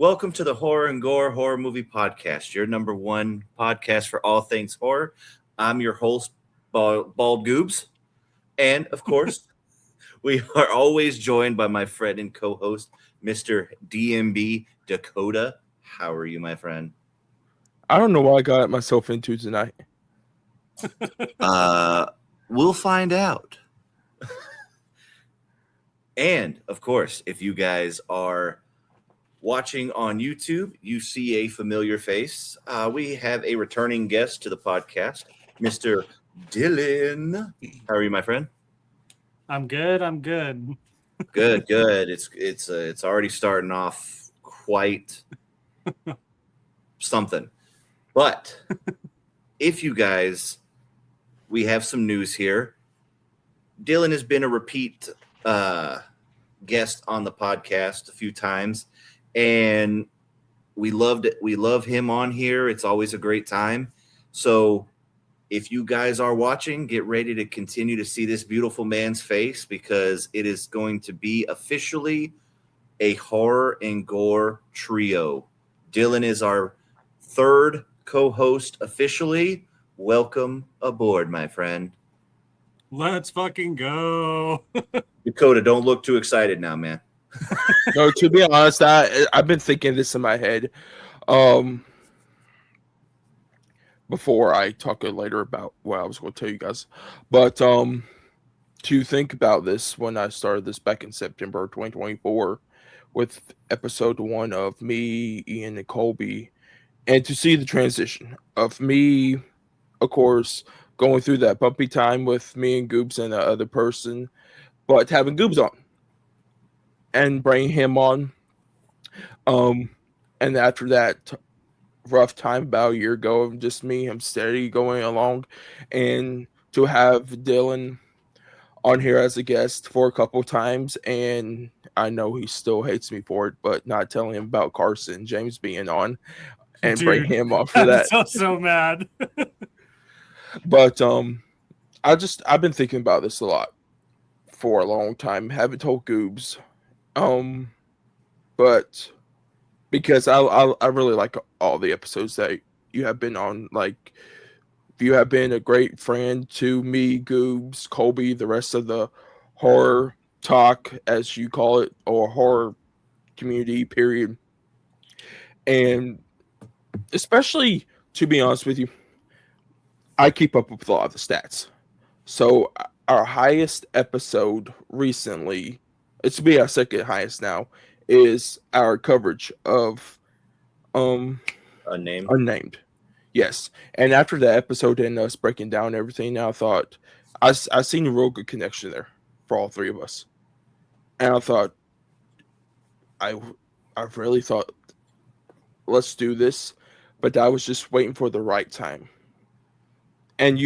Welcome to the Horror and Gore Horror Movie Podcast, your number one podcast for all things horror. I'm your host, Bald Goobs. And, of course, we are always joined by my friend and co-host, Mr. DMB Dakota. How are you, my friend? I don't know what I got myself into tonight. We'll find out. And, of course, if you guys are watching on YouTube, you see a familiar face. We have a returning guest to the podcast, Mr. Dylan. How are you, my friend? I'm good. Good. It's already starting off quite something. But if you guys, we have some news here. Dylan has been a repeat guest on the podcast a few times, and we loved it. We love him on here. It's always a great time. So if you guys are watching, get ready to continue to see this beautiful man's face, because it is going to be officially a horror and gore trio. Dylan is our third co-host officially. Welcome aboard, my friend. Let's fucking go. Dakota, don't look too excited now, man. No, to be honest, I've been thinking this in my head before I talk later about what I was going to tell you guys. But to think about this, when I started this back in September 2024 with episode 1 of me, Ian, and Colby, and to see the transition of me, of course, going through that bumpy time with me and Goobs and the other person, but having Goobs on and bringing him on. And after that rough time about a year ago of just me, I'm steady going along, and to have Dylan on here as a guest for a couple times, and I know he still hates me for it, but not telling him about Carson James being on and bring him off for that. I'm so mad. But I've been thinking about this a lot for a long time. Haven't told Goobs, but because I really like all the episodes that you have been on. Like, you have been a great friend to me, Goobs, Colby, the rest of the horror talk, as you call it, or horror community, period. And especially, to be honest with you, I keep up with a lot of the stats. So our highest episode recently, it's to be our second highest now, is our coverage of Unnamed. Yes. And after that episode and us breaking down everything, I thought I seen a real good connection there for all three of us. And I thought I really thought, let's do this, but I was just waiting for the right time. And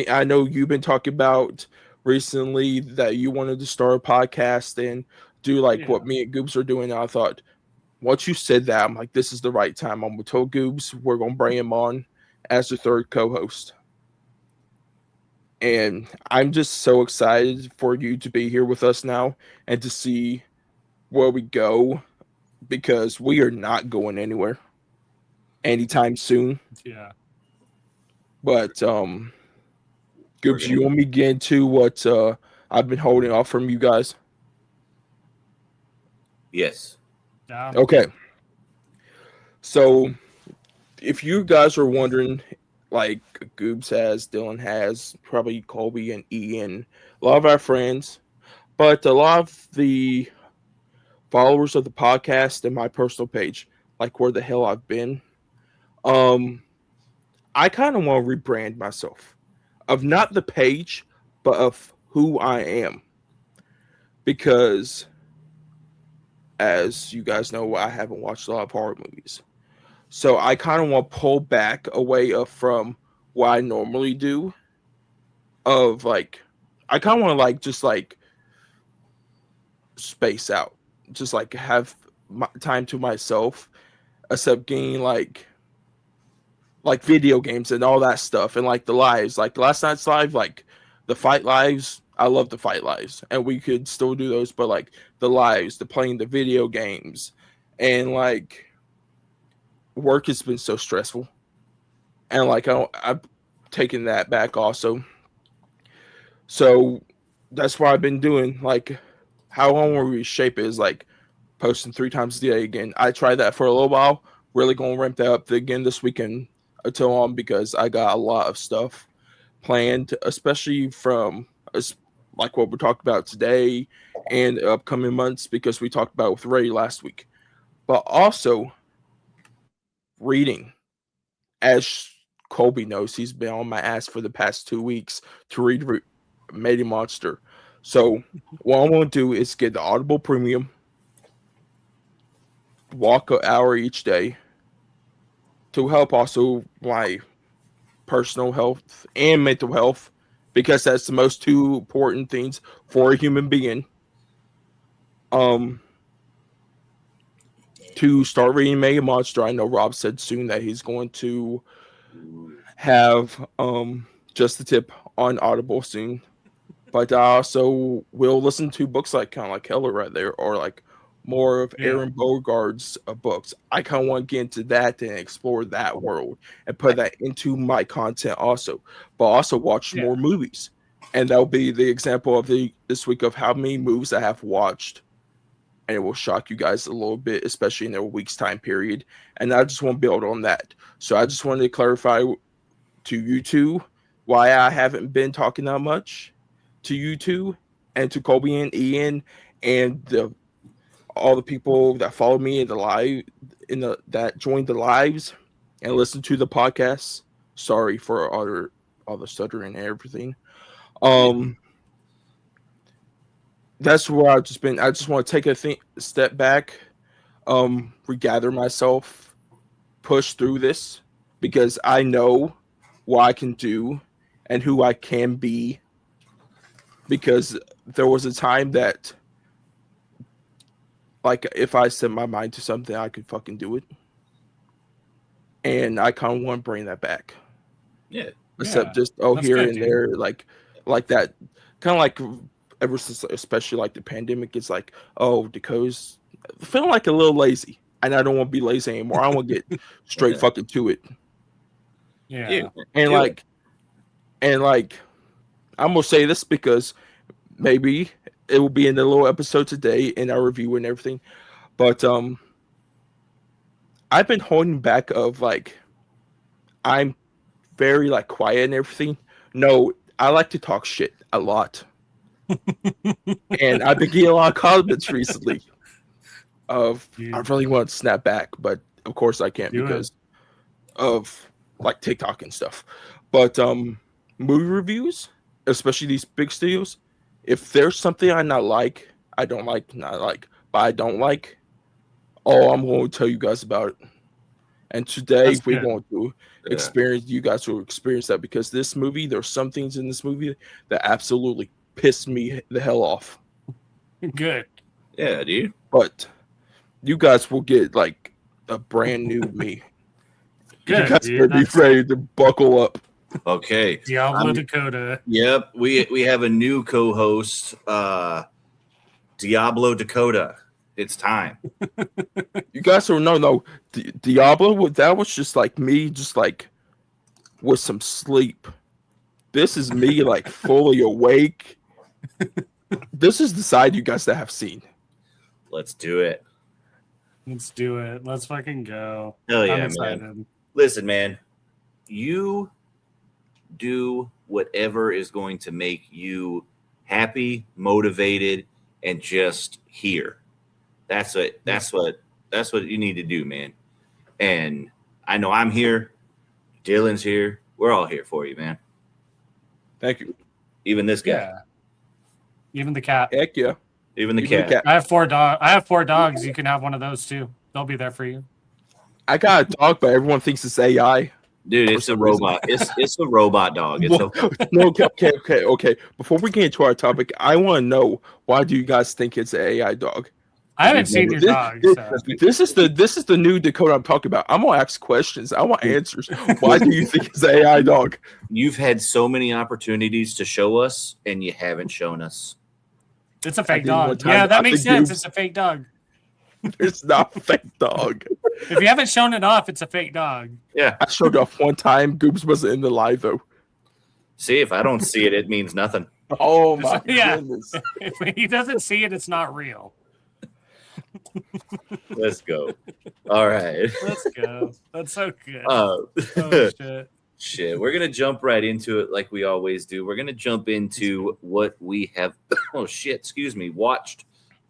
I know you've been talking about recently that you wanted to start a podcast and do what me and Goobs are doing. And I thought, once you said that, I'm like, this is the right time. I'm going to tell Goobs we're going to bring him on as the third co-host. And I'm just so excited for you to be here with us now and to see where we go, because we are not going anywhere anytime soon. Yeah. But Goobs, you want me to get into what I've been holding off from you guys? Yes. Yeah. Okay. So if you guys are wondering, like Goobs has, Dylan has, probably Colby and Ian, a lot of our friends, but a lot of the followers of the podcast and my personal page, like where the hell I've been, I kind of want to rebrand myself of not the page, but of who I am. Because, as you guys know, I haven't watched a lot of horror movies. So I kind of want to pull back away from what I normally do. Of I kind of want to just space out. Just have time to myself. Except getting like video games and all that stuff, and the lives, last night's live, the fight lives. I love the fight lives, and we could still do those, but the lives, the playing the video games, and work has been so stressful, and like I've taken that back also. So that's what I've been doing. Like, how I want to reshape it is like posting 3 times a day again. I tried that for a little while. Really gonna ramp that up again this weekend until on because I got a lot of stuff planned, especially from like what we're talking about today and upcoming months because we talked about it with Ray last week. But also reading, as Colby knows, he's been on my ass for the past 2 weeks to read Made Monster. So what I want to do is get the Audible Premium, walk an hour each day to help also my personal health and mental health because that's the most 2 important things for a human being. To start reading Mega Monster. I know Rob said soon that he's going to have just the tip on Audible soon. But I also will listen to books like kind of like Heller right there, or like more of Aaron Bogart's books. I kind of want to get into that and explore that world and put that into my content also. But also watch more movies. And that'll be the example of this week of how many movies I have watched. And it will shock you guys a little bit, especially in a week's time period. And I just want to build on that. So I just wanted to clarify to you two why I haven't been talking that much to you two and to Colby and Ian and all the people that follow me in the live that joined the lives and listen to the podcast. Sorry for all the stuttering and everything. That's where I've just been. I just want to take a step back, regather myself, push through this because I know what I can do and who I can be. Because there was a time that, like, if I set my mind to something, I could fucking do it. And I kind of want to bring that back. Yeah. Except just here and there, like that, kind of like. Ever since, especially like the pandemic, it's like, Dakota's feeling like a little lazy, and I don't want to be lazy anymore. I want to get straight fucking to it. Yeah, and like, I'm gonna say this because maybe it will be in the little episode today in our review and everything, but I've been holding back of like, I'm very like quiet and everything. No, I like to talk shit a lot. And I've been getting a lot of comments recently I really want to snap back, but of course I can't because of like TikTok and stuff. But movie reviews, especially these big studios, if there's something I don't like, I'm going to tell you guys about it. And today we're going to experience, you guys will experience that because this movie, there's some things in this movie that absolutely pissed me the hell off. Good. Yeah, dude. But you guys will get like a brand new me. Good, you guys better be ready to buckle up. Okay. Diablo Dakota. Yep. We have a new co-host, Diablo Dakota. It's time. You guys are no Diablo. That was just like me, just like with some sleep. This is me like fully awake. This is the side you guys that have seen. Let's do it. Let's do it. Let's fucking go. Hell yeah, I'm excited. man. Listen, man, you do whatever is going to make you happy, motivated, and just here. That's what you need to do, man. And I know I'm here. Dylan's here. We're all here for you, man. Thank you. Even this guy. Yeah. Even the cat. Heck yeah. Even the cat. I have 4 dogs. I have 4 dogs. You can have one of those too. They'll be there for you. I got a dog, but everyone thinks it's AI. Dude, it's a robot. It's a robot dog. Okay. Before we get into our topic, I want to know, why do you guys think it's an AI dog? I haven't seen your dog. This is the new Dakota I'm talking about. I'm gonna ask questions. I want answers. Why do you think it's an AI dog? You've had so many opportunities to show us, and you haven't shown us. It's a fake dog. Yeah, that makes sense. It's a fake dog. It's not a fake dog. If you haven't shown it off, it's a fake dog. Yeah. I showed off one time. Goobs wasn't in the live though. See, if I don't see it, it means nothing. Oh my Yeah. goodness. If he doesn't see it, it's not real. Let's go. All right. Let's go. That's so good. Oh, Shit. shit. We're going to jump right into it like we always do. We're going to jump into what we have, watched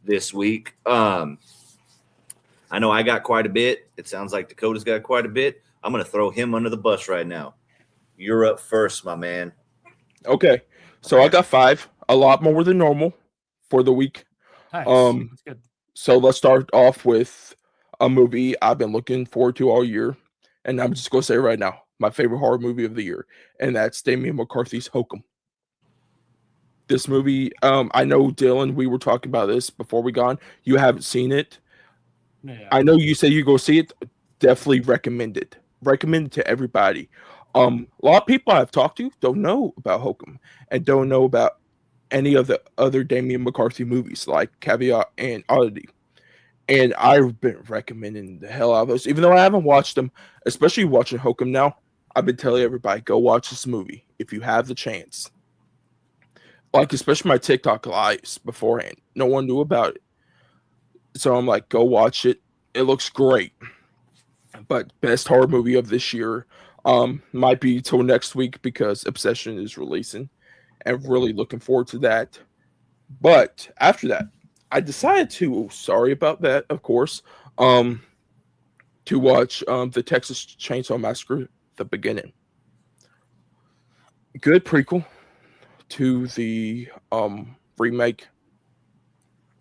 this week. I know I got quite a bit. It sounds like Dakota's got quite a bit. I'm going to throw him under the bus right now. You're up first, my man. Okay. So I got 5, a lot more than normal for the week. Nice. That's good. So let's start off with a movie I've been looking forward to all year. And I'm just going to say right now, my favorite horror movie of the year. And that's Damien McCarthy's Hokum. This movie, I know, Dylan, we were talking about this before we got on. You haven't seen it. Yeah. I know you say you go see it. Definitely recommend it. Recommend it to everybody. A lot of people I've talked to don't know about Hokum and don't know about any of the other Damien McCarthy movies like Caveat and Oddity. And I've been recommending the hell out of those, even though I haven't watched them, especially watching Hokum now. I've been telling everybody, go watch this movie if you have the chance. Like, especially my TikTok lives beforehand. No one knew about it. So I'm like, go watch it. It looks great. But best horror movie of this year might be till next week because Obsession is releasing. And really looking forward to that. But after that, I decided to, sorry about that, of course, to watch the Texas Chainsaw Massacre, the beginning. Good prequel to the remake.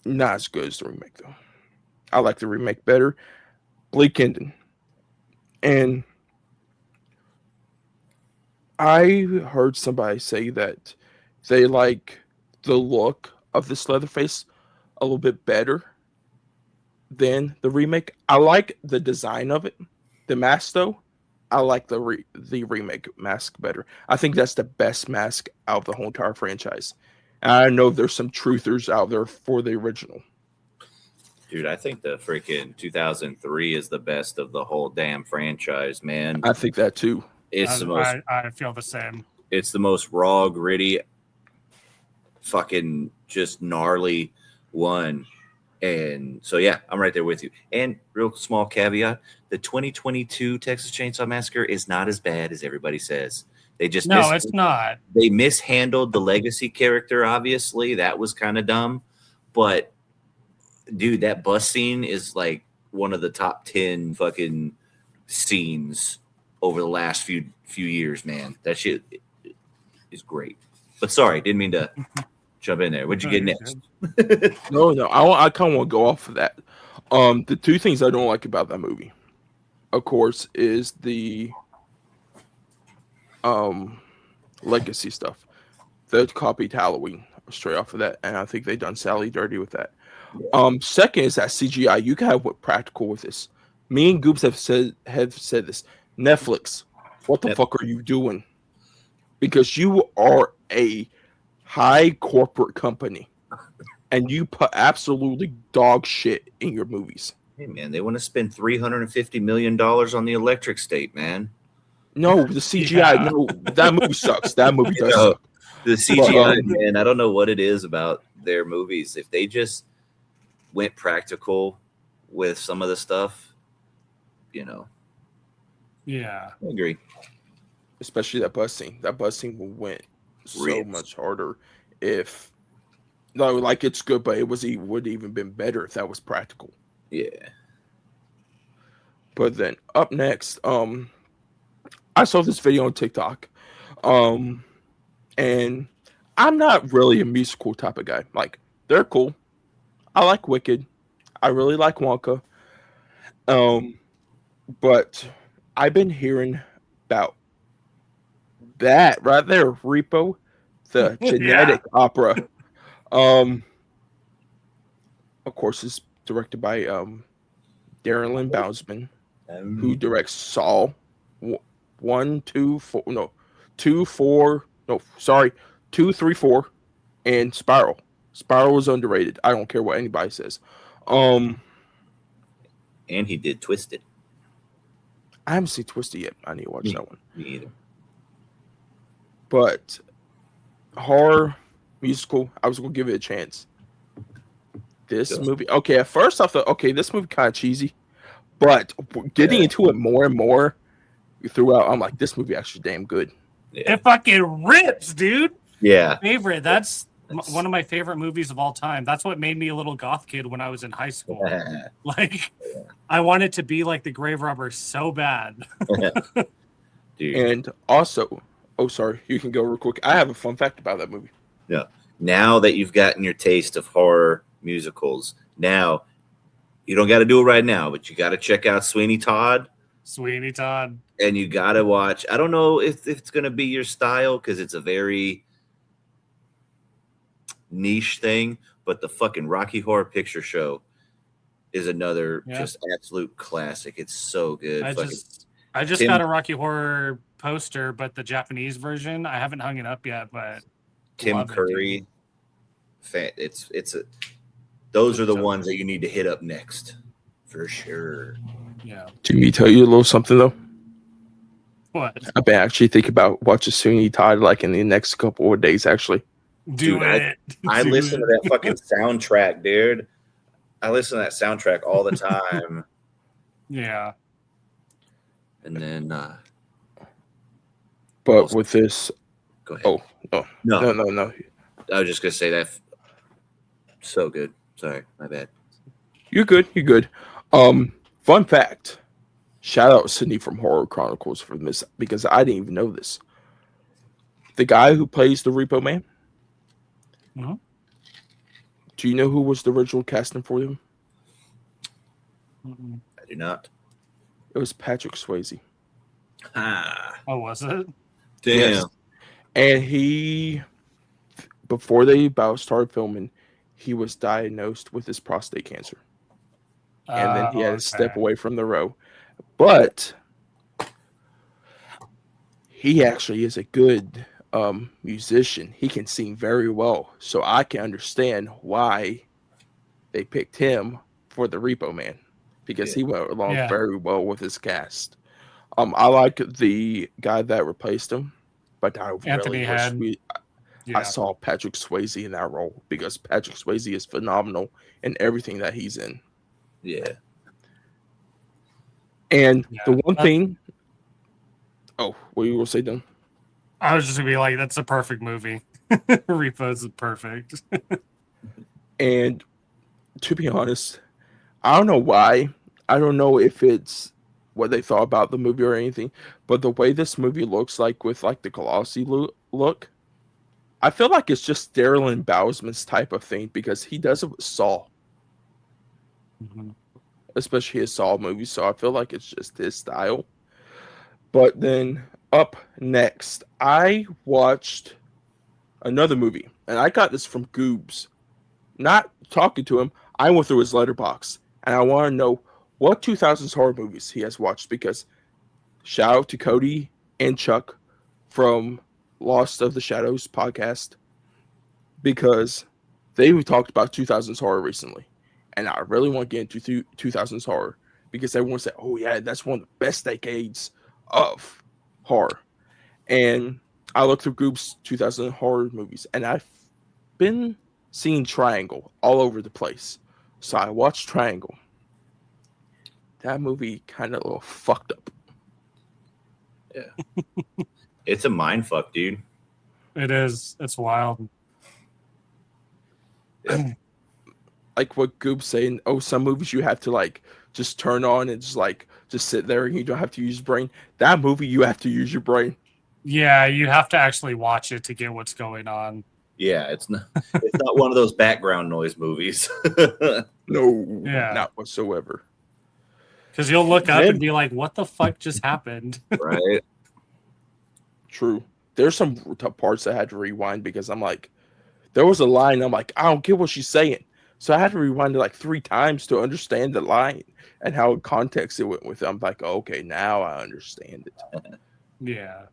Not as good as the remake, though. I like the remake better. Bleak ending. And I heard somebody say that they like the look of this Leatherface a little bit better than the remake. I like the design of it. The mask, though, I like the remake mask better. I think that's the best mask out of the whole entire franchise. And I know there's some truthers out there for the original. Dude, I think the freaking 2003 is the best of the whole damn franchise, man. I think that, too. It's the most... I feel the same. It's the most raw, gritty, fucking just gnarly one. And so, yeah, I'm right there with you. And real small caveat, the 2022 Texas Chainsaw Massacre is not as bad as everybody says. They just it's not. They mishandled the legacy character, obviously. That was kind of dumb. But, dude, that bus scene is like one of the top 10 fucking scenes over the last few years, man. That shit is great. But sorry, didn't mean to jump in there. What'd you get next? No, I kind of want to go off of that. The two things I don't like about that movie, of course, is the legacy stuff. They copied Halloween straight off of that, and I think they done Sally dirty with that. Yeah. Second is that CGI. You can have practical with this. Me and Goops have said this. Netflix, what the fuck are you doing? Because you are a high corporate company, and you put absolutely dog shit in your movies. Hey, man, they want to spend $350 million on the electric state, man. No, the CGI. No, that movie sucks. That movie does suck. The CGI, man, I don't know what it is about their movies. If they just went practical with some of the stuff, you know. Yeah. I agree. Especially that bus scene. That bus scene went so much harder if... No, like, it's good, but it would even been better if that was practical. Yeah. But then, up next, I saw this video on TikTok, and I'm not really a musical type of guy. Like, they're cool. I like Wicked. I really like Wonka. But I've been hearing about that right there, Repo, the genetic opera. Of course, it's directed by Darren Lynn Bousman, who directs Saw 2, 3, 4, and Spiral. Spiral is underrated. I don't care what anybody says. And he did Twisted. I haven't seen Twisted yet. I need to watch Me- that one. Me either. But horror musical, I was gonna give it a chance. This Just- movie, okay. At first, I thought, okay, this movie kind of cheesy, but getting into it more and more throughout, I'm like, this movie actually damn good. Yeah. It fucking rips, dude. Yeah. Favorite. That's one of my favorite movies of all time. That's what made me a little goth kid when I was in high school. Like, I wanted to be like the grave robber so bad. Dude. And also, oh, sorry, you can go real quick. I have a fun fact about that movie. Now that you've gotten your taste of horror musicals, now you don't got to do it right now, but you got to check out Sweeney Todd. Sweeney Todd. And you got to watch. I don't know if it's going to be your style because it's a very niche thing, but the fucking Rocky Horror Picture Show is another just absolute classic. It's so good. I just got a Rocky Horror poster, but the Japanese version, I haven't hung it up yet, but Tim Curry. Those are the ones that you need to hit up next for sure. Yeah. Let me tell you a little something though. What? I've been actually thinking about watching Sweeney Todd like in the next couple of days. Actually, Do it. I listen to that fucking soundtrack, dude. I listen to that soundtrack all the time. Yeah. And then, but with this, go ahead. No. I was just gonna say that. So good. Sorry, my bad. You're good. Fun fact. Shout out Sydney from Horror Chronicles for this because I didn't even know this. The guy who plays the Repo Man. Mm-hmm. Do you know who was the original casting for him? Mm-mm. I do not. It was Patrick Swayze. Ah, Oh, was it? damn. Yes. And he, before they about started filming, he was diagnosed with his prostate cancer. And then he had to step away from the row. But he actually is a good musician. He can sing very well. So I can understand why they picked him for the Repo Man. Because he went along very well with his cast. I like the guy that replaced him. But I Anthony really wish I saw Patrick Swayze in that role. Because Patrick Swayze is phenomenal in everything that he's in. Yeah. And the one thing, what you will say, Don? I was just gonna be like, that's a perfect movie. Repo's is perfect. And to be honest, I don't know why. I don't know if it's what they thought about the movie or anything, but the way this movie looks like with like the glossy look, I feel like it's just Darren Bousman's type of thing because he does it with Saw. Mm-hmm. Especially his Saw movies, so I feel like it's just his style. But then up next, I watched another movie, and I got this from Goobs. Not talking to him, I went through his letterbox, and I want to know what 2000s horror movies he has watched, because shout out to Cody and Chuck from Lost of the Shadows podcast, because they talked about 2000s horror recently. And I really want to get into 2000s horror because everyone said, oh, yeah, that's one of the best decades of horror. And I looked through Goob's 2000 horror movies, and I've been seeing Triangle all over the place. So I watched Triangle. That movie kind of a little fucked up. Yeah. It's a mind fuck, dude. It is. It's wild. Yeah. Like what Goob's saying, some movies you have to like just turn on and just sit there and you don't have to use your brain. That movie, you have to use your brain. Yeah, you have to actually watch it to get what's going on. Yeah, it's not one of those background noise movies. No, not whatsoever. Because you'll look up and be like, what the fuck just happened? Right. True. There's some parts I had to rewind because I'm like, there was a line, I'm like, I don't get what she's saying. So I had to rewind it like 3 times to understand the line and how in context it went with it. I'm like, okay, now I understand it. Yeah.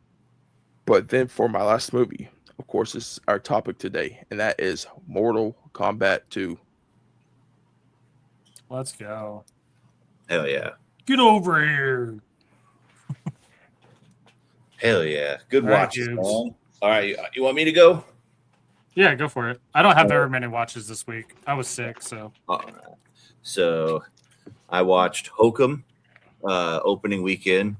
But then for my last movie, of course, is our topic today, and that is Mortal Kombat 2. Let's go. Hell yeah. Get over here. Hell yeah. Good All right, watches, dudes. man. All right. You want me to go? Yeah, go for it. I don't have very many watches this week. I was sick, so. All right. So I watched Hokum opening weekend.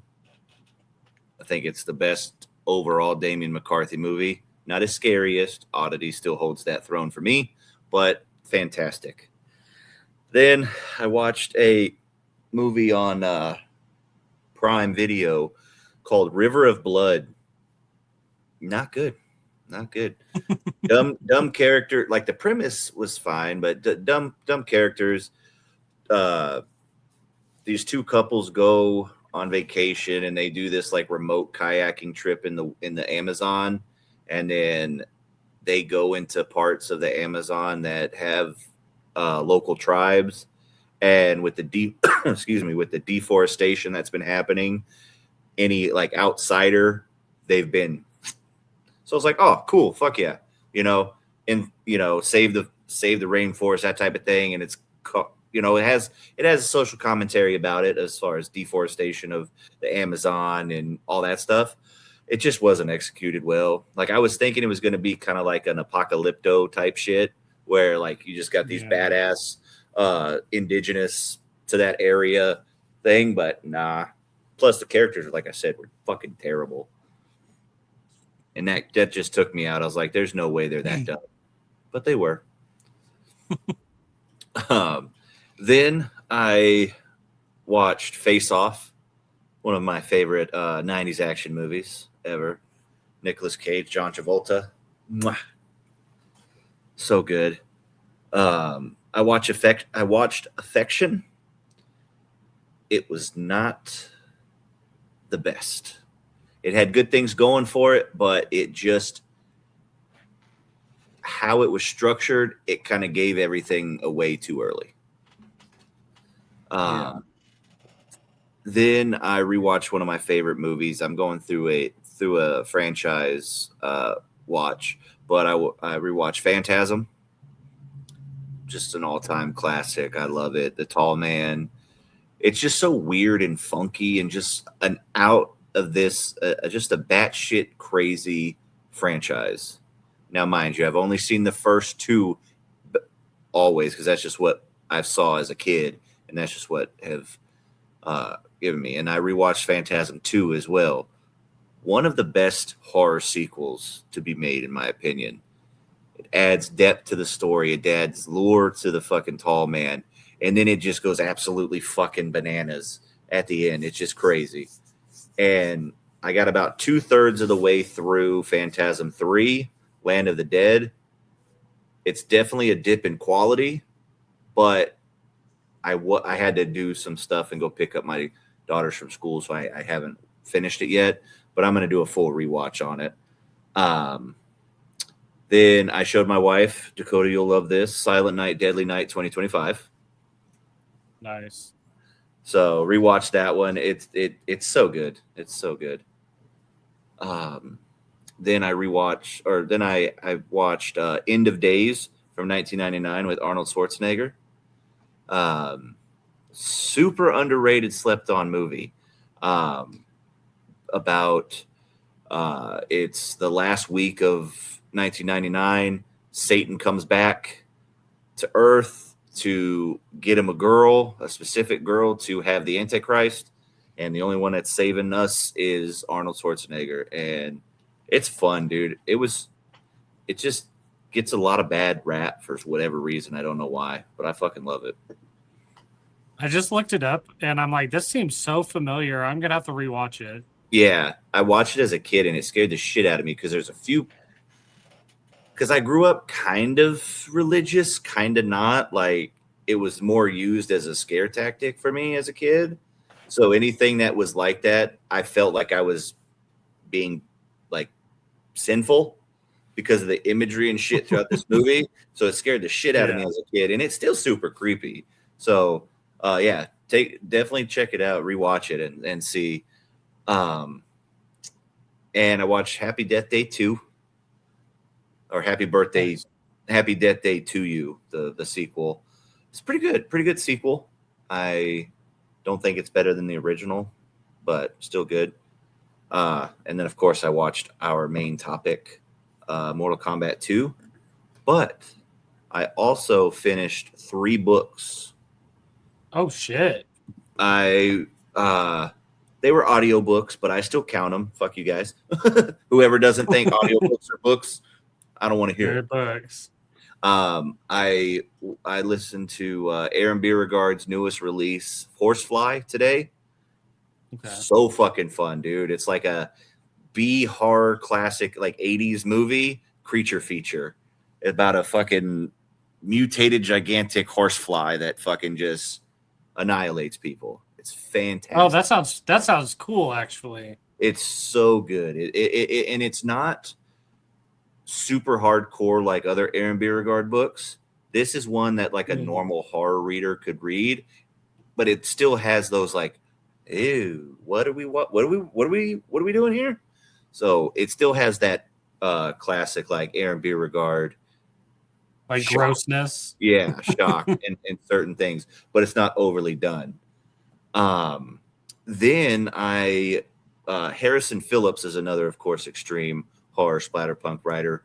I think it's the best overall Damien McCarthy movie. Not as scariest. Oddity still holds that throne for me, but fantastic. Then I watched a movie on Prime Video called River of Blood. Not good. Not good. dumb character. Like the premise was fine, but dumb characters. These two couples go on vacation and they do this like remote kayaking trip in the Amazon, and then they go into parts of the Amazon that have local tribes, and with the with the deforestation that's been happening, any like outsider they've been. So it's like, oh, cool, fuck yeah, and save the rainforest, that type of thing, and it's it has a social commentary about it as far as deforestation of the Amazon and all that stuff. It just wasn't executed well. Like I was thinking it was going to be kind of like an apocalypto type shit where like you just got these badass indigenous to that area thing, but nah. Plus the characters, like I said, were fucking terrible. And that just took me out. I was like, there's no way they're that dumb. But they were. Then I watched Face Off, one of my favorite 90s action movies ever. Nicolas Cage, John Travolta. Mwah. So good. I watched Affection. It was not the best. It had good things going for it, but it just, how it was structured, it kind of gave everything away too early. Then I rewatched one of my favorite movies. I'm going through a franchise watch, but I rewatched Phantasm. Just an all-time classic. I love it. The Tall Man. It's just so weird and funky and just an out of this, just a batshit crazy franchise. Now, mind you, I've only seen the first two always because that's just what I saw as a kid, and that's just what have given me. And I rewatched Phantasm 2 as well. One of the best horror sequels to be made, in my opinion. It adds depth to the story. It adds lure to the fucking Tall Man. And then it just goes absolutely fucking bananas at the end. It's just crazy. And I got about 2/3 of the way through Phantasm 3, Land of the Dead. It's definitely a dip in quality, but I had to do some stuff and go pick up my daughters from school, so I haven't finished it yet, but I'm going to do a full rewatch on it. Then I showed my wife, Dakota, you'll love this, Silent Night, Deadly Night 2025. Nice. So rewatch that one. It's so good. It's so good. Then I watched End of Days from 1999 with Arnold Schwarzenegger. Super underrated, slept on movie. About it's the last week of 1999. Satan comes back to Earth to get him a specific girl to have the Antichrist, and the only one that's saving us is Arnold Schwarzenegger. And it's fun, dude. It just gets a lot of bad rap for whatever reason. I don't know why, but I fucking love it. I just looked it up and I'm like, this seems so familiar. I'm gonna have to rewatch it. Yeah, I watched it as a kid and it scared the shit out of me because I grew up kind of religious, kind of not. Like it was more used as a scare tactic for me as a kid. So anything that was like that, I felt like I was being like sinful because of the imagery and shit throughout this movie. So it scared the shit out of me as a kid, and it's still super creepy. So definitely check it out, rewatch it, and see. And I watched Happy Death Day 2 or Happy Death Day to You, the sequel. It's pretty good sequel. I Don't think it's better than the original, but still good. And then, of course, I watched our main topic, Mortal Kombat 2. But I also finished 3 books. Oh, shit. They were audiobooks, but I still count them. Fuck you guys. Whoever doesn't think audiobooks are books, I don't want to hear it. Books. I listened to Aaron Beauregard's newest release, Horsefly, today. Okay. So fucking fun, dude. It's like a B horror classic, like 80s movie creature feature about a fucking mutated gigantic horsefly that fucking just annihilates people. It's fantastic. Oh, that sounds cool, actually. It's so good. And it's not super hardcore like other Aaron Beauregard books. This is one that like a normal horror reader could read, but it still has those like, ew, what are we doing here? So it still has that classic like Aaron Beauregard like shock. Grossness. Yeah, shock and certain things, but it's not overly done. Then Harrison Phillips is another, of course, extreme horror splatterpunk writer.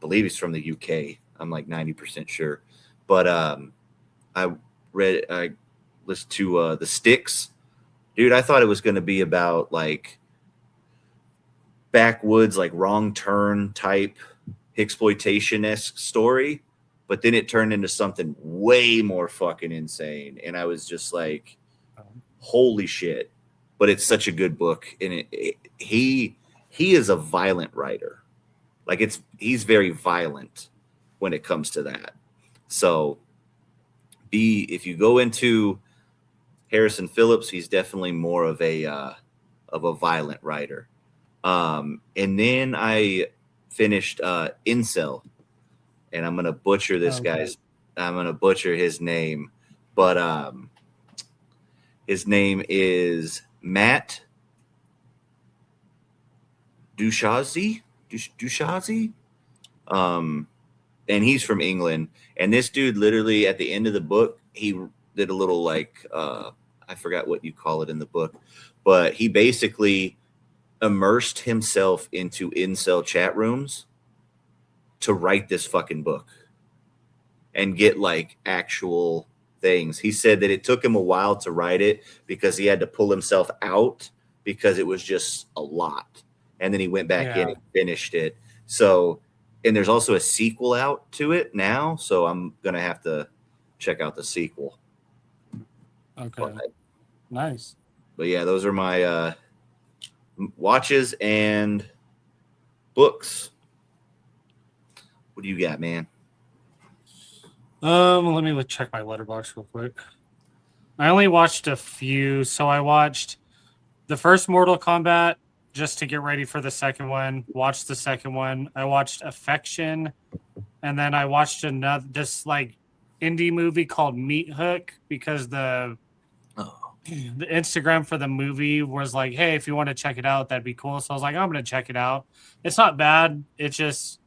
Believe he's from the UK. I'm like 90% sure. But I listened to The Sticks. Dude, I thought it was going to be about like backwoods, like Wrong Turn type exploitation-esque story, but then it turned into something way more fucking insane. And I was just like, holy shit. But it's such a good book. And he is a violent writer. Like he's very violent when it comes to that. So if you go into Harrison Phillips, he's definitely more of a violent writer. And then I finished Incel, and I'm gonna butcher this guy's. I'm gonna butcher his name, but his name is Matt Dushazi. And he's from England. And this dude, literally at the end of the book, he did a little like I forgot what you call it in the book, but he basically immersed himself into incel chat rooms to write this fucking book and get like actual things. He said that it took him a while to write it because he had to pull himself out because it was just a lot. And then he went back in and finished it. So, and there's also a sequel out to it now. So I'm going to have to check out the sequel. Okay. Nice. But yeah, those are my watches and books. What do you got, man? Let me check my letterbox real quick. I only watched a few. So I watched the first Mortal Kombat just to get ready for the second one. Watched the second one. I watched Affection, and then I watched this like indie movie called Meat Hook because the Instagram for the movie was like, hey, if you want to check it out, that'd be cool. So I was like, I'm gonna check it out. It's not bad. It's just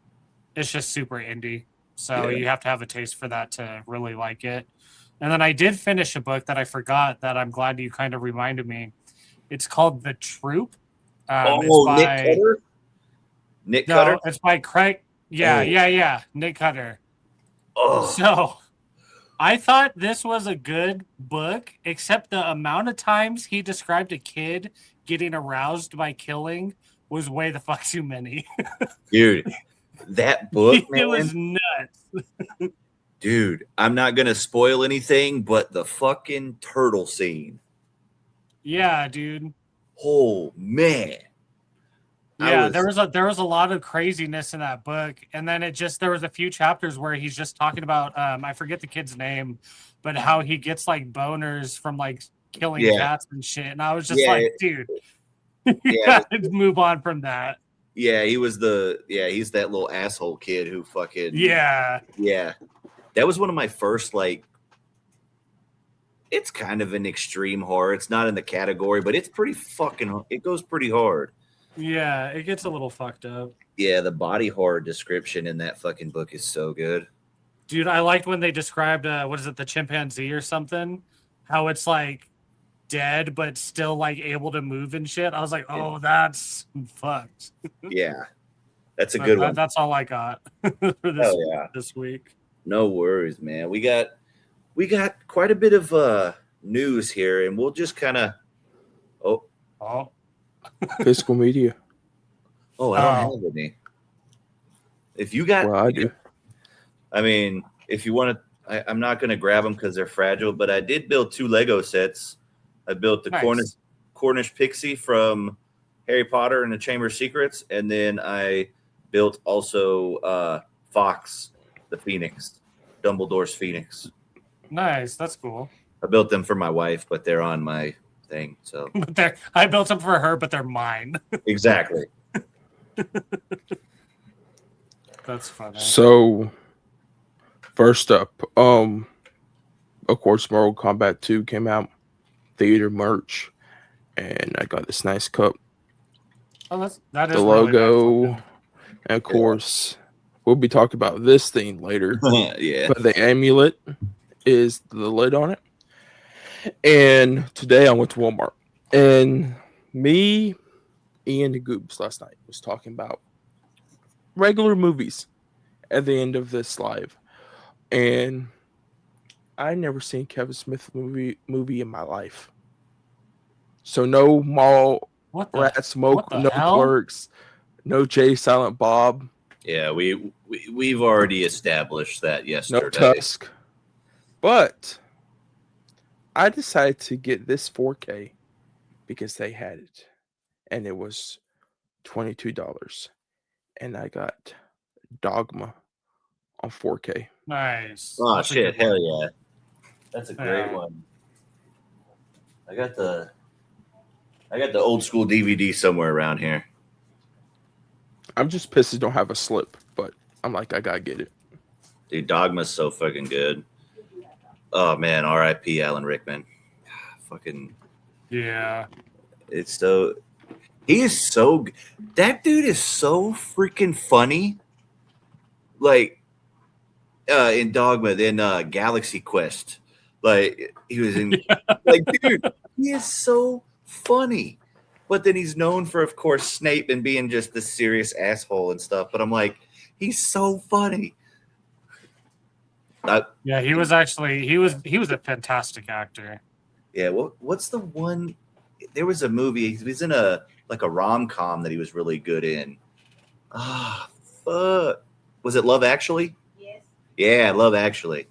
super indie. So you have to have a taste for that to really like it. And then I did finish a book that I forgot that I'm glad you kind of reminded me. It's called The Troop. Nick Cutter? It's by Craig. Yeah. Nick Cutter. Oh. So I thought this was a good book, except the amount of times he described a kid getting aroused by killing was way the fuck too many. Dude, that book, man, it was nuts. Dude, I'm not going to spoil anything, but the fucking turtle scene. Yeah, dude. Oh, man. Yeah, there was a lot of craziness in that book, and then there was a few chapters where he's just talking about I forget the kid's name, but how he gets like boners from like killing cats and shit, and I was just like, dude, you gotta move on from that. Yeah, he's that little asshole kid who fucking yeah. That was one of my first like. It's kind of an extreme horror. It's not in the category, but it's pretty fucking. It goes pretty hard. Yeah, it gets a little fucked up. Yeah, the body horror description in that fucking book is so good. Dude, I liked when they described, the chimpanzee or something, how it's like dead but still like able to move and shit. I was like, oh, that's fucked. Yeah, that's a good one. That's all I got for this week. No worries, man. We got quite a bit of news here, and we'll just kind of Physical media. I don't have any. If you got, well, I do. I mean, if you want to, I'm not going to grab them because they're fragile. But I did build 2 Lego sets. I built the Cornish Pixie from Harry Potter and the Chamber of Secrets, and then I built also Fox, the Phoenix, Dumbledore's Phoenix. Nice, that's cool. I built them for my wife, but they're on my thing. So I built them for her, but they're mine. Exactly. That's funny. So, first up, of course, Mortal Kombat 2 came out, theater merch, and I got this nice cup. Oh, that is the logo, really nice. And of course, we'll be talking about this thing later. Yeah. But the amulet is the lid on it. And today I went to Walmart, and me, Ian, the Goobs last night was talking about regular movies at the end of this live, and I never seen Kevin Smith movie in my life. So no Mall Rat Smoke, no Clerks, no Jay Silent Bob. Yeah, we've already established that yesterday. No Tusk, but I decided to get this 4K because they had it, and it was $22. And I got Dogma on 4K. Nice. Oh, that's shit. Hell yeah. That's a great one. I got the old school DVD somewhere around here. I'm just pissed I don't have a slip, but I'm like, I gotta get it. Dude, Dogma's so fucking good. Oh man, R.I.P. Alan Rickman. Fucking yeah. It's so. He is so. That dude is so freaking funny. Like, in Dogma, then Galaxy Quest, like he was in. Like, dude, he is so funny. But then he's known for, of course, Snape and being just this serious asshole and stuff. But I'm like, he's so funny. Yeah, he was a fantastic actor. Yeah, what's the one? There was a movie. He was in a rom-com that he was really good in. Fuck. Was it Love Actually? Yes. Yeah, Love Actually.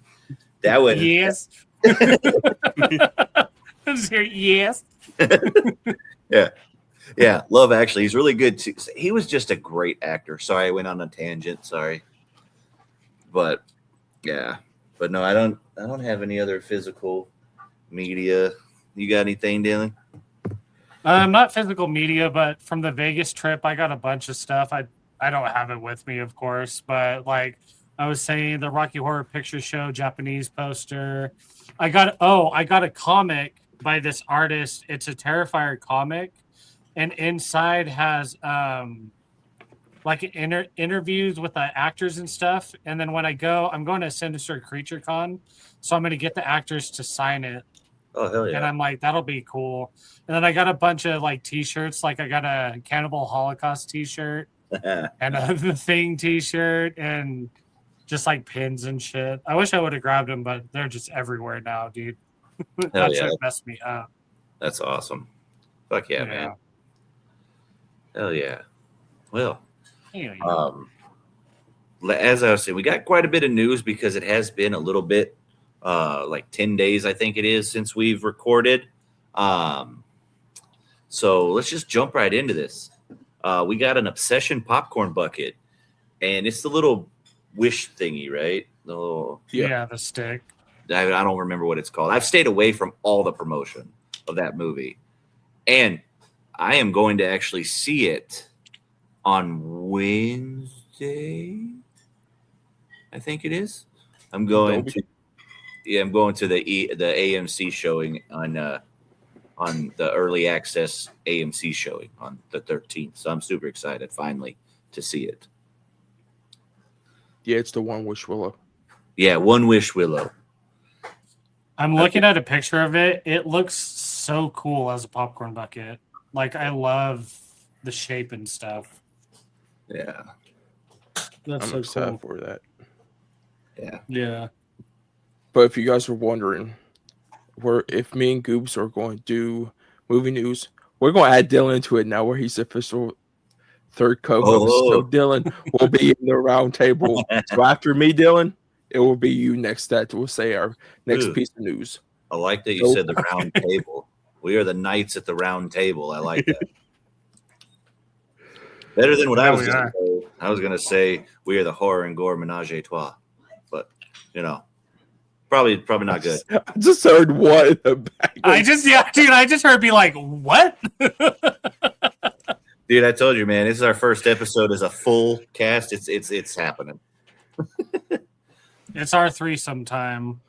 That was yes. Yes. Yeah, Love Actually. He's really good too. He was just a great actor. Sorry, I went on a tangent. Sorry, but yeah, but no, I don't have any other physical media. You got anything, Dylan? Not physical media, but from the Vegas trip, I got a bunch of stuff. I don't have it with me, of course, but like I was saying, the Rocky Horror Picture Show Japanese poster. I got a comic by this artist. It's a Terrifier comic, and inside has like interviews with the actors and stuff. And then when I'm going to Sinister Creature Con, so I'm going to get the actors to sign it. Oh, hell yeah. And I'm like, that'll be cool. And then I got a bunch of like t-shirts. Like I got a Cannibal Holocaust t-shirt and The Thing t-shirt and just like pins and shit. I wish I would have grabbed them, but they're just everywhere now, dude. That shit messed me up. That's awesome. Fuck yeah, man. Hell yeah. Well, as I was saying, we got quite a bit of news because it has been a little bit like 10 days, I think it is, since we've recorded. So let's just jump right into this. We got an Obsession popcorn bucket, and it's the little wish thingy, right? The stick. I don't remember what it's called. I've stayed away from all the promotion of that movie, and I am going to actually see it on Wednesday. I think it is. I'm going to the AMC showing on the early access AMC showing on the 13th. So I'm super excited finally to see it. Yeah, it's the One Wish Willow. Yeah, One Wish Willow. I'm looking at a picture of it. It looks so cool as a popcorn bucket. Like, I love the shape and stuff. Yeah. That's I'm so excited cool. for that. Yeah. Yeah. But if you guys are wondering, if me and Goobs are going to do movie news, we're going to add Dylan to it now, where he's the official third co-host. So Dylan will be in the round table. So after me, Dylan, it will be you next. That will say our next piece of news. I like that you said the round table. We are the knights at the round table. I like that. Better than what I was going to say. I was going to say we are the horror and gore menage a trois, but probably not good. I just heard what in the back. I just heard be like, what? Dude, I told you, man. This is our first episode as a full cast. It's happening. It's our threesome time.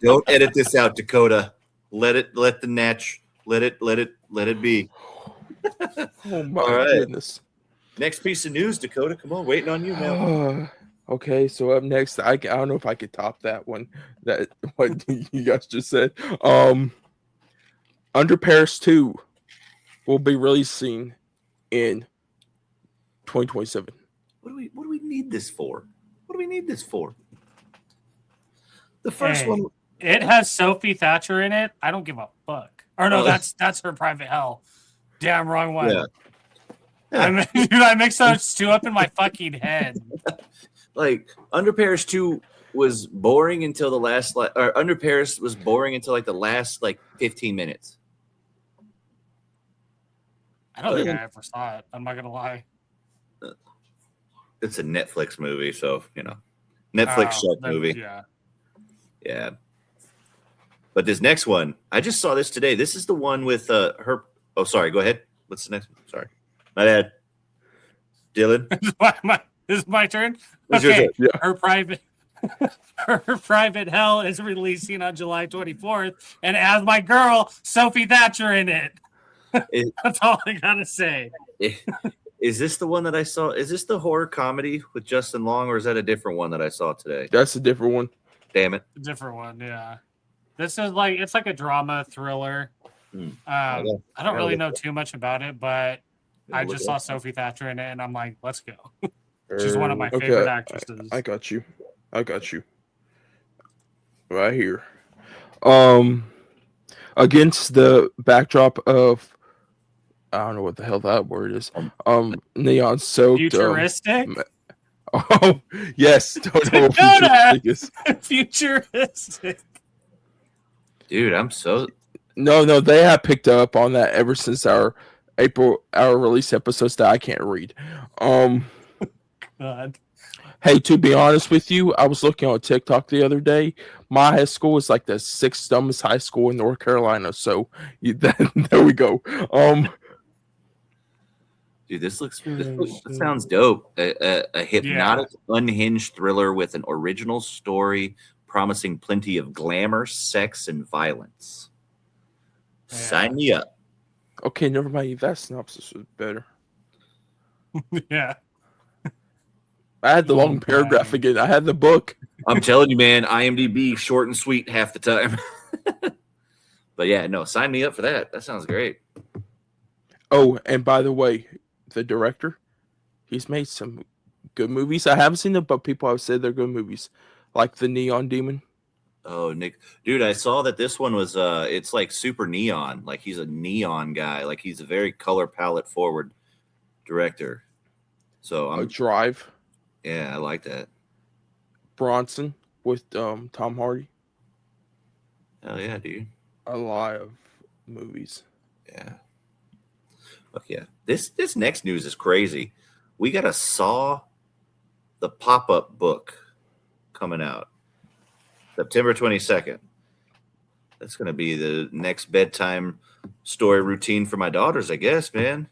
Don't edit this out, Dakota. Let it be. Oh my All right. goodness. Next piece of news, Dakota. Come on, waiting on you, man. Okay, so up next, I don't know if I could top that one. That what you guys just said. Under Paris 2 will be releasing in 2027. What do we need this for? What do we need this for? The first one. It has Sophie Thatcher in it. I don't give a fuck. Or no, that's her private hell. Damn, wrong one. Yeah. I mixed those two up in my fucking head. Like Under Paris 2 was boring until the last or Under Paris was boring until like the last 15 minutes. I don't think I ever saw it. I'm not gonna lie. It's a Netflix movie, so Netflix shark movie. Yeah. But this next one, I just saw this today. This is the one with her. Oh, sorry. Go ahead. What's the next one? Sorry, my bad. Dylan, this is my turn. It's your Okay, turn. Yeah. Her private hell is releasing on July 24th, and it has my girl Sophie Thatcher in it. That's all I gotta say. Is this the one that I saw? Is this the horror comedy with Justin Long, or is that a different one that I saw today? That's a different one. Damn it. Different one, yeah. This is it's like a drama thriller. I don't really know too much about it, but I just saw Sophie Thatcher in it, and I'm like, let's go. She's one of my favorite actresses. I got you. Right here. Against the backdrop of, I don't know what the hell that word is. Neon soaked. Futuristic. Oh yes, Futuristic. Dude, I'm so. No, they have picked up on that ever since our release episodes that I can't read. God. Hey, to be honest with you, I was looking on TikTok the other day. My high school is like the 6th dumbest high school in North Carolina. So there we go. Dude, this sounds dope. A hypnotic, unhinged thriller with an original story promising plenty of glamour, sex, and violence. Yeah. Sign me up. Okay, never mind. That synopsis was better. Yeah. I had the long paragraph again. I had the book. I'm telling you, man, IMDb short and sweet half the time. But yeah, no, sign me up for that. That sounds great. Oh, and by the way, the director, he's made some good movies. I haven't seen them, but people have said they're good movies, like The Neon Demon. Oh, Nick, dude, I saw that this one was it's like super neon. Like he's a neon guy. Like he's a very color palette forward director. So I'm Drive. Yeah, I like that. Bronson with Tom Hardy. Hell yeah, dude. A lot of movies. Yeah. Look, yeah. This next news is crazy. We got a Saw the pop-up book coming out September 22nd. That's going to be the next bedtime story routine for my daughters, I guess, man.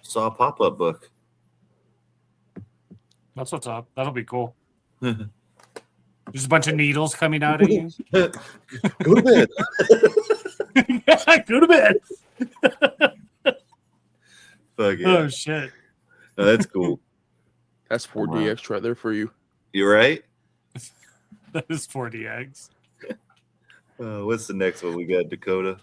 Saw pop-up book. That's what's up. That'll be cool. There's a bunch of needles coming out of you. Go to bed. Yeah, go to bed. Fuck yeah. Oh shit. No, that's cool. That's 4DX right there for you. You right? That is 40 eggs. What's the next one we got, Dakota?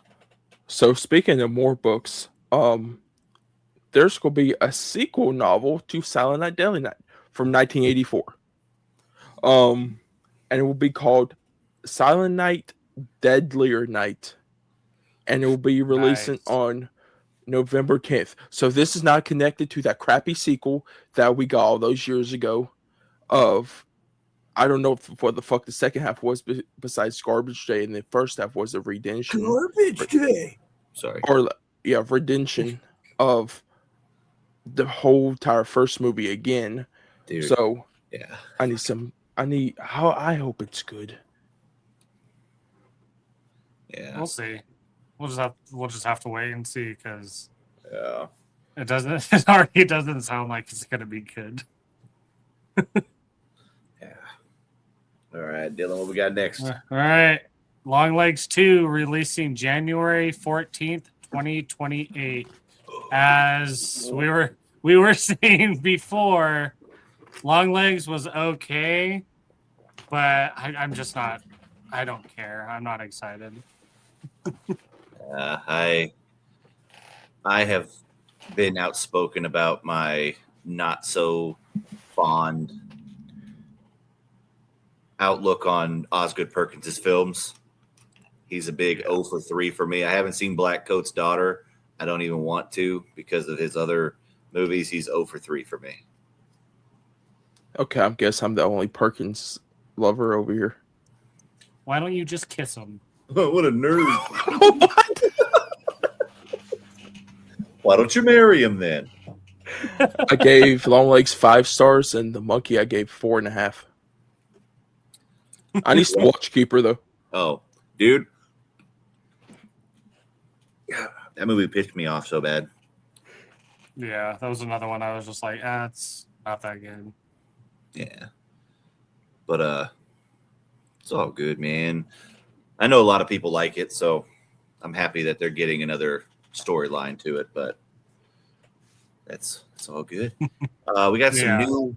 So speaking of more books, there's going to be a sequel novel to Silent Night, Deadly Night from 1984. And it will be called Silent Night, Deadlier Night. And it will be releasing on November 10th. So this is not connected to that crappy sequel that we got all those years ago of, I don't know what the fuck the second half was besides Garbage Day, and the first half was a redemption. Garbage Day. Sorry. Or, yeah, redemption of the whole entire first movie again. Dude. So, yeah. I hope it's good. Yeah. We'll see. We'll just have to wait and see, because Yeah. it already doesn't sound like it's gonna be good. Yeah. All right, Dylan, what we got next? All right. Long Legs 2 releasing January 14th, 2028. As we were saying before, Long Legs was okay, but I'm just not. I don't care. I'm not excited. I have been outspoken about my not so fond outlook on Osgood Perkins' films. He's a big 0 for 3 for me. I haven't seen Black Coat's Daughter. I don't even want to because of his other movies. He's 0 for 3 for me. Okay, I guess I'm the only Perkins lover over here. Why don't you just kiss him? What a nerd. What? Why don't you marry him then? I gave Long Legs 5 stars, and the monkey I gave 4.5. I need to watch Keeper though. Oh, dude. That movie pissed me off so bad. Yeah, that was another one I was just like, it's not that good. Yeah. But it's all good, man. I know a lot of people like it, so I'm happy that they're getting another storyline to it, but it's all good. We got some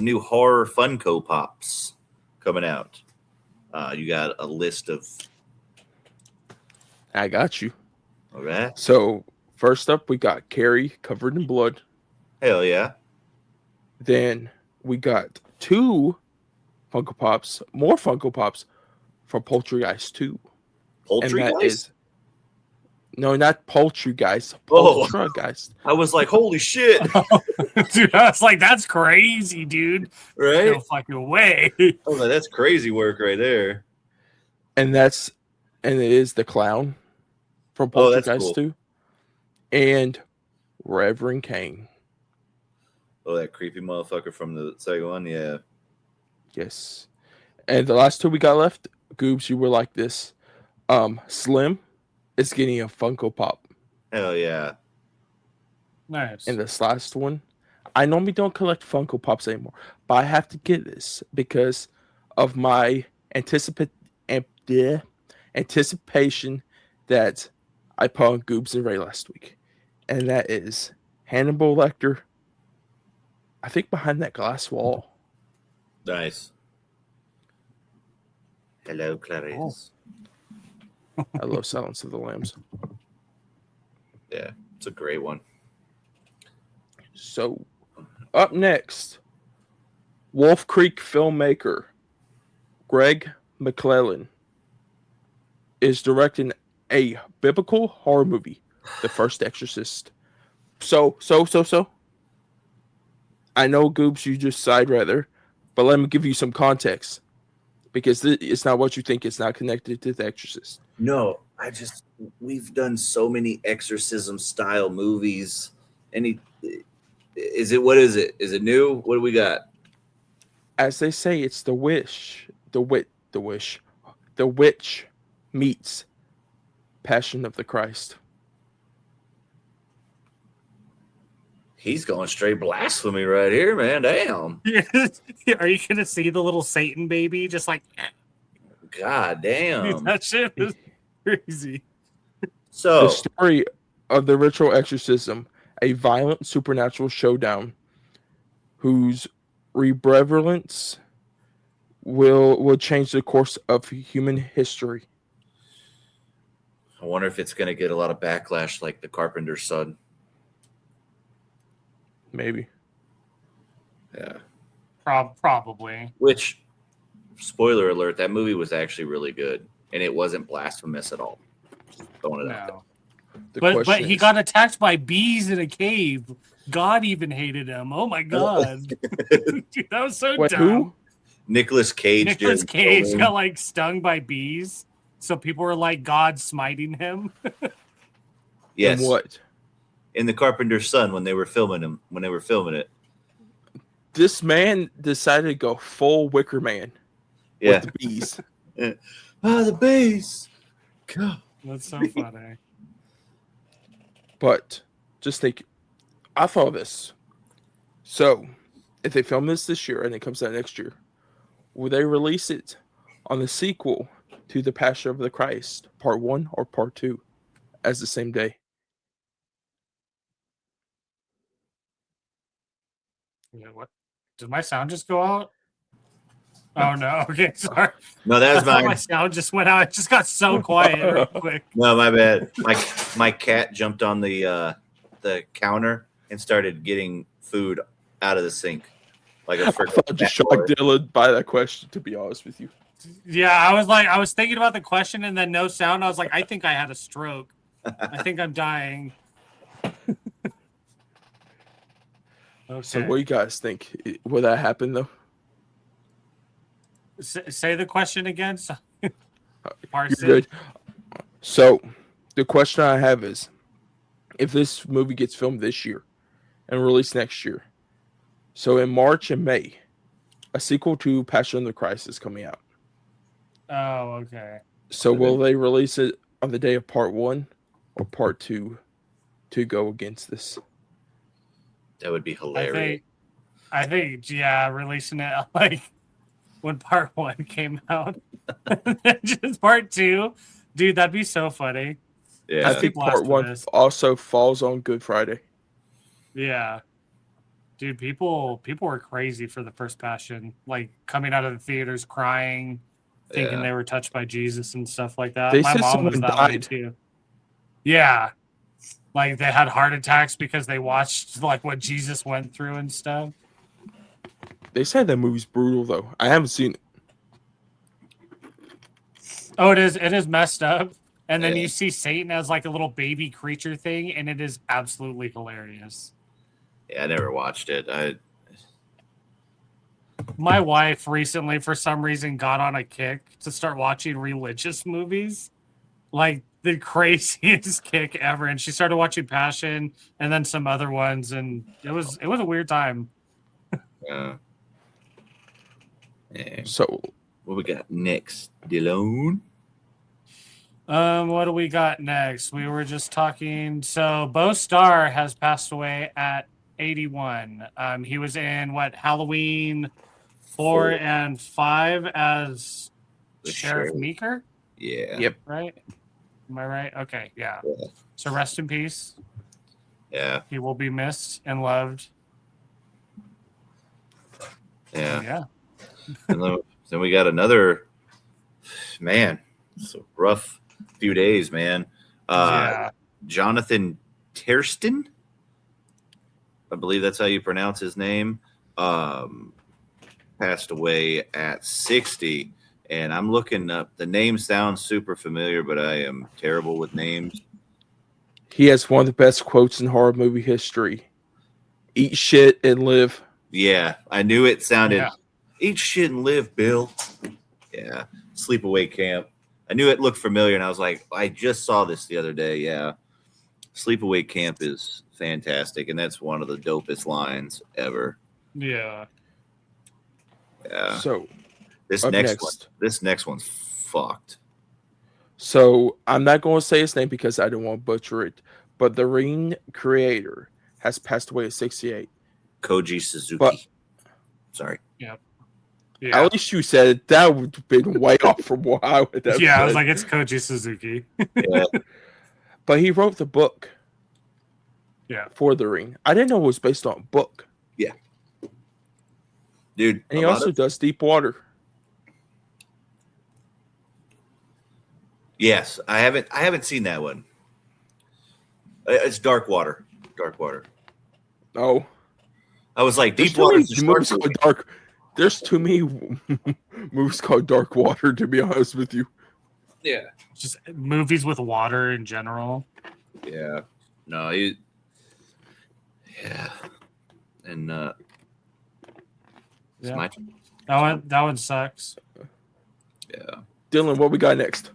new horror Funko Pops coming out. You got a list of. I got you. All right. So first up, we got Carrie covered in blood. Hell yeah. Then we got 2 Funko Pops, more Funko Pops from Poltergeist 2. Poultrygeist? No, not Poltergeist. Oh. Poltergeist. I was like, holy shit. Dude, I was like, that's crazy, dude. Right? No fucking way. I was like, that's crazy work right there. And it is the clown from Poltergeist 2. And Reverend Cain. Oh, that creepy motherfucker from the second one? Yeah. Yes. And the last 2 we got left, Goobs, you were like this. Slim is getting a Funko Pop. Hell yeah. Nice. And this last one, I normally don't collect Funko Pops anymore, but I have to get this because of my anticipation that I put on Goobs and Ray last week. And that is Hannibal Lecter, I think behind that glass wall. Nice. Hello, Clarice. I love Silence of the Lambs. Yeah, it's a great one. So, up next, Wolf Creek filmmaker Greg McClellan is directing a biblical horror movie, The First Exorcist. So. I know, Goobs, you just sighed rather, but let me give you some context. Because it's not what you think. It's not connected to The Exorcist. No, we've done so many exorcism style movies. What is it? Is it new? What do we got? As they say, it's the witch. The witch meets Passion of the Christ. He's going straight blasphemy right here, man. Damn. Are you going to see the little Satan baby? Just like, God damn. That shit is crazy. So, the story of the ritual exorcism, a violent supernatural showdown whose reverence will change the course of human history. I wonder if it's going to get a lot of backlash like The Carpenter's Son. Maybe. Yeah. Probably. Which, spoiler alert, that movie was actually really good, and it wasn't blasphemous at all. Throwing it out there. No. But he got attacked by bees in a cave. God even hated him. Oh my God. Dude, that was so dumb. Who? Nicolas Cage. Nicolas Cage got like stung by bees. So people were like, God smiting him. Yes. And what? In The Carpenter's Son when they were filming it. This man decided to go full Wicker Man. Yeah. With the bees. The bees. God. That's so funny. But just think, I thought of this. So, if they film this year and it comes out next year, will they release it on the sequel to The Passion of the Christ, Part 1 or Part 2, as the same day? Yeah, what? Did my sound just go out? Oh no! Okay, sorry. No, that was mine. My sound just went out. It just got so quiet real quick. No, my bad. My cat jumped on the counter and started getting food out of the sink. Like a I thought you shocked Dylan by that question, to be honest with you. Yeah, I was thinking about the question and then no sound. I was like, I think I had a stroke. I think I'm dying. Okay. So what do you guys think? Will that happen, though? Say the question again. You're good. So the question I have is, if this movie gets filmed this year and released next year, so in March and May, a sequel to Passion of the Christ is coming out. Oh, okay. So will they release it on the day of Part 1 or Part 2 to go against this? That would be hilarious. I think, yeah, releasing it like when Part 1 came out. Just Part 2. Dude, that'd be so funny. Yeah. I think Part 1 also falls on Good Friday. Yeah. Dude, people were crazy for the first Passion. Like, coming out of the theaters crying, thinking they were touched by Jesus and stuff like that. They My said mom was someone that way died. too. Yeah. Like, they had heart attacks because they watched, like, what Jesus went through and stuff. They said that movie's brutal, though. I haven't seen it. Oh, it is. It is messed up. And then you see Satan as, like, a little baby creature thing, and it is absolutely hilarious. Yeah, I never watched it. My wife recently, for some reason, got on a kick to start watching religious movies. Like, the craziest kick ever. And she started watching Passion and then some other ones, and it was a weird time. Yeah. So what we got next, Dylan? What do we got next? We were just talking. So Bo Starr has passed away at 81. He was in Halloween 4 and 5 as Sheriff Meeker? Yeah. Yep. Right? Am I right? Okay, yeah. So rest in peace. Yeah. He will be missed and loved. Yeah. Yeah. And then we got another, man, it's a rough few days, man. Jonathan Terston, I believe that's how you pronounce his name, passed away at 60. And I'm looking up, the name sounds super familiar, but I am terrible with names. He has one of the best quotes in horror movie history. Eat shit and live. Yeah, I knew it sounded, eat shit and live, Bill. Yeah, Sleepaway Camp. I knew it looked familiar, and I was like, I just saw this the other day. Yeah, Sleepaway Camp is fantastic, and that's one of the dopest lines ever. Yeah. Yeah. So this next one's fucked. So I'm not going to say his name because I don't want to butcher it, but the Ring creator has passed away at 68. Koji Suzuki. Sorry. Yep. Yeah. At least you said it. That would have been way off from what I would have said. I was like, it's Koji Suzuki. Yeah. But he wrote the book. Yeah. For the Ring. I didn't know it was based on a book. Yeah. dude. And he also does Deep Water. Yes, I haven't seen that one. It's Dark Water. Dark Water. Oh, I was like, there's Deep too Water many is the movies shark called movie. Dark. There's too many movies called Dark Water. To be honest with you. Yeah. Just movies with water in general. Yeah. No, yeah. And it's Yeah. my turn. That one sucks. Yeah. Dylan, what we got next?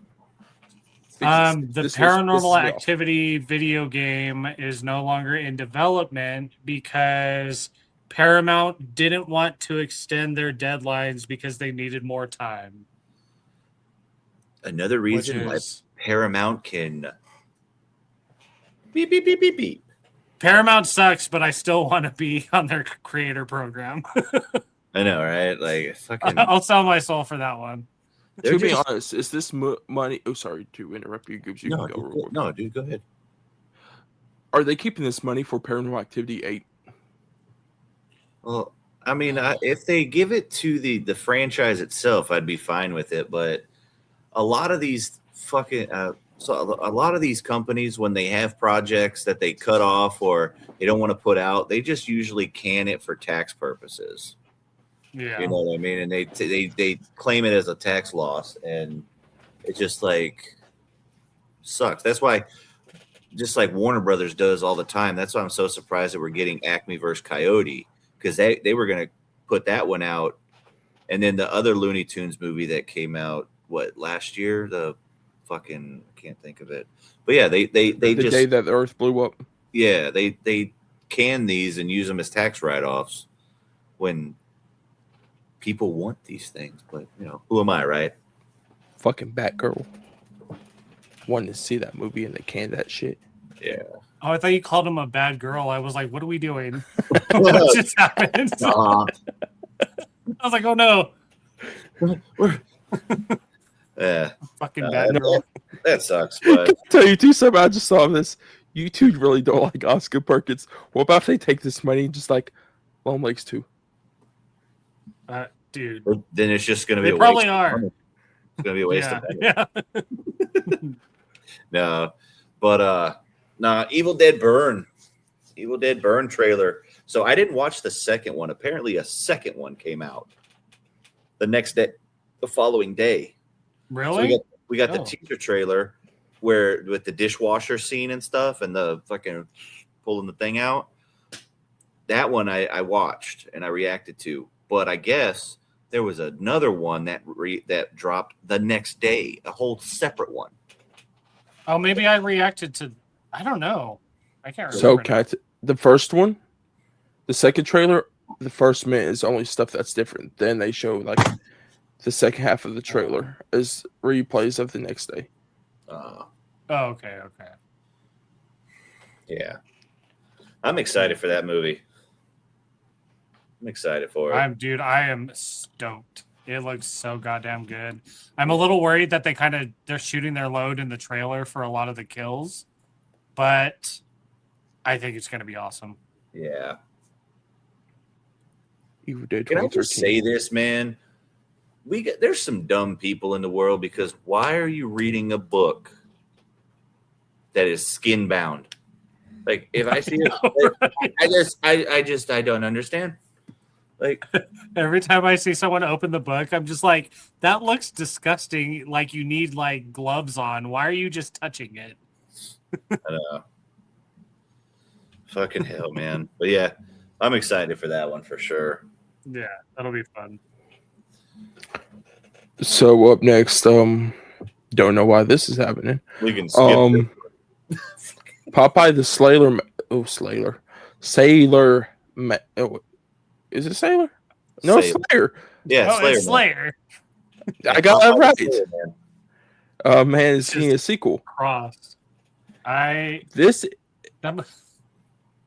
The This Paranormal pisses me off. Activity video game is no longer in development because Paramount didn't want to extend their deadlines because they needed more time. Another Which reason why is Paramount can beep beep beep beep beep. Paramount sucks, but I still want to be on their creator program. I know, right? Like fucking. I'll sell my soul for that one. To be honest, is this money? Oh, sorry to interrupt you. Gives you No, can go dude, real quick. no, dude, go ahead. Are they keeping this money for Paranormal Activity 8? Well, I mean, if they give it to the franchise itself, I'd be fine with it. But a lot of these fucking so a lot of these companies, when they have projects that they cut off or they don't want to put out, they just usually can it for tax purposes. Yeah. You know what I mean? And they claim it as a tax loss, and it just like sucks. That's why, just like Warner Brothers does all the time. That's why I'm so surprised that we're getting Acme versus Coyote, because they were gonna put that one out, and then the other Looney Tunes movie that came out last year, the fucking I can't think of it, but yeah, they The just day that the Earth blew up. yeah they can these and use them as tax write-offs when people want these things. But you know, who am I, right? Fucking Batgirl. Wanted to see that movie and they canned that shit. Yeah. Oh, I thought you called him a bad girl. I was like, what are we doing? What just happened? I was like, oh no. Yeah, Fucking bad girl. that sucks. But Can I tell you two something? I just saw this. You two really don't like Oscar Perkins. What about if they take this money and just like Lone Lakes 2? Dude. then it's just going to be They a probably waste. are. It's going to be a waste of money. Yeah. No, but Evil Dead Burn trailer. So I didn't watch the second one. Apparently, a second one came out the next day, the following day. Really? So we got the Oh. teaser trailer where with the dishwasher scene and stuff, and the fucking pulling the thing out. That one I watched and I reacted to, but I guess there was another one that dropped the next day, a whole separate one. Oh, maybe I reacted to. I don't know. I can't remember. So, now. Kat, the first one, the second trailer, the first minute is only stuff that's different. Then they show like the second half of the trailer is replays of the next day. Oh, okay. Yeah, I'm excited for that movie. I'm excited for it. I am stoked. It looks so goddamn good. I'm a little worried that they're shooting their load in the trailer for a lot of the kills, but I think it's going to be awesome. Yeah. Evil Dead Can I 2013. just say this, man? There's some dumb people in the world, because why are you reading a book that is skin bound? Like, if I see it, I don't understand. Like, Every time I see someone open the book, I'm just like, that looks disgusting. Like you need like gloves on. Why are you just touching it? I don't know. Fucking hell, man. But yeah, I'm excited for that one for sure. Yeah, that'll be fun. So up next, don't know why this is happening. We can skip Popeye the Sailor. Sailor. Is it Sailor? No, Sailor. Slayer. Yeah, Oh, Slayer. it's Slayer. I got that right. Slayer, man. Man, it's getting a sequel. Cross. This That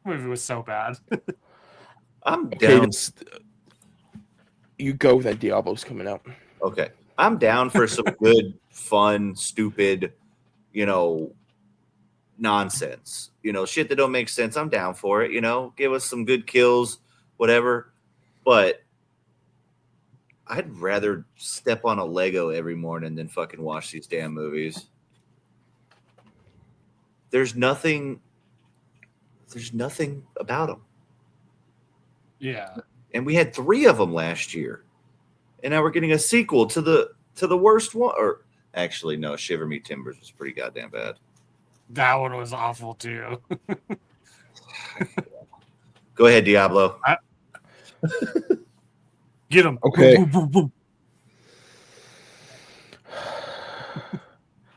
movie was so bad. I'm okay, down. you go that Diablo's coming out. Okay. I'm down for some good, fun, stupid, nonsense. Shit that don't make sense. I'm down for it. Give us some good kills, whatever. But I'd rather step on a Lego every morning than fucking watch these damn movies. There's nothing about them. Yeah. And we had 3 of them last year. And now we're getting a sequel to the worst one. Or actually, no, Shiver Me Timbers was pretty goddamn bad. That one was awful too. Go ahead, Diablo. Get him. Okay. Boom, boom, boom, boom.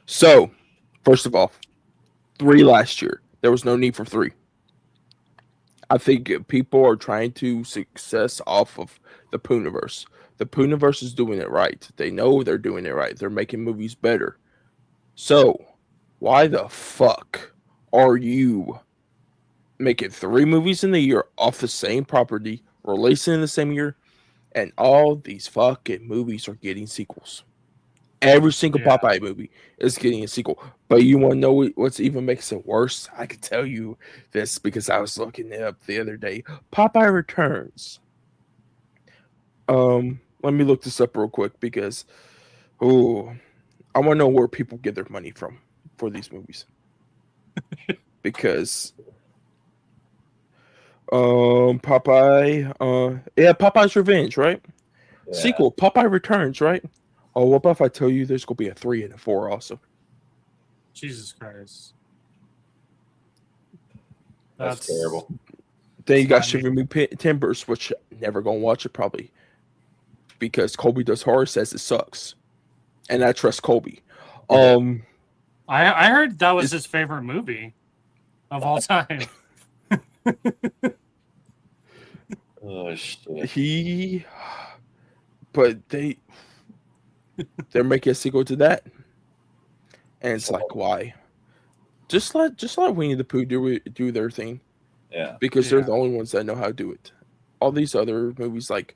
So, first of all, 3 last year. There was no need for 3. I think people are trying to success off of the Pooniverse. The Pooniverse is doing it right. They know they're doing it right. They're making movies better. So, why the fuck are you making 3 movies in the year off the same property, releasing in the same year, and all these fucking movies are getting sequels? Every single Popeye movie is getting a sequel. But you want to know what's even makes it worse? I can tell you this because I was looking it up the other day. Popeye Returns. Let me look this up real quick because I want to know where people get their money from for these movies. Because Popeye, Popeye's Revenge, right? Yeah. Sequel, Popeye Returns, right? Oh, what about if I tell you there's going to be a 3 and a 4 also? Jesus Christ. That's terrible. Then you got Shiver Me Timbers, which never going to watch it probably. Because Colby Does Horror says it sucks. And I trust Colby. I heard that was his favorite movie of all time. Oh, shit. But they're making a sequel to that, and it's like, why? Just let Winnie the Pooh do their thing, because they're the only ones that know how to do it. All these other movies, like,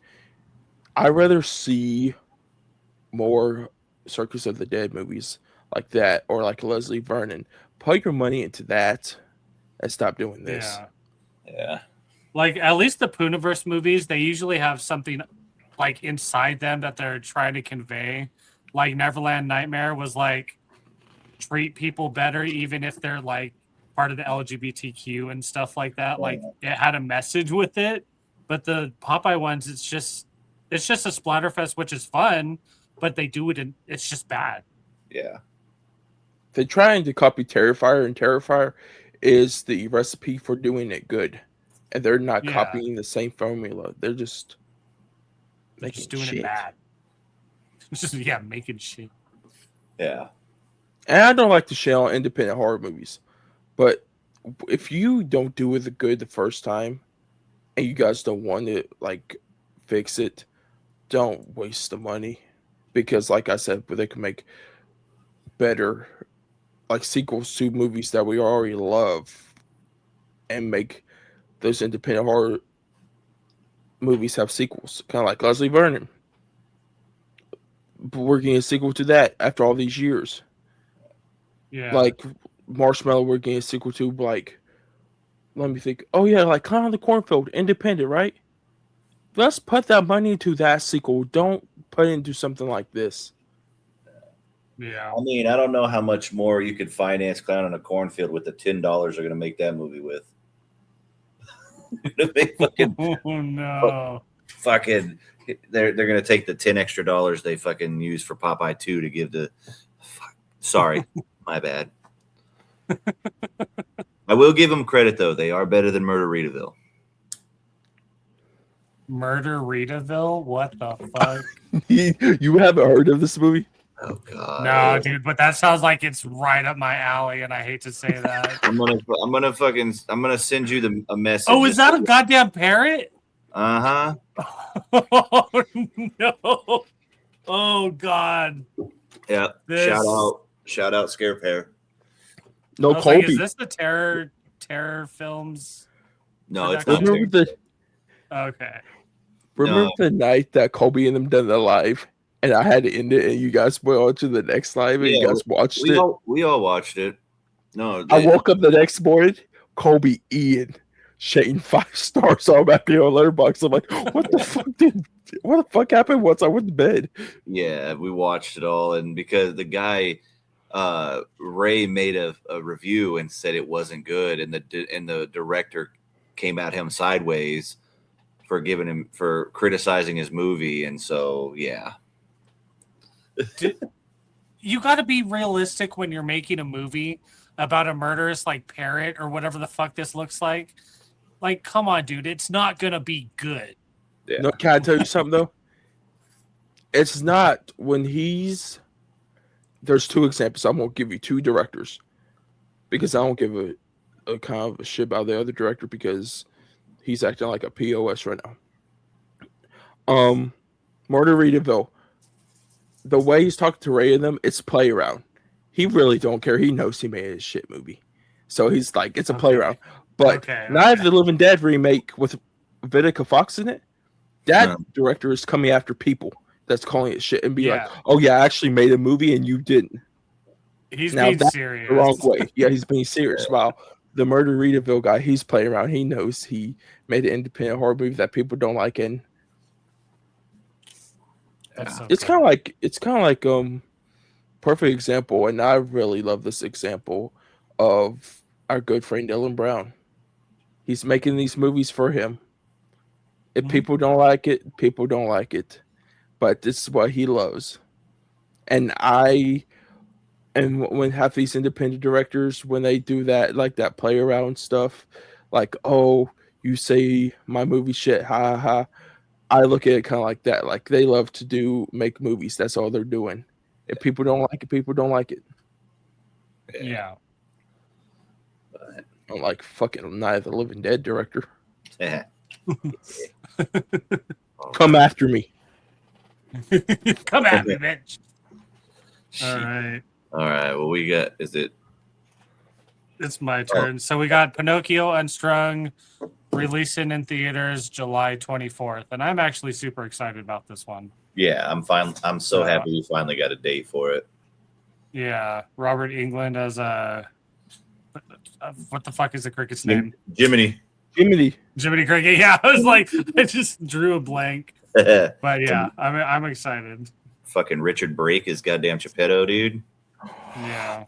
I'd rather see more Circus of the Dead movies like that, or like Leslie Vernon. Put your money into that and stop doing this. Yeah. Like, at least the Pooniverse movies, they usually have something like inside them that they're trying to convey. Like Neverland Nightmare was like treat people better even if they're like part of the LGBTQ and stuff like that. Like it had a message with it. But the Popeye ones, it's just a splatterfest, which is fun, but they do it and it's just bad. Yeah. They're trying to copy Terrifier, and Terrifier is the recipe for doing it good. And they're not copying the same formula. They're just doing shit. it bad. Just making shit. Yeah. And I don't like to shit on independent horror movies, but if you don't do it good the first time, and you guys don't want to like fix it, don't waste the money, because like I said, they can make better like sequels to movies that we already love, and make those independent horror movies have sequels, kind of like Leslie Vernon. But we're getting a sequel to that after all these years. Yeah. Like Marshmallow, we're getting a sequel to, like, let me think. Oh, yeah, like Clown in the Cornfield, independent, right? Let's put that money into that sequel. Don't put it into something like this. Yeah. I mean, I don't know how much more you could finance Clown in a Cornfield with the $10 they're going to make that movie with. Oh, no. Fucking, they're going to take the $10 extra they fucking use for Popeye 2 to give to. Sorry, my bad. I will give them credit though; they are better than Murder Rita's. Murder Rita's? What the fuck? You haven't heard of this movie? Oh god, no, dude. But that sounds like it's right up my alley, and I hate to say that. I'm gonna send you a message. Oh, is that a goddamn parrot? Uh-huh. Oh no! Oh god. Yeah. Shout out Scare Pair. No, Colby. Like, is this the terror films? No, it's not. Okay. Remember the night that Colby and them done the live, and I had to end it, and you guys went on to the next live, and you guys watched it? We all watched it. No, I woke up the next morning, Colby, Ian, Shane 5 stars all back here on Letterboxd. I'm like, what the fuck did What the fuck happened once I went to bed? Yeah, we watched it all, and because the guy Ray made a review and said it wasn't good, and the director came at him sideways for criticizing his movie, and so yeah. You got to be realistic when you're making a movie about a murderous like parrot or whatever the fuck this looks like. Like, come on, dude, it's not gonna be good. Yeah. No, can I tell you something though? It's not when he's. There's two examples. I'm gonna give you two directors because I don't give a kind of a shit about the other director because he's acting like a POS right now. Margaritaville. The way he's talking to Ray and them, it's play around. He really don't care. He knows he made a shit movie, so he's like, it's a play around. But Night of the Living Dead remake with Vivica Fox in it, that director is coming after people that's calling it shit and be like, oh yeah, I actually made a movie and you didn't. He's being serious. The wrong way. Yeah, he's being serious. While the Margaritaville guy, he's playing around. He knows he made an independent horror movie that people don't like, and it's kind of like perfect example, and I really love this example of our good friend Dylan Brown. He's making these movies for him. If people don't like it, people don't like it. But this is what he loves. And when half these independent directors, when they do that, like that play around stuff, like, oh, you say my movie shit, ha ha. I look at it kind of like that. Like they love to make movies. That's all they're doing. If people don't like it, people don't like it. Yeah. I'm like fucking Night of the Living Dead director. Yeah. Come after me. Come at me, bitch. All right. Well, we got. It's my turn. So we got Pinocchio Unstrung releasing in theaters July 24th, and I'm actually super excited about this one. Yeah, I'm fine. I'm so happy we finally got a date for it. Yeah, Robert Englund as what the fuck is the cricket's name? Jiminy Cricket. Yeah, I was like, I just drew a blank. But yeah, I'm excited. Fucking Richard Brake is goddamn Geppetto, dude. Yeah.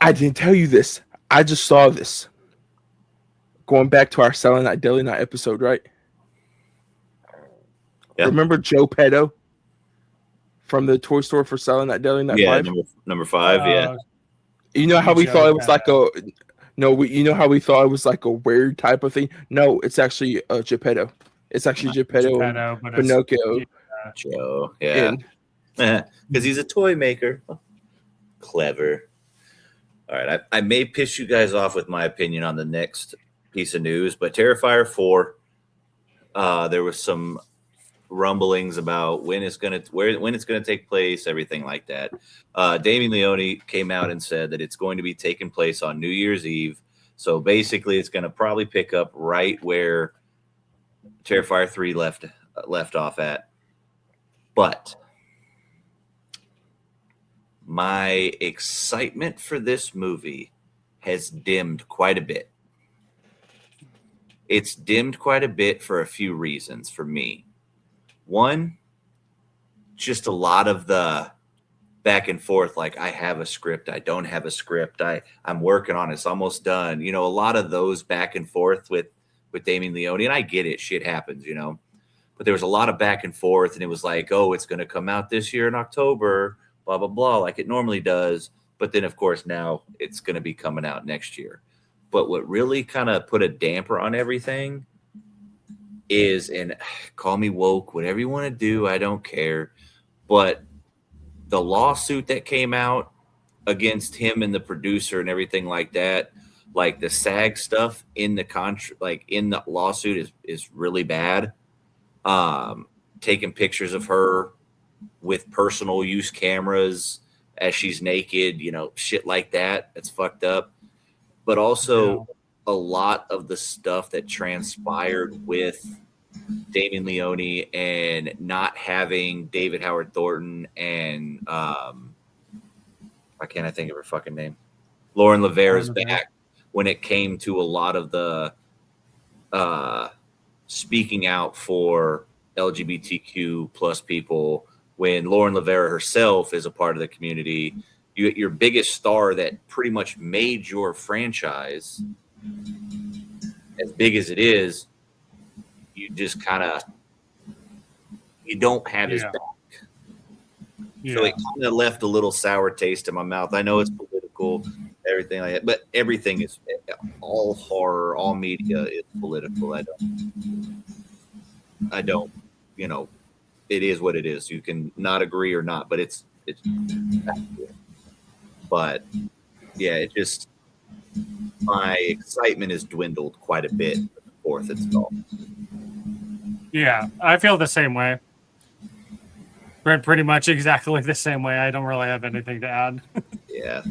I didn't tell you this. I just saw this. Going back to our Silent Night, Deadly Night episode, right? Yeah. Remember Joe Petto from the toy store for Silent Night, Deadly Night 5? Number 5, yeah. You know how we thought it was like you know how we thought it was like a weird type of thing? No, it's actually Geppetto. It's actually Geppetto and Pinocchio. Joe, yeah. Because he's a toy maker. Clever. All right, I may piss you guys off with my opinion on the next piece of news, but Terrifier 4, there was some rumblings about when it's gonna take place, everything like that. Damien Leone came out and said that it's going to be taking place on New Year's Eve. So basically, it's going to probably pick up right where Terrifier 3 left off at. But my excitement for this movie has dimmed quite a bit. It's dimmed quite a bit for a few reasons for me. One, just a lot of the back and forth, like I have a script, I don't have a script, I'm working on it, it's almost done. You know, a lot of those back and forth with Damien Leone, and I get it, shit happens, you know. But there was a lot of back and forth, and it was like, oh, it's going to come out this year in October, blah, blah, blah, like it normally does. But then, of course, now it's going to be coming out next year. But what really kind of put a damper on everything is, and call me woke, whatever you want to do, I don't care. But the lawsuit that came out against him and the producer and everything like that, like the SAG stuff in the in the lawsuit is really bad. Taking pictures of her with personal use cameras as she's naked, you know, shit like that. It's fucked up. But also a lot of the stuff that transpired with Damien Leone and not having David Howard Thornton and why can't I think of her fucking name? Lauren Lavera's back when it came to a lot of the speaking out for LGBTQ plus people, when Lauren Rivera herself is a part of the community, your biggest star that pretty much made your franchise as big as it is, you just kind of you don't have his back. So it kind of left a little sour taste in my mouth. I know it's political, everything like that, but everything is all horror, all media is political. I don't, it is what it is. You can not agree or not, but it's but yeah, it just, my excitement has dwindled quite a bit with the fourth install. Yeah, I feel the same way. Pretty much exactly the same way. I don't really have anything to add. Yeah.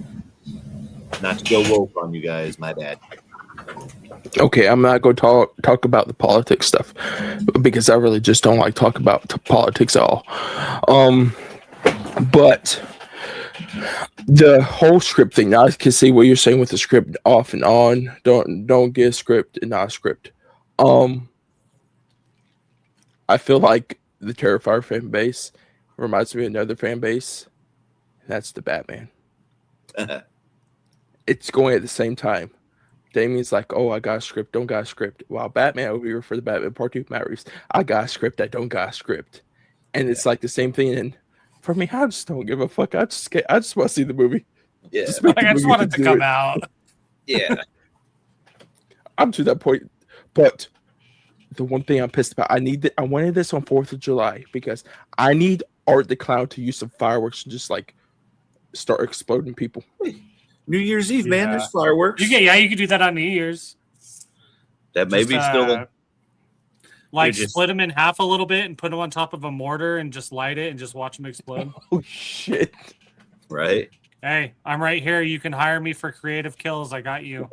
Not to go woke on you guys, my bad. Okay, I'm not going to talk about the politics stuff because I really just don't like talk about politics at all. But the whole script thing, now I can see what you're saying with the script off and on. Don't get a script and not a script. I feel like the Terrifier fan base reminds me of another fan base. That's the Batman. It's going at the same time. Damien's like, oh, I got a script, don't got a script. While Batman over here for the Batman Part 2, Matt Reeves, I got a script, I don't got a script. And it's like the same thing. And for me, I just don't give a fuck. I just want to see the movie. Yeah. I just want it to come out. Yeah. I'm to that point. But the one thing I'm pissed about, I wanted this on 4th of July because I need Art the Clown to use some fireworks and just like start exploding people. New Year's Eve, man. There's fireworks. You could do that on New Year's. That may be still split them in half a little bit and put them on top of a mortar and just light it and just watch them explode. Oh shit! Right. Hey, I'm right here. You can hire me for creative kills. I got you.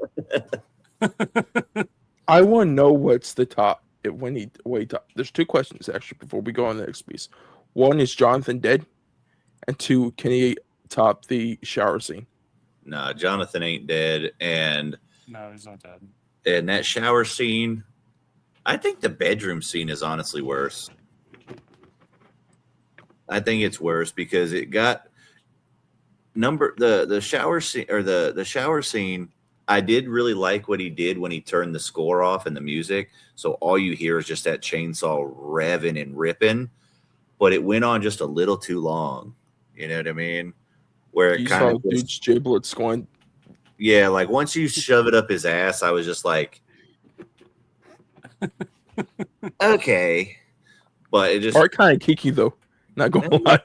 I want to know what's the top. There's two questions actually before we go on the next piece. One, is Jonathan dead? And two, can he top the shower scene? Nah, Jonathan ain't dead, and no, he's not dead. And that shower scene, I think the bedroom scene is honestly worse. I think it's worse because it got the shower scene or the shower scene. I did really like what he did when he turned the score off and the music, so all you hear is just that chainsaw revving and ripping. But it went on just a little too long. You know what I mean? Where it kind of dude's giblets going. Yeah, like once you shove it up his ass, I was just like, okay. But it just Art kind of kiki though. Not gonna lie.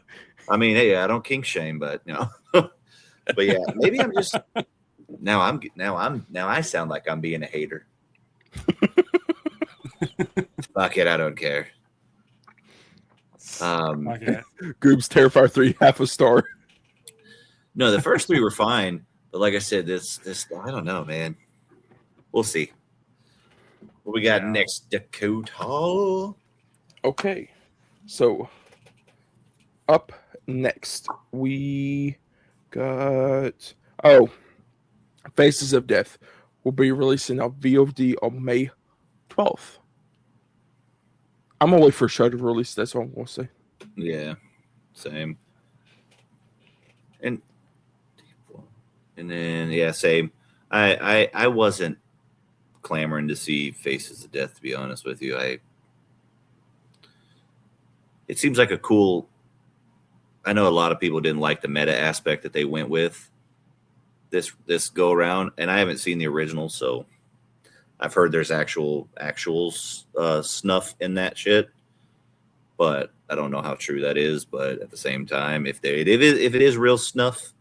I mean, hey, I don't kink shame, but but yeah, maybe I'm just now I sound like I'm being a hater. Fuck it, I don't care. Goob's Terrifier 3, half a star. No, the first three were fine, but like I said, this I don't know, man. We'll see. What we got next, Dakota? Okay, so up next we got Faces of Death will be releasing on VOD on May 12th. I'm gonna wait for Shudder to release. That's what I'm gonna say. Yeah, same. And then same. I wasn't clamoring to see Faces of Death, to be honest with you. It seems like a cool. I know a lot of people didn't like the meta aspect that they went with this go around, and I haven't seen the original, so I've heard there's actual snuff in that shit, but I don't know how true that is. But at the same time, if it is real snuff,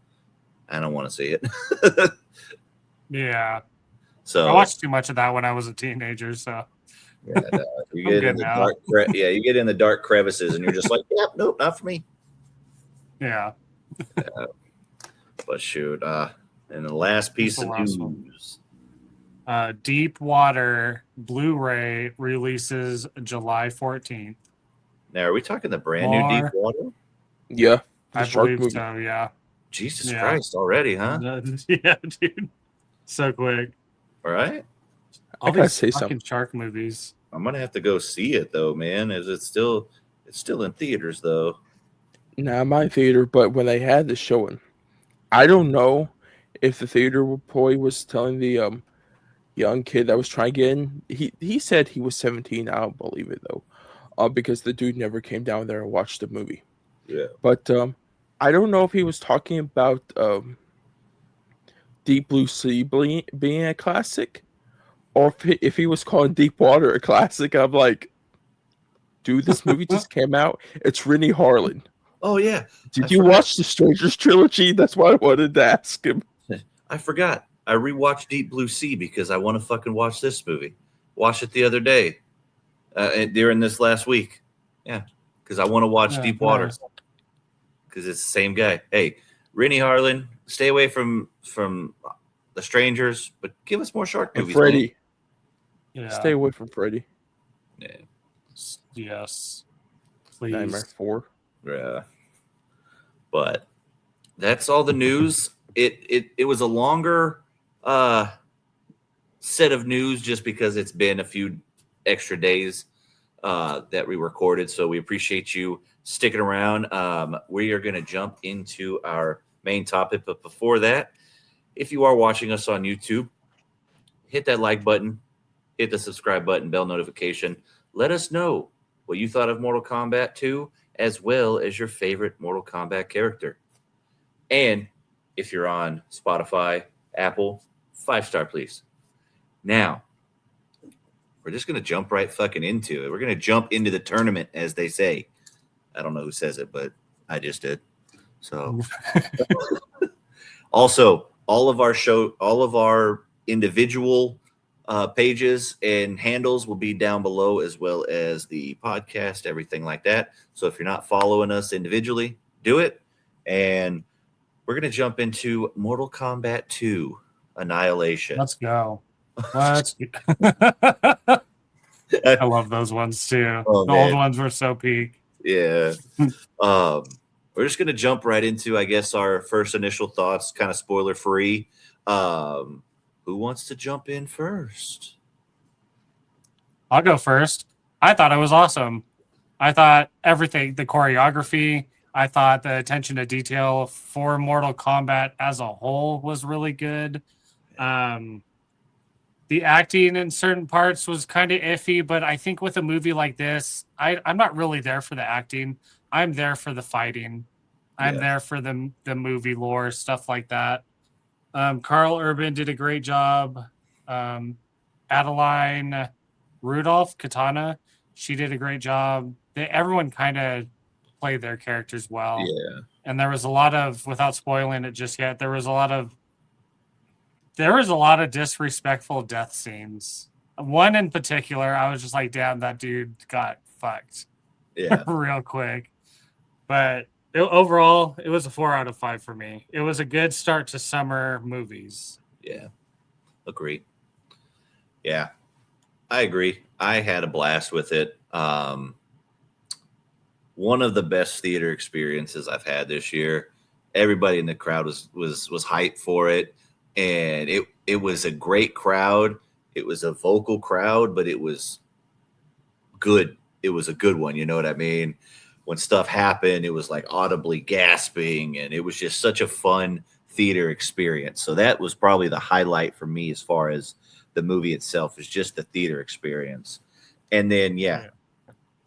I don't want to see it. Yeah. So I watched too much of that when I was a teenager. So yeah, no, you get in the you get in the dark crevices, and you're just like, yep, nope, not for me. Yeah. But shoot, and the last piece of news. Deep Water Blu-ray releases July 14th. Now, are we talking the brand new Deep Water? Yeah, I believe so. Yeah. Jesus Christ, already, huh? Yeah, dude. So quick. All right. All gotta these say fucking something. shark movies. I'm gonna have to go see it though, man. Is it's still in theaters though? Not my theater, but when they had the showing, I don't know if the theater boy was telling the young kid that was trying to get in. He said he was 17. I don't believe it though, because the dude never came down there and watched the movie. Yeah. But I don't know if he was talking about Deep Blue Sea being a classic, or if he was calling Deep Water a classic. I'm like, dude, this movie just came out. It's Rennie Harlan. Oh yeah. Did you watch the Strangers trilogy? That's why I wanted to ask him. I forgot. I rewatched Deep Blue Sea because I want to fucking watch this movie. Watched it the other day, during this last week. Yeah, because I want to watch Deep Water because it's the same guy. Hey, Rennie Harlan, stay away from the Strangers, but give us more shark And movies. Freddy, Yeah. stay away from Freddy. Yeah. Yes. Please. Nightmare 4. Yeah. But that's all the news. It was a longer set of news just because it's been a few extra days that we recorded. So we appreciate you sticking around. We are going to jump into our main topic. But before that, if you are watching us on YouTube, hit that like button, hit the subscribe button, bell notification. Let us know what you thought of Mortal Kombat 2, as well as your favorite Mortal Kombat character. And if you're on Spotify, Apple, 5-star, please. Now, we're just going to jump right fucking into it. We're going to jump into the tournament, as they say. I don't know who says it, but I just did. So, also, all of our individual pages and handles will be down below, as well as the podcast, everything like that. So if you're not following us individually, do it. And we're going to jump into Mortal Kombat 2 Annihilation. Let's go. Let's go. I love those ones too. Oh, the man. old ones were so peak. Yeah. We're just going to jump right into, I guess, our first initial thoughts, kind of spoiler free. Who wants to jump in first? I'll go first. I thought it was awesome. I thought everything, the choreography, I thought the attention to detail for Mortal Kombat as a whole was really good. The acting in certain parts was kind of iffy, but I think with a movie like this, I'm not really there for the acting. I'm there for the fighting. I'm there for the movie lore, stuff like that. Carl Urban did a great job. Adeline Rudolph, Katana, she did a great job. Everyone kind of played their characters well. Yeah. And there was a lot of, without spoiling it just yet, there was a lot of disrespectful death scenes. One in particular, I was just like, damn, that dude got fucked. Yeah. Real quick. But overall, it was a 4 out of 5 for me. It was a good start to summer movies. Yeah. Agree. Yeah. I agree. I had a blast with it. One of the best theater experiences I've had this year. Everybody in the crowd was hyped for it. And it was a great crowd. It was a vocal crowd, but it was good. It was a good one. You know what I mean? When stuff happened, it was like audibly gasping, and it was just such a fun theater experience. So that was probably the highlight for me as far as the movie itself, is just the theater experience. And then,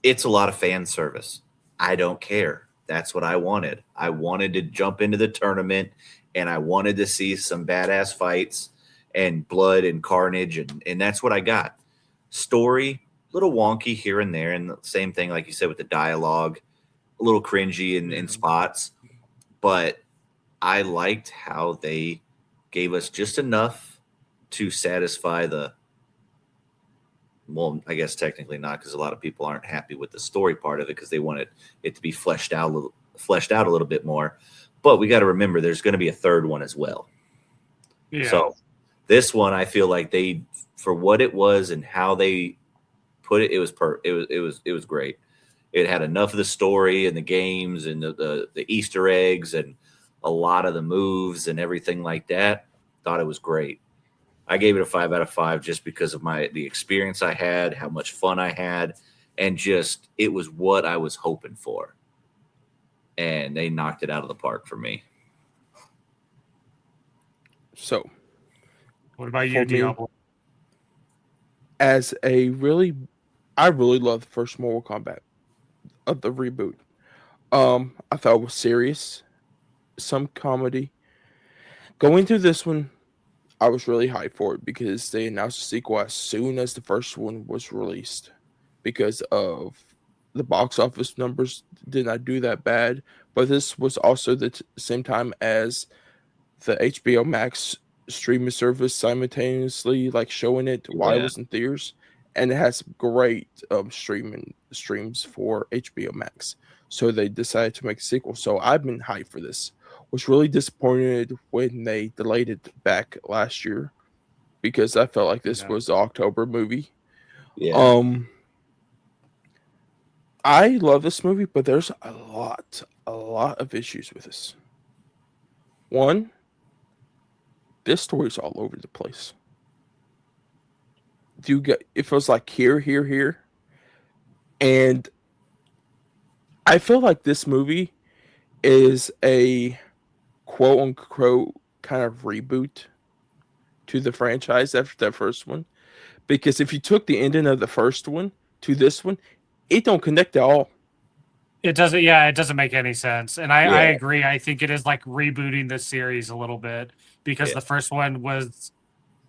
it's a lot of fan service. I don't care. That's what I wanted. I wanted to jump into the tournament, and I wanted to see some badass fights and blood and carnage, and that's what I got. Story, a little wonky here and there, and the same thing, like you said, with the dialogue, a little cringy in spots, but I liked how they gave us just enough to satisfy well, I guess technically not, because a lot of people aren't happy with the story part of it because they wanted it to be fleshed out a little bit more. But we got to remember there's going to be a third one as well. Yeah. So this one, I feel like they, for what it was and how they put it, it was great. It had enough of the story and the games and the Easter eggs and a lot of the moves and everything like that. Thought it was great. I gave it a 5 out of 5 just because of the experience I had, how much fun I had, and just it was what I was hoping for. And they knocked it out of the park for me. So, what about you, for me, Diablo? I really love the first Mortal Kombat of the reboot. I thought it was serious, some comedy. Going through this one, I was really hyped for it because they announced a sequel as soon as the first one was released because of the box office numbers did not do that bad. But this was also the same time as the HBO Max streaming service simultaneously like showing it while it was in theaters, and it has great streams for HBO Max. So they decided to make a sequel. So I've been hyped for this. Was really disappointed when they delayed it back last year because I felt like this was the October movie. Yeah. I love this movie, but there's a lot of issues with this. One, this story's all over the place. It feels like here, and I feel like this movie is a quote unquote kind of reboot to the franchise after that first one, because if you took the ending of the first one to this one, it don't connect at all. It doesn't. Yeah, it doesn't make any sense. And I agree. I think it is like rebooting the series a little bit because the first one was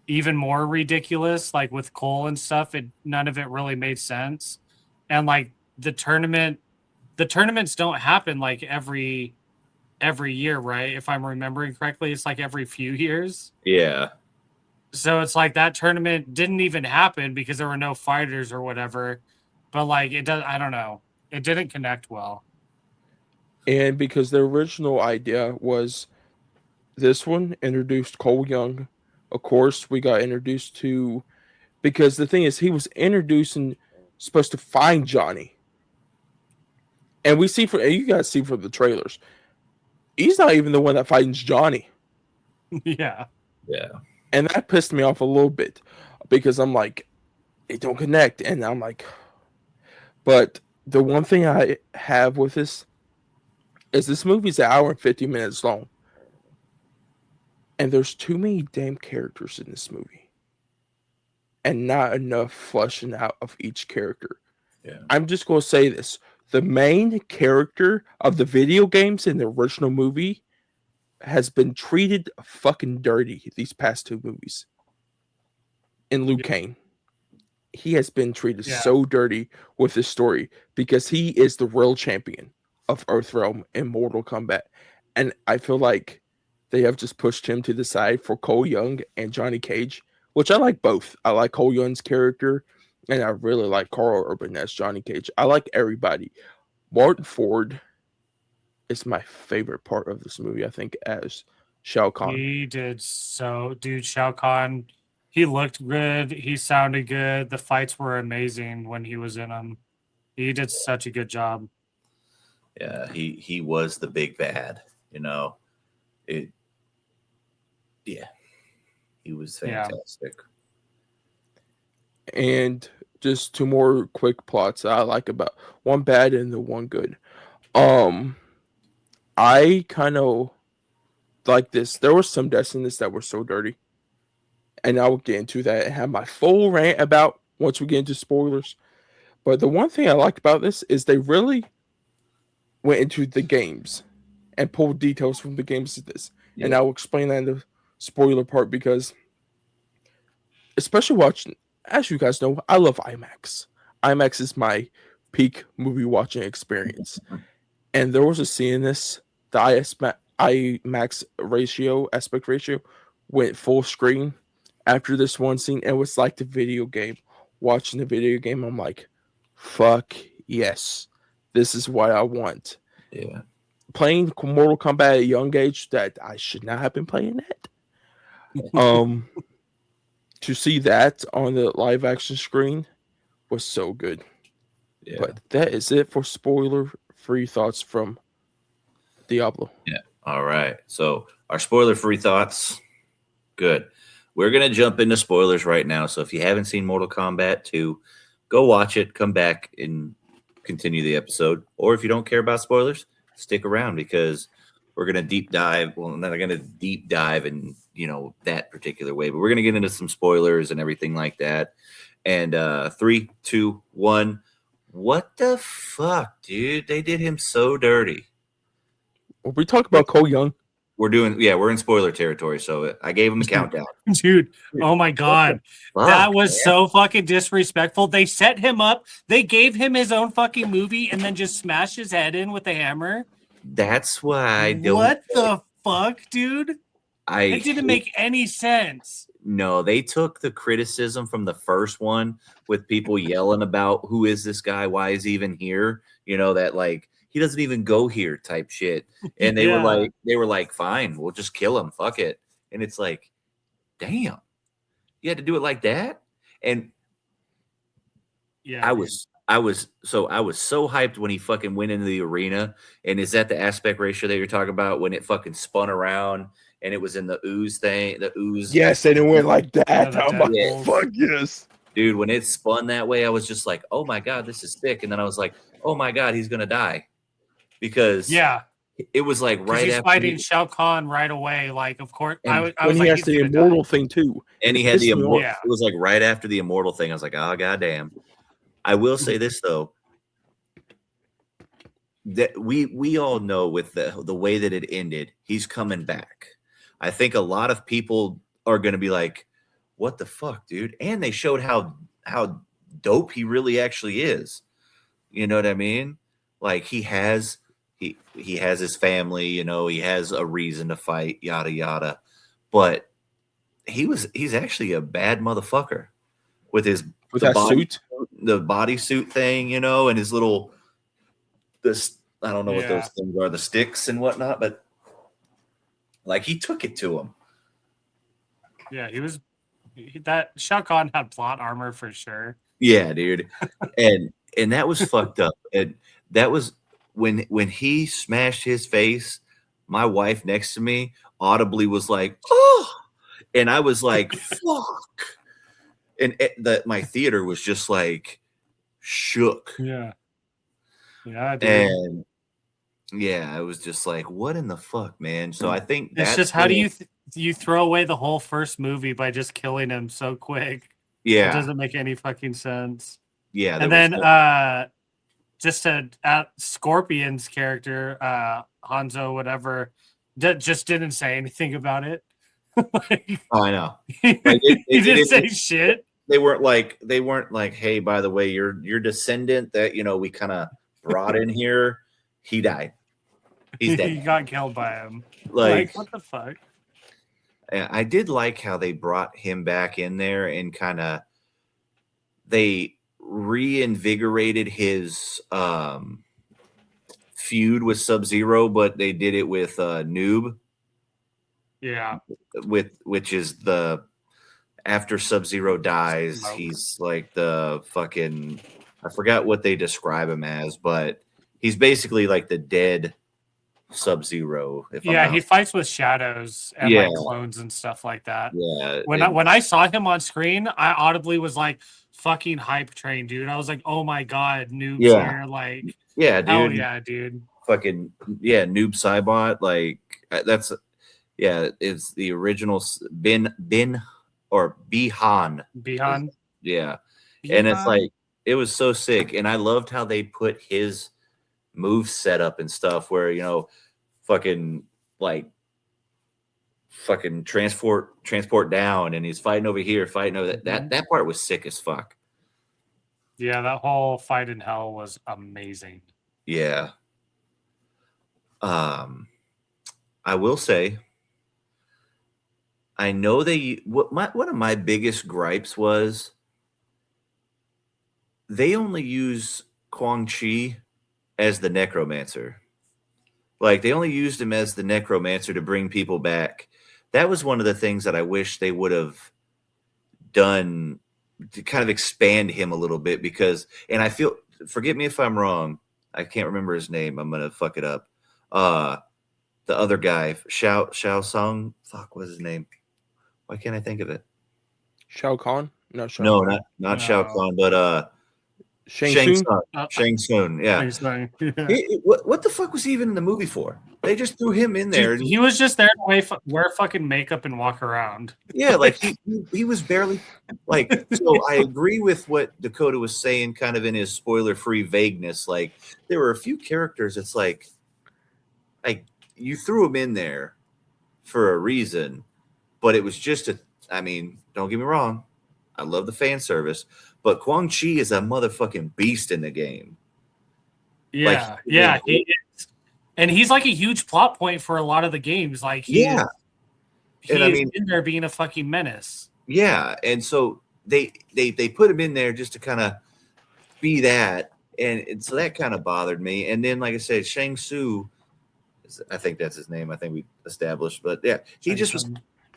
even more ridiculous, like with Cole and stuff. None of it really made sense. And like the tournaments don't happen like every year, right? If I'm remembering correctly, it's like every few years. Yeah. So it's like that tournament didn't even happen because there were no fighters or whatever. But like it does, I don't know. It didn't connect well. And because the original idea was this one introduced Cole Young. Of course, we got introduced to, because the thing is, he was supposed to find Johnny. And you guys see from the trailers, he's not even the one that finds Johnny. Yeah. Yeah. And that pissed me off a little bit because I'm like, it don't connect. And I'm like, but the one thing I have with this is this movie's an hour and 50 minutes long. And there's too many damn characters in this movie. And not enough fleshing out of each character. Yeah. I'm just going to say this. The main character of the video games in the original movie has been treated fucking dirty these past two movies. In Liu Kang. He has been treated so dirty with this story because he is the real champion of Earthrealm in Mortal Kombat. And I feel like they have just pushed him to the side for Cole Young and Johnny Cage, which I like both. I like Cole Young's character, and I really like Carl Urban as Johnny Cage. I like everybody. Martin Ford is my favorite part of this movie, I think, as Shao Kahn. Dude, Shao Kahn, he looked good. He sounded good. The fights were amazing when he was in them. He did such a good job. Yeah, he was the big bad, you know. He was fantastic. Yeah. And just two more quick plots I like about one bad and the one good. I kind of like this. There were some deaths in this that were so dirty. And I will get into that and have my full rant about once we get into spoilers. But the one thing I liked about this is they really went into the games and pulled details from the games of this. Yeah. And I will explain that in the spoiler part because, especially watching, as you guys know, I love IMAX. IMAX is my peak movie watching experience. And there was a scene in this, the IMAX aspect ratio went full screen after this one scene. It was like the video game. Watching the video game, I'm like, fuck yes. This is what I want. Yeah. Playing Mortal Kombat at a young age that I should not have been playing that. To see that on the live action screen was so good. Yeah. But that is it for spoiler-free thoughts from Diablo. Yeah. All right. So our spoiler-free thoughts. Good. we're going to jump into spoilers right now. So if you haven't seen Mortal Kombat 2, go watch it, come back and continue the episode. Or if you don't care about spoilers, stick around because we're going to deep dive. Well, I'm not going to deep dive in, that particular way, but we're going to get into some spoilers and everything like that. And 3, 2, 1. What the fuck, dude? They did him so dirty. Well, we talk about Cole Young. We're in spoiler territory, so I gave him a countdown. Dude, oh my God. That was so fucking disrespectful. They set him up. They gave him his own fucking movie and then just smashed his head in with a hammer. That's why I don't. What the fuck, dude? It didn't make any sense. No, they took the criticism from the first one with people yelling about who is this guy? Why is he even here? That like he doesn't even go here type shit. And they were like, fine, we'll just kill him. Fuck it. And it's like, damn, you had to do it like that. And yeah, I was so hyped when he fucking went into the arena. And is that the aspect ratio that you're talking about when it fucking spun around and it was in the ooze thing? The ooze. Yes, and it went like that. I'm like, fuck yes. Dude, when it spun that way, I was just like, oh my God, this is sick. And then I was like, oh my God, he's gonna die. Because it was like right he's after fighting Shao Kahn right away. Like, of course, I was he like, has the immortal thing too. And he had the immortal. Yeah. It was like right after the immortal thing. I was like, oh goddamn. I will say this though, that we all know with the way that it ended, he's coming back. I think a lot of people are going to be like, what the fuck, dude? And they showed how dope he really actually is. You know what I mean? Like he has his family, he has a reason to fight, yada yada. But he's actually a bad motherfucker with that suit, the bodysuit thing, and his little I don't know what those things are, the sticks and whatnot, but like he took it to him. Yeah, that Shao Kahn had plot armor for sure. Yeah, dude. and that was fucked up. And that was when he smashed his face, my wife next to me audibly was like, oh, and I was like, fuck. And my theater was just like shook. Yeah. Yeah, dude. And yeah, I was just like, what in the fuck, man? So I think it's just how do you throw away the whole first movie by just killing him so quick? Yeah. It doesn't make any fucking sense. Yeah. And then just Scorpion's character, Hanzo, whatever, just didn't say anything about it. Like, oh, I know. He didn't say shit. They weren't like, hey, by the way, your descendant that we kind of brought in here, he died. He's dead. He got killed by him. Like what the fuck? I did like how they brought him back in there and kind of they reinvigorated his feud with Sub-Zero, but they did it with Noob. Yeah. Which is the after Sub-Zero dies, he's like the fucking I forgot what they describe him as, but he's basically like the dead Sub-Zero. He fights with shadows and like clones and stuff like that. Yeah. When I saw him on screen, I audibly was like, "Fucking hype train, dude!" I was like, "Oh my god, Noob's here!" Like, yeah, dude. Hell yeah, dude. Fucking Noob Saibot. Like that's it's the original Bin or Bihan. Bihan. Yeah, and it's like it was so sick, and I loved how they put his move set up and stuff where fucking transport down and he's fighting over here, fighting over that part was sick as fuck. Yeah, that whole fight in hell was amazing. Yeah. I will say I know one of my biggest gripes was they only use Quan Chi as the necromancer. Like they only used him as the necromancer to bring people back. That was one of the things that I wish they would have done to kind of expand him a little bit and I feel, forget me if I'm wrong, I can't remember his name. I'm going to fuck it up. The other guy, Shao Tsung, fuck, what's his name? Why can't I think of it? Shao Kahn? No, Shao No, Kahn. not Shao No. Kahn, but Shang Shang Tsung? Tsung. Shang Tsung, yeah. Things like- yeah. What the fuck was he even in the movie for? They just threw him in there. Dude, he was just there to wear fucking makeup and walk around. Yeah, like he was barely like. So I agree with what Dakota was saying, kind of in his spoiler-free vagueness. Like there were a few characters. It's like you threw him in there for a reason, but it was just a. I mean, don't get me wrong, I love the fan service, but Quan Chi is a motherfucking beast in the game. Yeah, he is. And he's like a huge plot point for a lot of the games. Like he is in there being a fucking menace. Yeah, and so they put him in there just to kind of be that, and so that kind of bothered me. And then, like I said, Shang Tsung, I think that's his name. I think we established, but yeah, he just was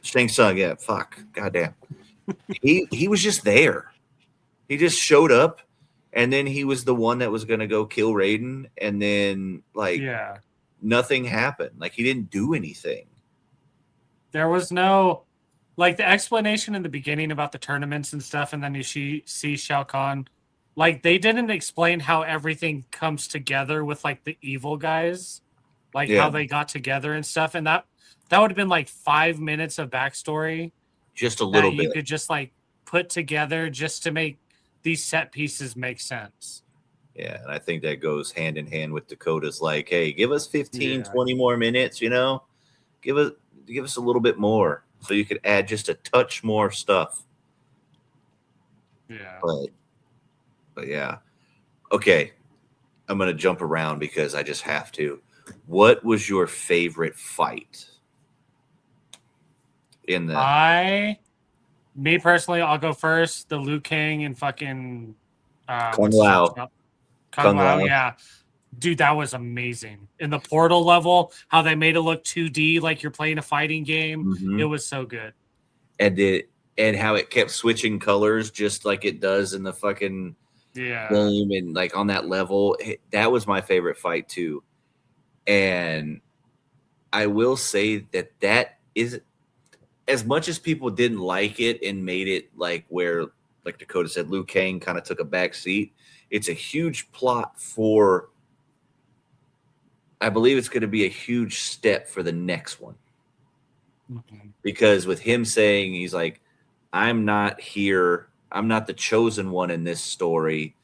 Shang Tsung. Yeah, fuck, goddamn. he was just there. He just showed up, and then he was the one that was going to go kill Raiden, and then nothing happened. Like he didn't do anything. There was no, like, the explanation in the beginning about the tournaments and stuff, and then you see Shao Kahn. Like, they didn't explain how everything comes together with, like, the evil guys. Like, how they got together and stuff. And that would have been, like, 5 minutes of backstory. Just a little bit. You could just, like, put together just to make these set pieces make sense. Yeah, and I think that goes hand in hand with Dakota's like, hey, give us 15, 20 more minutes, you know? Give us a little bit more so you could add just a touch more stuff. Yeah. But yeah. Okay. I'm going to jump around because I just have to. What was your favorite fight? Me personally, I'll go first. The Liu Kang and fucking Kung Lao. Kung Lao, yeah. Dude, that was amazing. In the portal level, how they made it look 2D like you're playing a fighting game. Mm-hmm. It was so good. And how it kept switching colors just like it does in the fucking game, and like on that level. That was my favorite fight too. And I will say that is, as much as people didn't like it and made it like where, like Dakota said, Liu Kang kind of took a back seat. It's a huge plot for, I believe it's going to be a huge step for the next one. Mm-hmm. Because with him saying, he's like, I'm not here. I'm not the chosen one in this story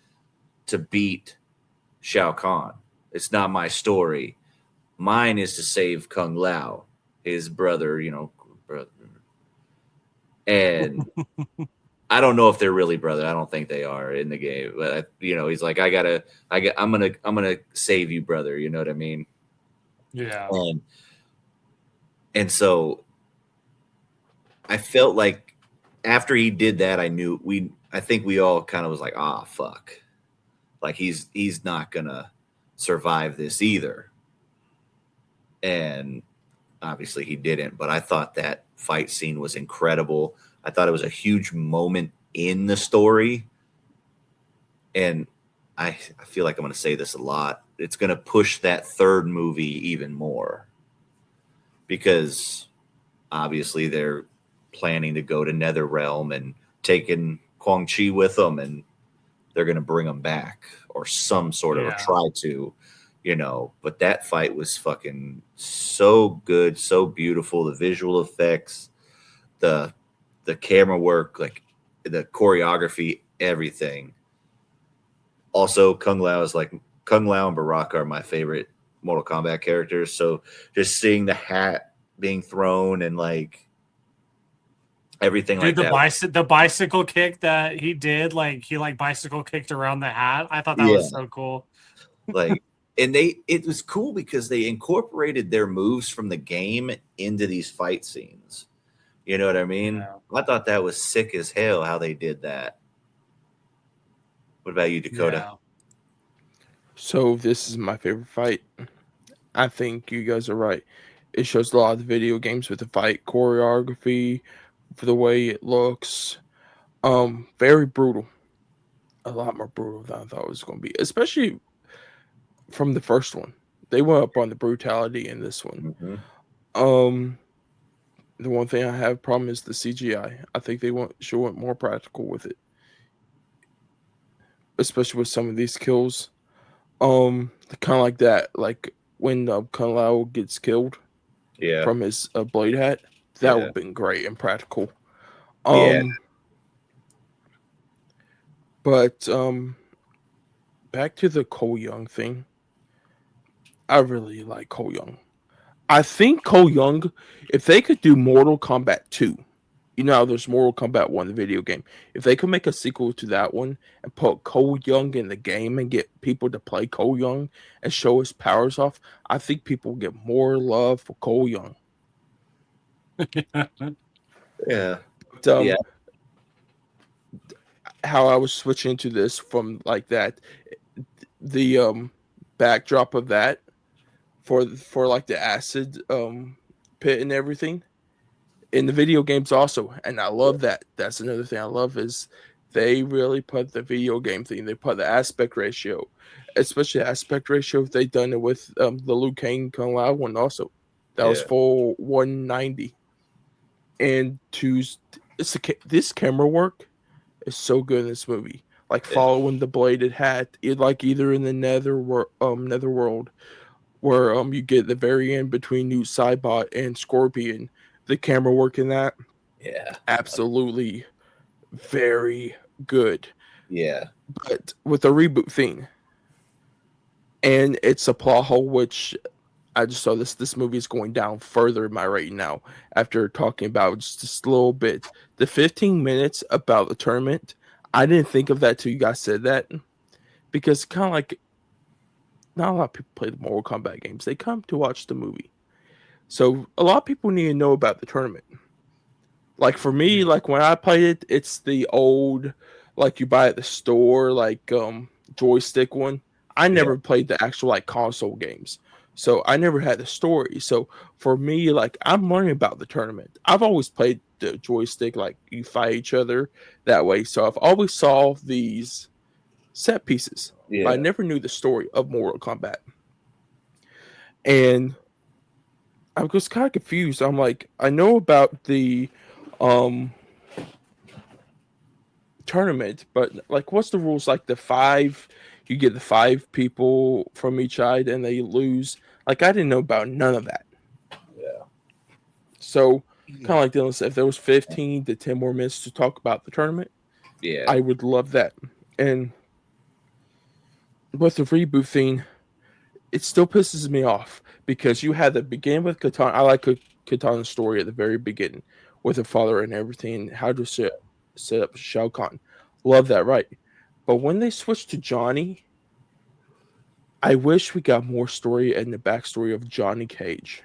to beat Shao Kahn. It's not my story. Mine is to save Kung Lao, his brother, brother. And I don't know if they're really brother. I don't think they are in the game. But he's like, I'm gonna save you, brother. You know what I mean? Yeah. And so I felt like after he did that, I think we all kind of was like, fuck. Like he's not gonna survive this either. And obviously he didn't, but I thought that fight scene was incredible. I thought it was a huge moment in the story. And I feel like I'm going to say this a lot. It's going to push that third movie even more. Because obviously they're planning to go to NetherRealm and taking Quan Chi with them, and they're going to bring him back or some sort of try to, but that fight was fucking so good, so beautiful. The visual effects, the camera work, like the choreography, everything. Also, Kung Lao and Baraka are my favorite Mortal Kombat characters. So just seeing the hat being thrown and like everything, dude, like that. The bicycle kick that he did, like he bicycle kicked around the hat. I thought that was so cool. Like, and it was cool because they incorporated their moves from the game into these fight scenes. You know what I mean? Yeah. I thought that was sick as hell how they did that. What about you, Dakota? Yeah. So this is my favorite fight. I think you guys are right. It shows a lot of the video games with the fight choreography, for the way it looks. Very brutal. A lot more brutal than I thought it was going to be, especially from the first one. They went up on the brutality in this one. Mm-hmm. The one thing I have a problem is the CGI. I think they should want more practical with it, especially with some of these kills. Kind of like that, like when Kung Lao gets killed Yeah. from his blade hat. That Yeah. would have been great and practical. Yeah. But back to the Cole Young thing. I really like Cole Young. I think Cole Young, if they could do Mortal Kombat 2, you know how there's Mortal Kombat 1, the video game. If they could make a sequel to that one and put Cole Young in the game and get people to play Cole Young and show his powers off, I think people will get more love for Cole Young. Yeah. But, Yeah. how I was switching to this from like that, the backdrop of that for like the acid pit and everything in the video games also, and I love that. That's another thing I love is they really put the video game thing. They put the aspect ratio, especially the aspect ratio. If they done it with the Liu Kang Kung Lao one also, that was full 190. And this camera work is so good in this movie. Like following the bladed hat, like either in the Netherworld, where you get the very end between Newt Saibot and Scorpion. The camera work in that, absolutely very good. Yeah. But with the reboot thing, and it's a plot hole, which I just saw this movie is going down further in my rating now after talking about just a little bit. The 15 minutes about the tournament, I didn't think of that till you guys said that, because kind of like not a lot of people play the Mortal Kombat games. They come to watch the movie. So a lot of people need to know about the tournament. Like for me, like when I played it, it's the old, like you buy at the store, like joystick one. I never played the actual like console games. So I never had the story. So for me, like I'm learning about the tournament. I've always played the joystick, like you fight each other that way. So I've always saw these set pieces, but I never knew the story of Mortal Kombat. And I was kind of confused. I'm like, I know about the tournament, but like, what's the rules? Like you get the 5 people from each side and they lose. Like, I didn't know about none of that. Yeah. So, kind of like Dylan said, if there was 15 to 10 more minutes to talk about the tournament, I would love that. And with the reboot thing, it still pisses me off because you had to begin with Katana. I like Katana's story at the very beginning with her father and everything, how to set up Shao Kahn. Love that, right? But when they switched to Johnny, I wish we got more story and the backstory of Johnny Cage.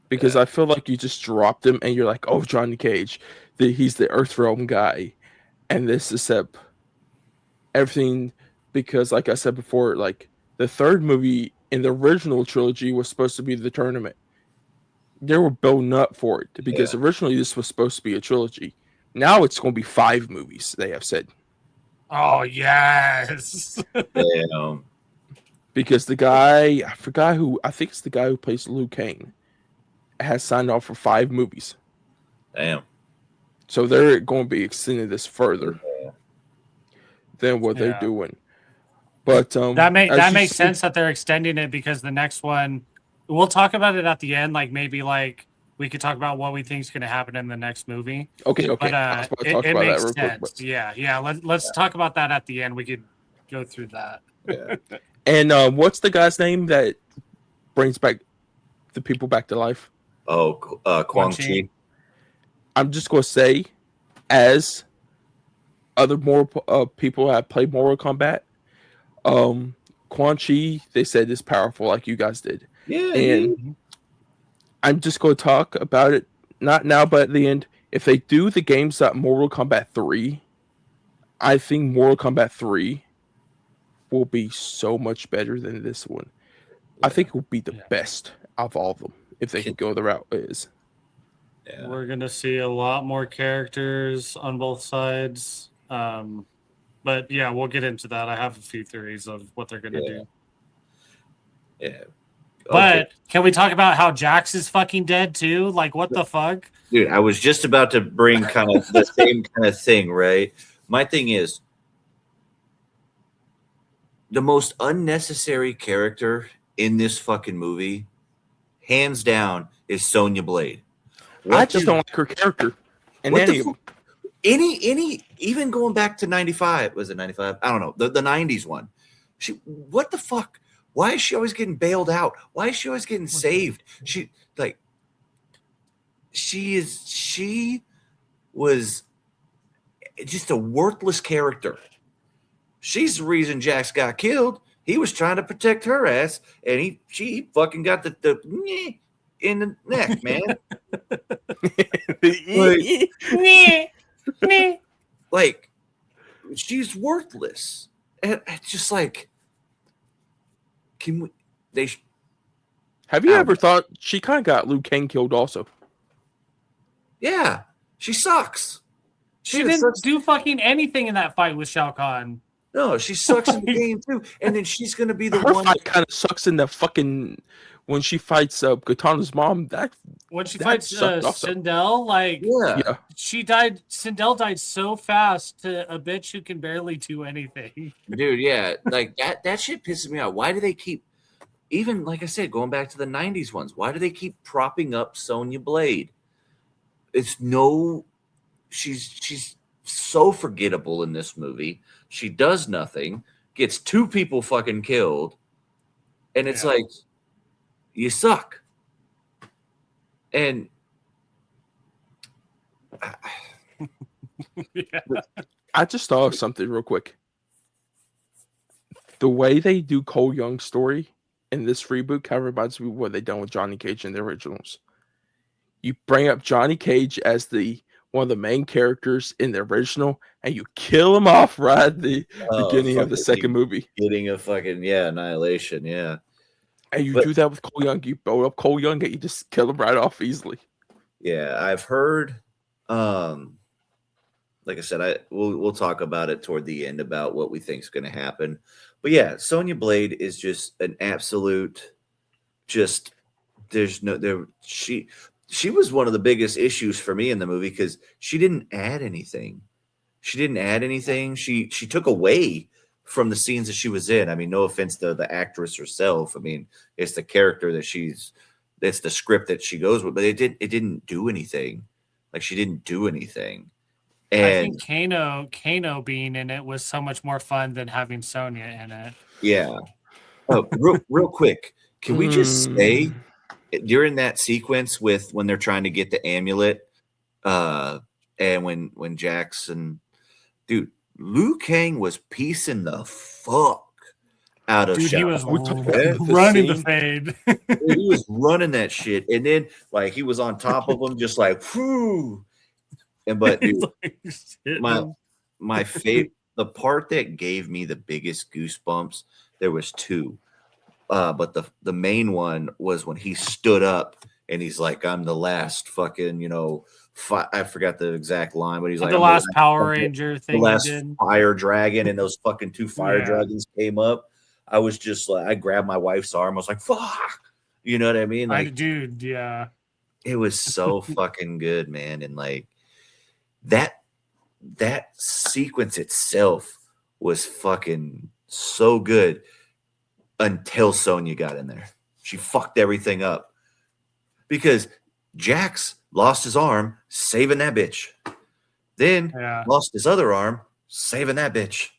Because I feel like you just dropped him and you're like, oh, Johnny Cage, he's the Earthrealm guy. And this is everything, because like I said before, like the third movie in the original trilogy was supposed to be the tournament. They were building up for it because originally this was supposed to be a trilogy. Now it's going to be 5 movies, they have said. Oh, yes. Damn. Because the guy, I think it's the guy who plays Liu Kang, has signed off for 5 movies. Damn. So they're going to be extending this further than what they're doing. But that makes sense that they're extending it, because the next one, we'll talk about it at the end. Like maybe like we could talk about what we think is going to happen in the next movie. Okay. But it makes sense. Yeah. Let's talk about that at the end. We could go through that. Yeah. And what's the guy's name that brings back the people back to life? Oh, Quan Chi. I'm just going to say, as other more people have played Mortal Kombat, Quan Chi, they said, is powerful like you guys did. Yeah. And I'm just going to talk about it, not now, but at the end. If they do the games that Mortal Kombat 3, I think Mortal Kombat 3 will be so much better than this one. I think it will be the best of all of them if they can go the route it is. Yeah. We're going to see a lot more characters on both sides. But yeah, we'll get into that. I have a few theories of what they're going to do. Yeah. But can we talk about how Jax is fucking dead too? Like, what the fuck? Dude, I was just about to bring kind of the same kind of thing, right? My thing is the most unnecessary character in this fucking movie, hands down, is Sonya Blade. I just don't like her character. And any even going back to 95, was it 95? I don't know. The 90s one. What the fuck? Why is she always getting bailed out? Why is she always getting saved? She was just a worthless character. She's the reason Jax got killed. He was trying to protect her ass, and she fucking got the in the neck, man. like she's worthless, and it's just like, can we? Have you ever thought she kind of got Liu Kang killed also? Yeah, she sucks. She didn't do fucking anything in that fight with Shao Kahn. No, she sucks in the game too, and then she's gonna be the her one. Fight kind of sucks in the fucking when she fights Katana's mom. When she fights Sindel, like yeah, she died. Sindel died so fast to a bitch who can barely do anything. Dude, yeah, like that shit pisses me out. Why do they keep, even like I said, going back to the 90s ones, why do they keep propping up Sonya Blade? She's so forgettable in this movie. She does nothing, gets two people fucking killed, and it's like, you suck. And I just thought of something real quick. The way they do Cole Young's story in this reboot kind of reminds me of what they done with Johnny Cage in the originals. You bring up Johnny Cage as one of the main characters in the original, and you kill him off right at the beginning of the second movie. Getting a fucking annihilation, yeah. And you do that with Cole Young. You build up Cole Young, and you just kill him right off easily. Yeah, I've heard. Like I said, we'll talk about it toward the end about what we think is going to happen. But yeah, Sonya Blade is just an absolute. Just she was one of the biggest issues for me in the movie because she didn't add anything. She took away from the scenes that she was in. I mean, no offense to the actress herself. I mean, it's the character that it's the script that she goes with, but it didn't do anything. Like, she didn't do anything. And I think Kano being in it was so much more fun than having Sonya in it. Yeah. Oh, real quick, can we just say during that sequence when they're trying to get the amulet, and when Jackson, dude, Liu Kang was piecing the fuck out of Dude, Shao. He was running the fade. Dude, he was running that shit, and then like he was on top of him, just like whoo. But dude, my favorite, the part that gave me the biggest goosebumps, there was two, but the main one was when he stood up and he's like, "I'm the last fucking I forgot the exact line, but he's like the last Power Ranger thing, the last fire dragon, and those fucking two fire dragons came up." I was just like, I grabbed my wife's arm. I was like, "Fuck," you know what I mean? Like, dude, yeah, it was so fucking good, man, and like that sequence itself was fucking so good until Sonya got in there. She fucked everything up because Jax lost his arm saving that bitch. Then lost his other arm saving that bitch.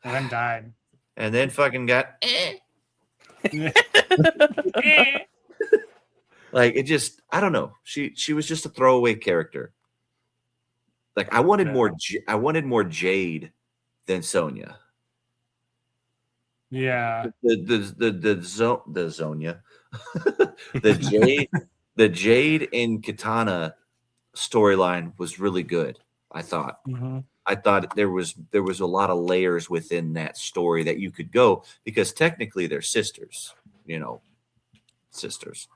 And then died. And then fucking got like, it just, I don't know. She was just a throwaway character. Like, I wanted more Jade than Sonya. Yeah. The Sonya. the Jade and Katana storyline was really good, I thought. Mm-hmm. I thought there was a lot of layers within that story that you could go, because technically they're sisters, sisters.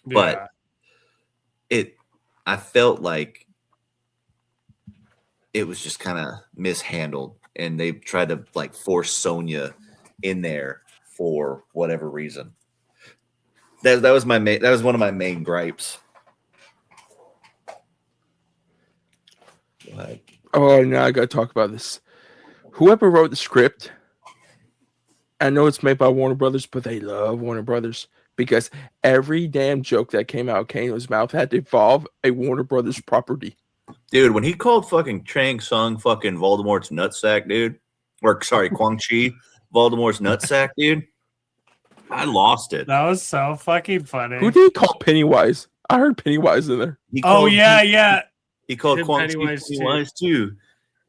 Yeah. But I felt like it was just kind of mishandled, and they tried to like force Sonya in there, for whatever reason. That was one of my main gripes. What? Oh, now I gotta talk about this. Whoever wrote the script, I know it's made by Warner Brothers, but they love Warner Brothers because every damn joke that came out of Kano's mouth had to involve a Warner Brothers property. Dude, when he called fucking Chang Sung fucking Voldemort's nutsack, dude, or sorry, Quan Chi Voldemort's nutsack, dude, I lost it. That was so fucking funny. Who did he call Pennywise? I heard Pennywise in there. He called Him Quan Chi Pennywise, Pennywise too.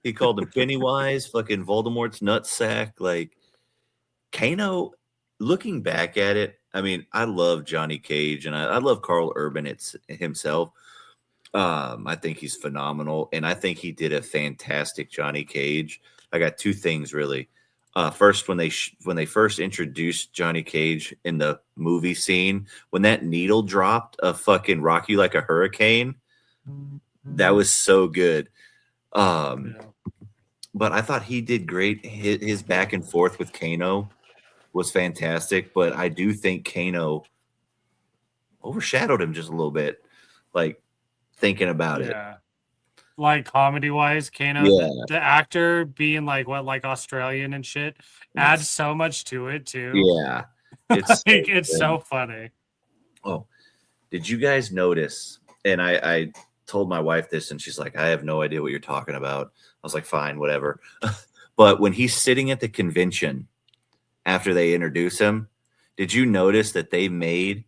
He called him Pennywise, fucking Voldemort's nutsack. Like, Kano, looking back at it, I mean, I love Johnny Cage and I love Carl Urban himself. I think he's phenomenal, and I think he did a fantastic Johnny Cage. I got two things really. First, when they first introduced Johnny Cage in the movie scene, when that needle dropped a fucking rock you like a hurricane, that was so good. But I thought he did great. His back and forth with Kano was fantastic, but I do think Kano overshadowed him just a little bit. Like, thinking about it. Like comedy wise, Kano, the actor being like Australian and shit adds so much to it too. Yeah. It's it's so funny. Oh, did you guys notice? And I told my wife this and she's like, I have no idea what you're talking about. I was like, fine, whatever. But when he's sitting at the convention after they introduce him, did you notice that they made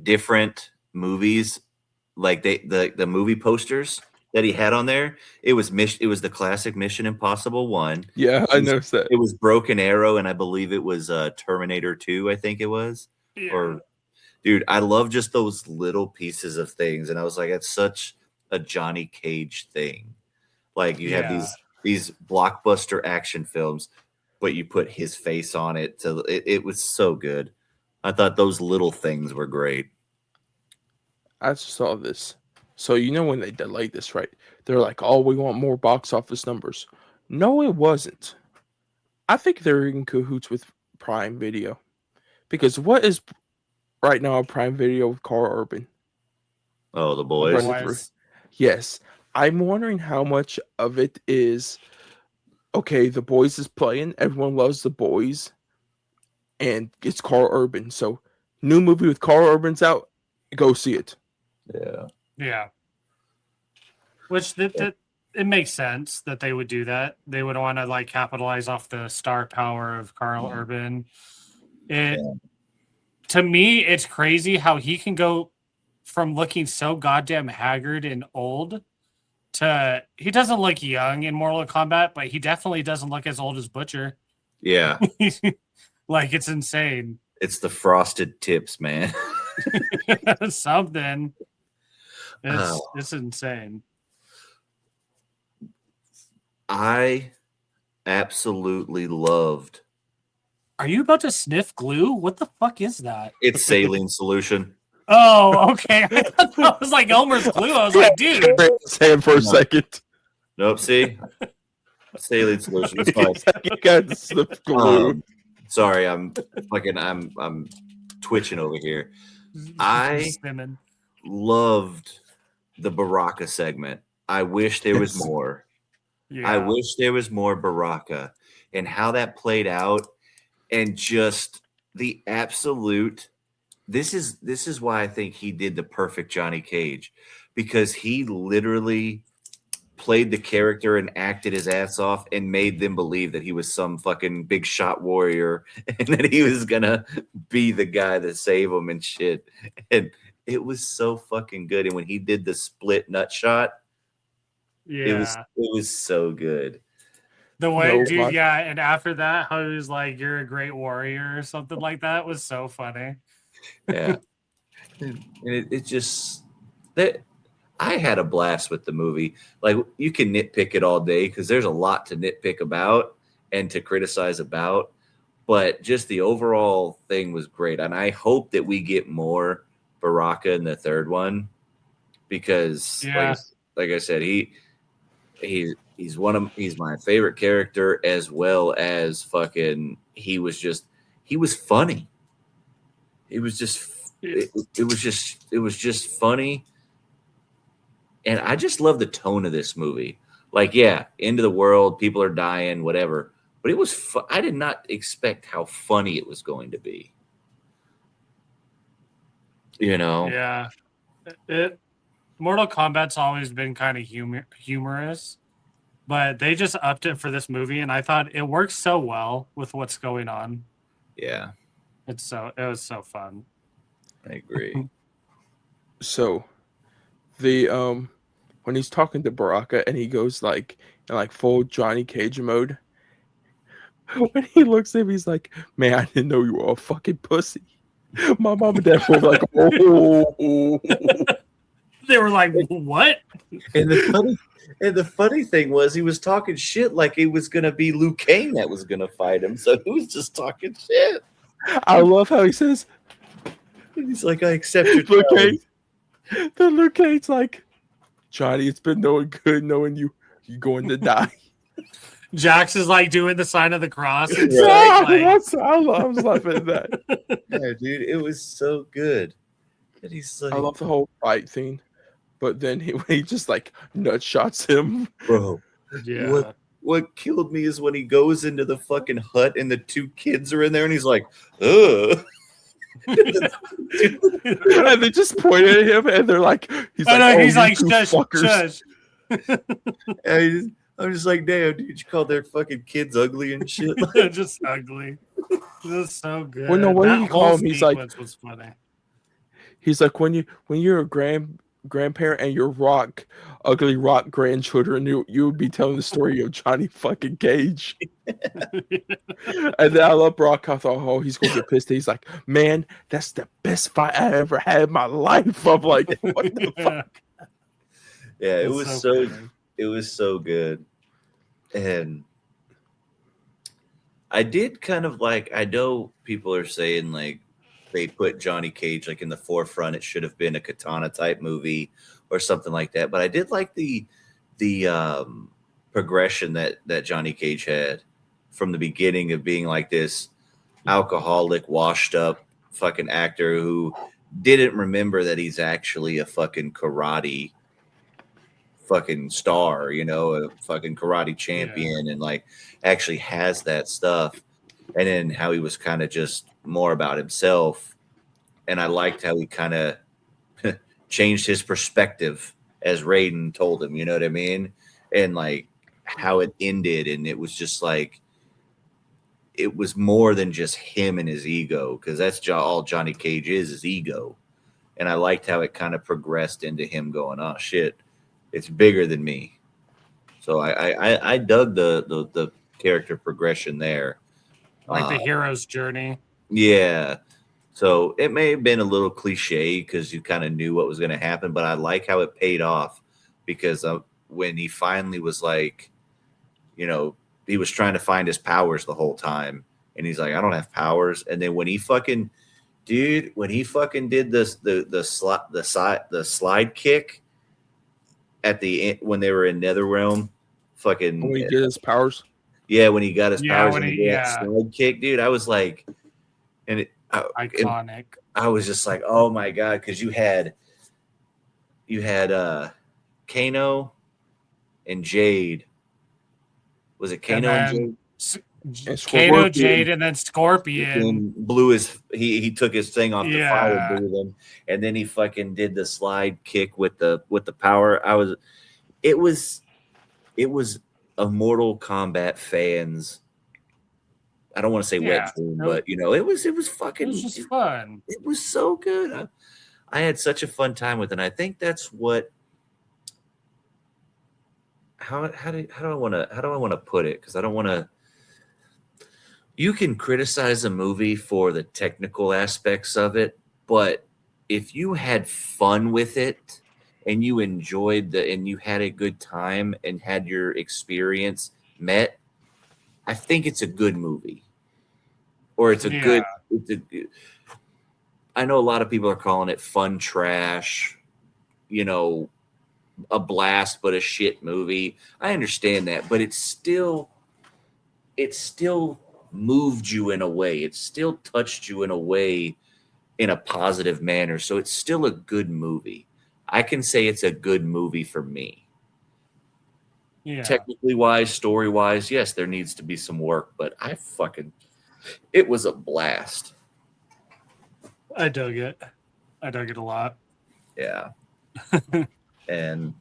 different movies? Like the movie posters that he had on there, it was the classic Mission Impossible 1. Yeah, I noticed that. It was Broken Arrow, and I believe it was Terminator 2, I think it was. Yeah. Or, dude, I love just those little pieces of things, and I was like, it's such a Johnny Cage thing. Like, you have these blockbuster action films, but you put his face on it. It was so good. I thought those little things were great. I just saw this. So when they delayed this, right? They're like, "Oh, we want more box office numbers." No, it wasn't. I think they're in cahoots with Prime Video, because what is right now Prime Video with Carl Urban? Oh, The Boys. Yes, I'm wondering how much of it is. Okay, The Boys is playing. Everyone loves The Boys, and it's Carl Urban. So, new movie with Carl Urban's out. Go see it. Yeah. Which it makes sense that they would do that. They would want to like capitalize off the star power of Carl Urban. To me, it's crazy how he can go from looking so goddamn haggard and old to he doesn't look young in Mortal Kombat, but he definitely doesn't look as old as Butcher. Yeah. Like, it's insane. It's the frosted tips, man. Something. It's insane. I absolutely loved. Are you about to sniff glue? What the fuck is that? It's saline solution. Oh, okay. I thought that was like Elmer's glue. I was like, dude. Say it for a second. Nope. See, saline solution. It's fine. You got sniff glue. Sorry, I'm twitching over here. I loved the Baraka segment. I wish there was more. Yeah. I wish there was more Baraka, and how that played out, and just the absolute. This is why I think he did the perfect Johnny Cage, because he literally played the character and acted his ass off and made them believe that he was some fucking big shot warrior and that he was gonna be the guy to save them and shit. And it was so fucking good. And when he did the split nut shot, it was so good. The way, dude, yeah. And after that, how he was like, "You're a great warrior" or something like that was so funny. Yeah. And it just that. I had a blast with the movie. Like, you can nitpick it all day because there's a lot to nitpick about and to criticize about, but just the overall thing was great. And I hope that we get more Baraka in the third one, because like I said, he's my favorite character, as well as fucking he he was funny. It was just funny. And I just love the tone of this movie. Like, yeah, end of the world, people are dying, whatever. But it was I did not expect how funny it was going to be. You know? Yeah. Mortal Kombat's always been kind of humorous, but they just upped it for this movie, and I thought it works so well with what's going on. Yeah. It was so fun. I agree. So the when he's talking to Baraka and he goes like in like full Johnny Cage mode, when he looks at him, he's like, "Man, I didn't know you were a fucking pussy." My mom and dad were like, "Oh." They were like, "What?" And the funny thing was, he was talking shit like it was gonna be Liu Kang that was gonna fight him. So he was just talking shit. I love how he says, He's like, "I accept your Liu challenge." Kang. Then Liu Kang's like, "Johnny, it's been good knowing you. You're going to die." Jax is like doing the sign of the cross. And Yeah, like, I was laughing at that. Yeah, dude, it was so good. And he's like, I love the whole fight scene, but then when he just like nut shots him. bro, yeah. what killed me is when he goes into the fucking hut and the two kids are in there and he's like, ugh. And they just point at him and they're like, he's like, shush. And I'm just like, damn, dude, you call their fucking kids ugly and shit. They're just ugly. This is so good. Well, no, what did he call him? He's like, was funny. He's like, when you're a grandparent and you're ugly rock grandchildren, you would be telling the story of Johnny fucking Cage. And then I love Brock. I thought, oh, he's gonna get pissed. He's like, man, that's the best fight I ever had in my life. I'm like, what the fuck? Yeah, it That's was so good. And I did kind of like, I know people are saying like they put Johnny Cage like in the forefront. It should have been a Katana type movie or something like that. But I did like the progression that Johnny Cage had from the beginning of being like this alcoholic, washed up fucking actor who didn't remember that he's actually a fucking karate fucking star, you know, a fucking karate champion, and like actually has that stuff. And then how he was kind of just more about himself. And I liked how he kind of changed his perspective as Raiden told him, you know what I mean? And like how it ended. And it was just like, it was more than just him and his ego, because that's all Johnny Cage is ego. And I liked how it kind of progressed into him going, oh shit, it's bigger than me. So I dug the character progression there. Like the hero's journey. Yeah. So it may have been a little cliche because you kind of knew what was going to happen, but I like how it paid off, because when he finally was like, you know, he was trying to find his powers the whole time. And he's like, I don't have powers. And then when he fucking did the slide kick at the end, when they were in Netherrealm, fucking when he get his powers. Yeah, when he got his powers when and he slide kick, dude, I was like, iconic. I was just like, oh my god, because you had Kano and Jade. Was it Kano and Jade? Kano, Jade, and then Scorpion blew he took his thing off the fire, blew them, and then he fucking did the slide kick with the power. It was a Mortal Kombat fans. I don't want to say wet dream, but you know, it was fucking. It was just fun. It was so good. I had such a fun time with it. And I think that's what. How do I want to put it? Because I don't want to. You can criticize a movie for the technical aspects of it, but if you had fun with it and you enjoyed and you had a good time and had your experience met, I think it's a good movie. Or it's a good. I know a lot of people are calling it fun trash, you know, a blast but a shit movie. I understand that, but it's still moved you in a way. It still touched you in a way, in a positive manner. So it's still a good movie. I can say it's a good movie for me. Yeah. Technically wise, story wise, yes, there needs to be some work, but it was a blast. I dug it. I dug it a lot. Yeah. And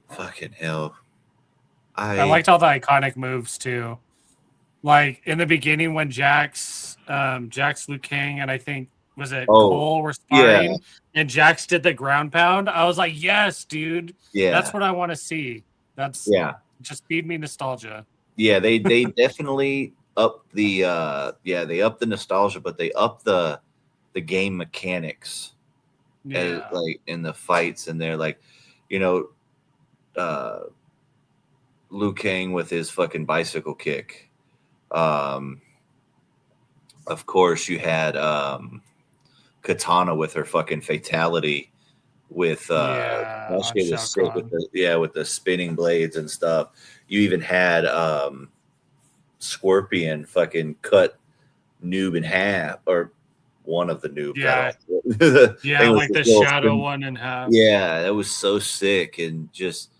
fucking hell. I liked all the iconic moves too. Like in the beginning when Jax, Liu Kang, and I think was it Cole were sparring, and Jax did the ground pound. I was like, yes, dude. Yeah. That's what I want to see. That's just feed me nostalgia. Yeah, they definitely up the they up the nostalgia, but they up the game mechanics. Yeah. Like in the fights, and they're like, Liu Kang with his fucking bicycle kick. Of course, you had Katana with her fucking fatality with that shit was sick with the spinning blades and stuff. You even had Scorpion fucking cut Noob in half, or one of the Noob. Like the shadow one in half. Yeah, that was so sick. And just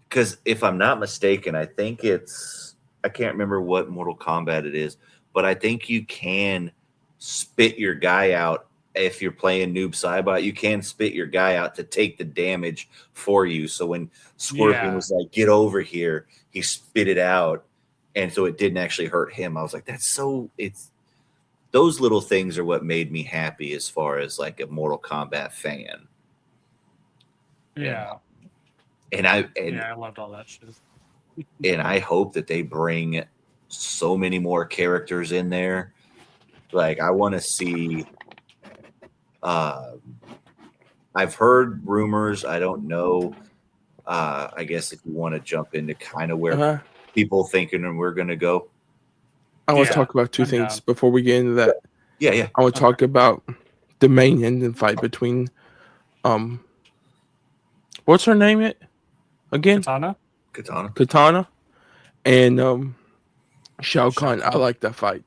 because if I'm not mistaken, I think I can't remember what Mortal Kombat it is, but I think you can spit your guy out. If you're playing Noob Saibot, you can spit your guy out to take the damage for you. So when Scorpion was like, get over here, he spit it out. And so it didn't actually hurt him. I was like, those little things are what made me happy as far as like a Mortal Kombat fan. Yeah. And I loved all that shit. And I hope that they bring so many more characters in there. Like, I want to see. I've heard rumors. I don't know. I guess if you want to jump into kind of where people thinking and we're going to go. I want to talk about two things before we get into that. Yeah. I want to talk about the main ending fight between, what's her name again? Katana. And Shao Kahn. I like that fight.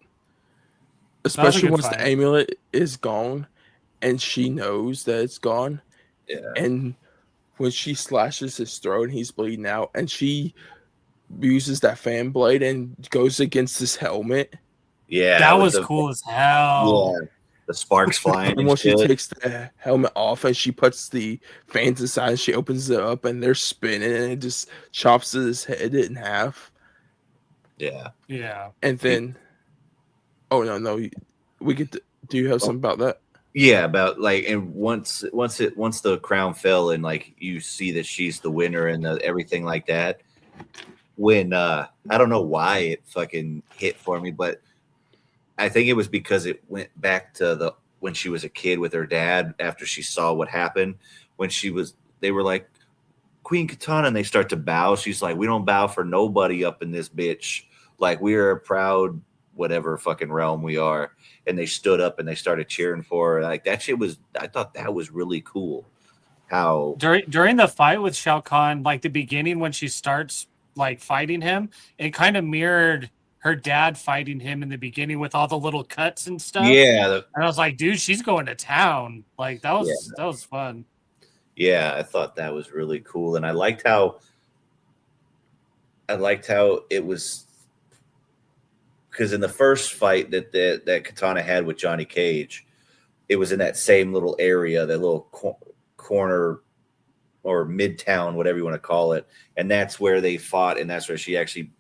Especially once the amulet is gone and she knows that it's gone. Yeah. And when she slashes his throat and he's bleeding out and she uses that fan blade and goes against his helmet. Yeah. That was cool as hell. Yeah. The sparks flying. And when she takes the helmet off and she puts the fans aside and she opens it up and they're spinning and it just chops his head in half. Yeah. Yeah. And then, no. Do you have something about that? Yeah, about like, and once the crown fell and like you see that she's the winner and everything like that. When I don't know why it fucking hit for me, but I think it was because it went back to when she was a kid with her dad after she saw what happened when they were like, Queen Katana, and they start to bow. She's like, we don't bow for nobody up in this bitch. Like, we are a proud whatever fucking realm we are. And they stood up and they started cheering for her. Like, that shit I thought that was really cool. How during the fight with Shao Kahn, like the beginning when she starts like fighting him, it kind of mirrored her dad fighting him in the beginning with all the little cuts and stuff. Yeah. And I was like, dude, she's going to town. Like, that was fun. Yeah, I thought that was really cool. And I liked how it was, because in the first fight that Katana had with Johnny Cage, it was in that same little area, that little corner or midtown, whatever you want to call it. And that's where they fought. And that's where she actually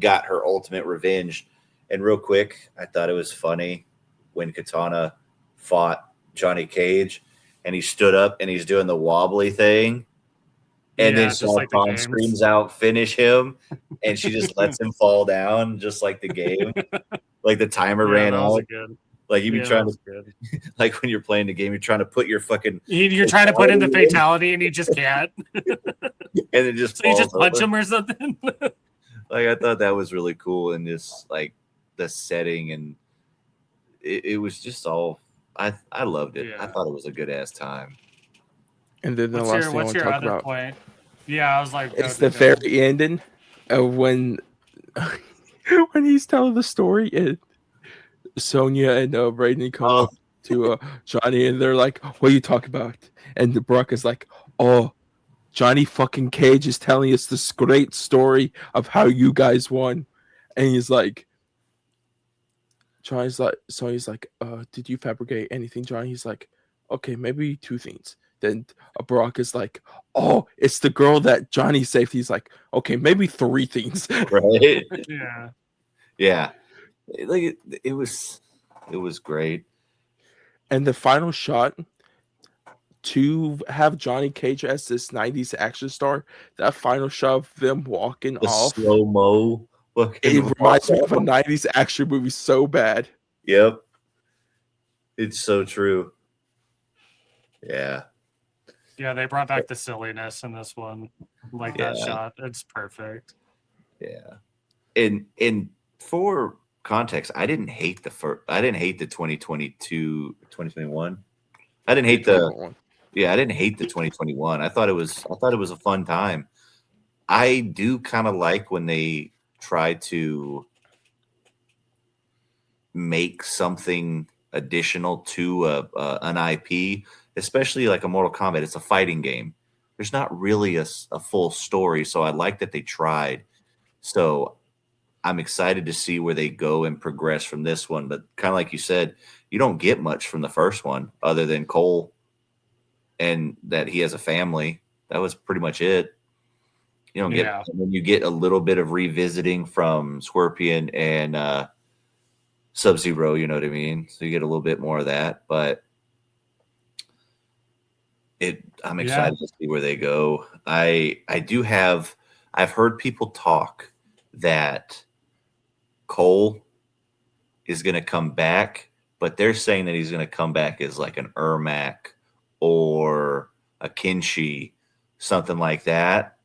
got her ultimate revenge. And real quick, I thought it was funny when Katana fought Johnny Cage and he stood up and he's doing the wobbly thing. And then Shao Kahn screams out, finish him. And she just lets him fall down, just like the game. Like the timer ran out. Like you be trying to, like when you're playing the game, you're trying to put your fucking. You're trying to put in the fatality and you just can't. And it just. So you just punch him or something. Like, I thought that was really cool in this, like the setting, and it was just all. I loved it. Yeah. I thought it was a good ass time. And then the last thing I want to talk about. Point? Yeah, I was like, it's the very ending of when when he's telling the story, and Sonya and Raiden come up to Johnny, and they're like, "What are you talking about?" And the Brock is like, "Oh, Johnny fucking Cage is telling us this great story of how you guys won," and he's like. Sonya's like, did you fabricate anything, Johnny? He's like, okay, maybe 2 things. Then Barack is like, oh, it's the girl that Johnny saved. He's like, okay, maybe 3 things. Right? Yeah. Yeah. Like it was great. And the final shot to have Johnny Cage as this 90s action star, that final shot of them walking The off. slow-mo. It reminds me of a 90s action movie so bad. Yep. It's so true. Yeah. Yeah, they brought back the silliness in this one. Like that shot. It's perfect. Yeah. And for context, I didn't hate the 2021. I didn't hate the 2021. I thought it was a fun time. I do kind of like when they try to make something additional to an IP, especially like a Mortal Kombat. It's a fighting game. There's not really a full story, so I like that they tried. So I'm excited to see where they go and progress from this one. But kind of like you said, you don't get much from the first one other than Cole and that he has a family. That was pretty much it. You don't get, and then you get a little bit of revisiting from Scorpion and Sub-Zero, you know what I mean? So you get a little bit more of that, but I'm excited to see where they go. I've heard people talk that Cole is going to come back, but they're saying that he's going to come back as like an Ermac or a Kenshi, something like that.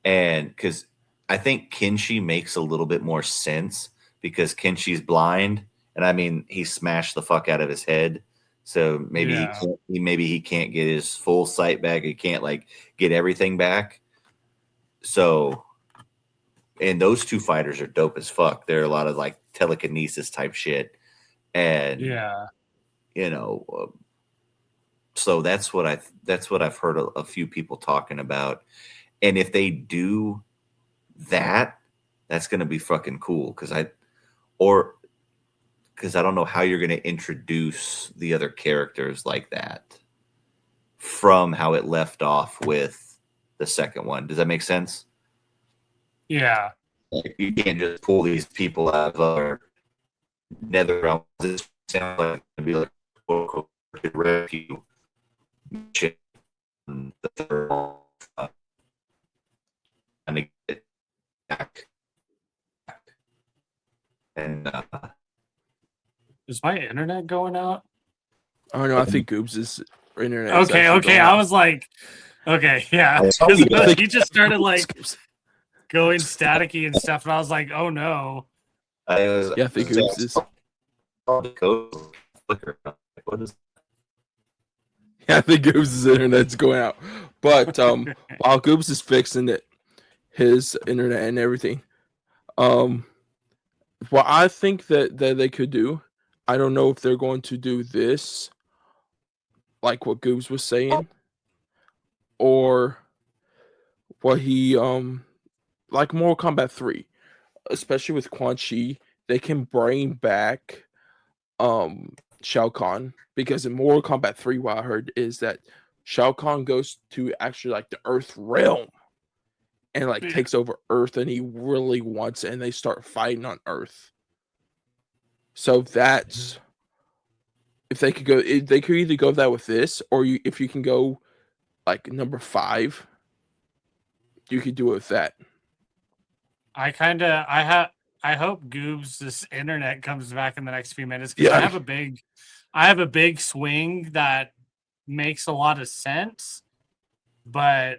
And because I think Kenshi makes a little bit more sense because Kenshi's blind, and I mean he smashed the fuck out of his head, so maybe he can't get his full sight back. He can't like get everything back. So, and those 2 fighters are dope as fuck. They're a lot of like telekinesis type shit, and you know, so that's what I've heard a few people talking about. And if they do that, that's going to be fucking cool because I don't know how you're going to introduce the other characters like that from how it left off with the second one. Does that make sense? Yeah. Like, you can't just pull these people out of our nether realms. This sounds like it'd be like rescue shit. The third and to get back. And is my internet going out? Oh no, I think Goobs' internet. Okay. I was like, okay, yeah. He just started like going staticky and stuff, and I was like, oh no. I think Goobs is. Yeah, I think Goobs' internet's going out. But while Goobs is fixing it, his internet and everything, what I think that they could do, I don't know if they're going to do this, like what Goobs was saying, or what he like Mortal Kombat 3, especially with Quan Chi, they can bring back Shao Kahn, because in Mortal Kombat 3, what I heard is that Shao Kahn goes to actually like the Earth realm and like takes over Earth, and he really wants it, and they start fighting on Earth. So that's if they could go, they could either go that with this, or if you can go like number 5, you could do it with that. I hope Goobs' internet comes back in the next few minutes because I have a big swing that makes a lot of sense, but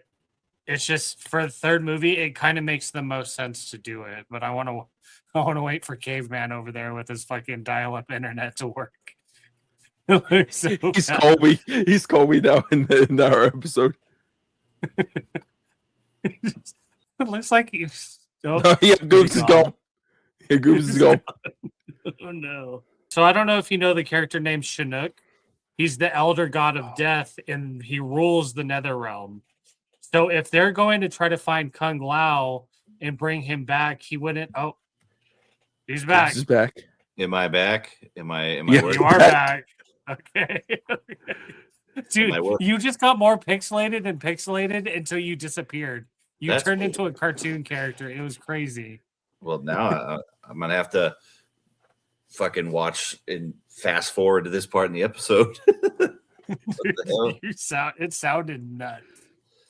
it's just for the third movie, it kind of makes the most sense to do it. But I want to wait for Caveman over there with his fucking dial-up internet to work. He's Colby. He's Colby now in our episode. It looks like he's Nope. Yeah, Goobs is gone. Yeah, Goobs is gone. Oh no. So I don't know if you know the character named Chinook. He's the elder god of death, and he rules the nether realm. So if they're going to try to find Kung Lao and bring him back, he wouldn't. Oh, he's back. Goobs is back. Am I back? Am I Yeah, working? You are back. Okay. Dude, Am I working? you just got more pixelated and pixelated until you disappeared. You That's turned cool. into a cartoon character. It was crazy. Well, now I'm gonna have to fucking watch and fast forward to this part in the episode. What the hell? It sounded nuts.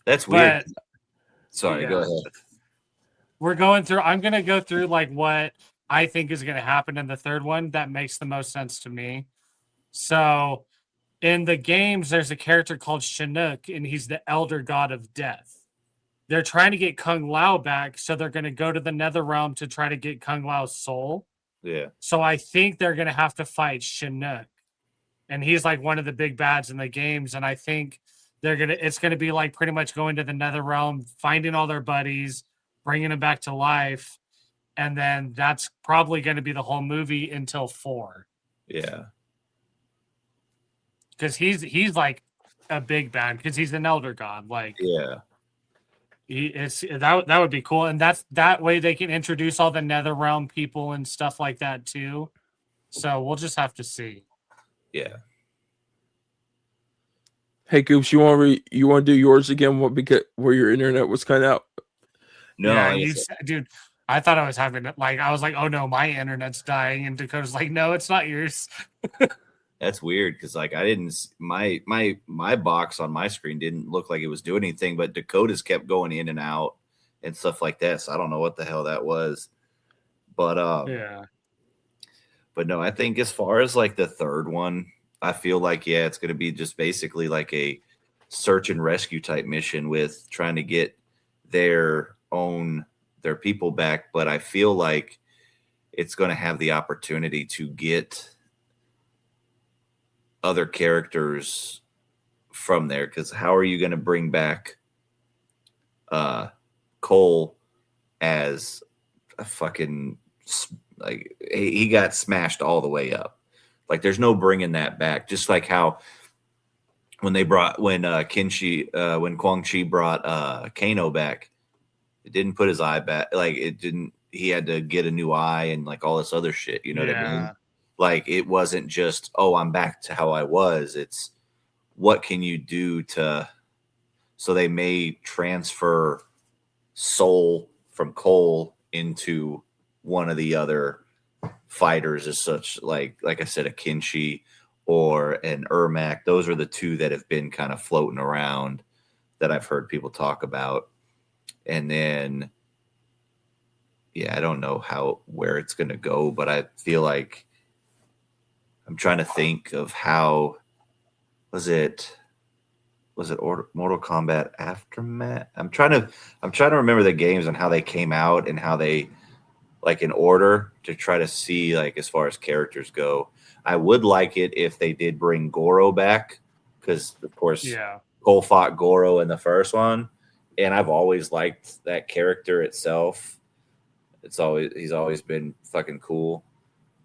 That's weird. But Sorry, yeah. go ahead. I'm gonna go through like what I think is gonna happen in the third one that makes the most sense to me. So in the games, there's a character called Chinook, and he's the elder god of death. They're trying to get Kung Lao back, so they're gonna go to the nether realm to try to get Kung Lao's soul. Yeah. So I think they're gonna have to fight Chinook. And he's like one of the big bads in the games, and I think it's gonna be like pretty much going to the nether realm, finding all their buddies, bringing them back to life, and then that's probably going to be the whole movie until 4, Yeah. because he's like a big bad because he's an elder god. Like Yeah. that would be cool, and that way they can introduce all the nether realm people and stuff like that too. So we'll just have to see. Yeah. Hey, Goobs, you want to do yours again? What, because where your internet was cut out? No, yeah, dude. I thought I was having I was like, oh no, my internet's dying, and Dakota's like, no, it's not yours. that's weird because like I didn't my box on my screen didn't look like it was doing anything, but Dakota's kept going in and out and stuff like that. So I don't know what the hell that was, but Yeah. But no, I think as far as like the third one, I feel like it's going to be just basically like a search and rescue type mission with trying to get their people back, but I feel like it's going to have the opportunity to get other characters from there, because how are you going to bring back Cole as a fucking, like, he got smashed all the way up. Like, there's no bringing that back. Just like how when Kwang Chi brought Kano back, it didn't put his eye back. Like, it didn't. He had to get a new eye and like all this other shit. You know what I mean? Like, it wasn't just, oh, I'm back to how I was. It's what can you do to. So they may transfer soul from Cole into one of the other fighters as such, like I said, a Kinshi or an Ermac. Those are the two that have been kind of floating around that I've heard people talk about. And then, I don't know where it's going to go, but I feel like I'm trying to think of how was it Mortal Kombat Aftermath? I'm trying to remember the games and how they came out and how they, like, in order to try to see, like, as far as characters go. I would like it if they did bring Goro back, because of course Cole fought Goro in the first one, and I've always liked that character itself. He's always been fucking cool.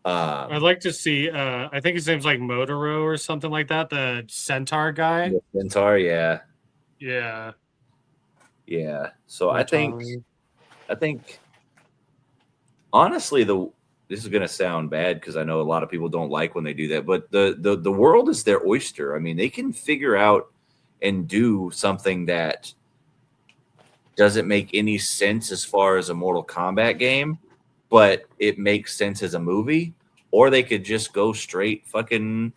I'd like to see. I think his name's like Motoro or something like that. The Centaur guy. The Centaur, yeah. So I think honestly, this is gonna sound bad because I know a lot of people don't like when they do that, but the world is their oyster. I mean, they can figure out and do something that doesn't make any sense as far as a Mortal Kombat game, but it makes sense as a movie. Or they could just go straight fucking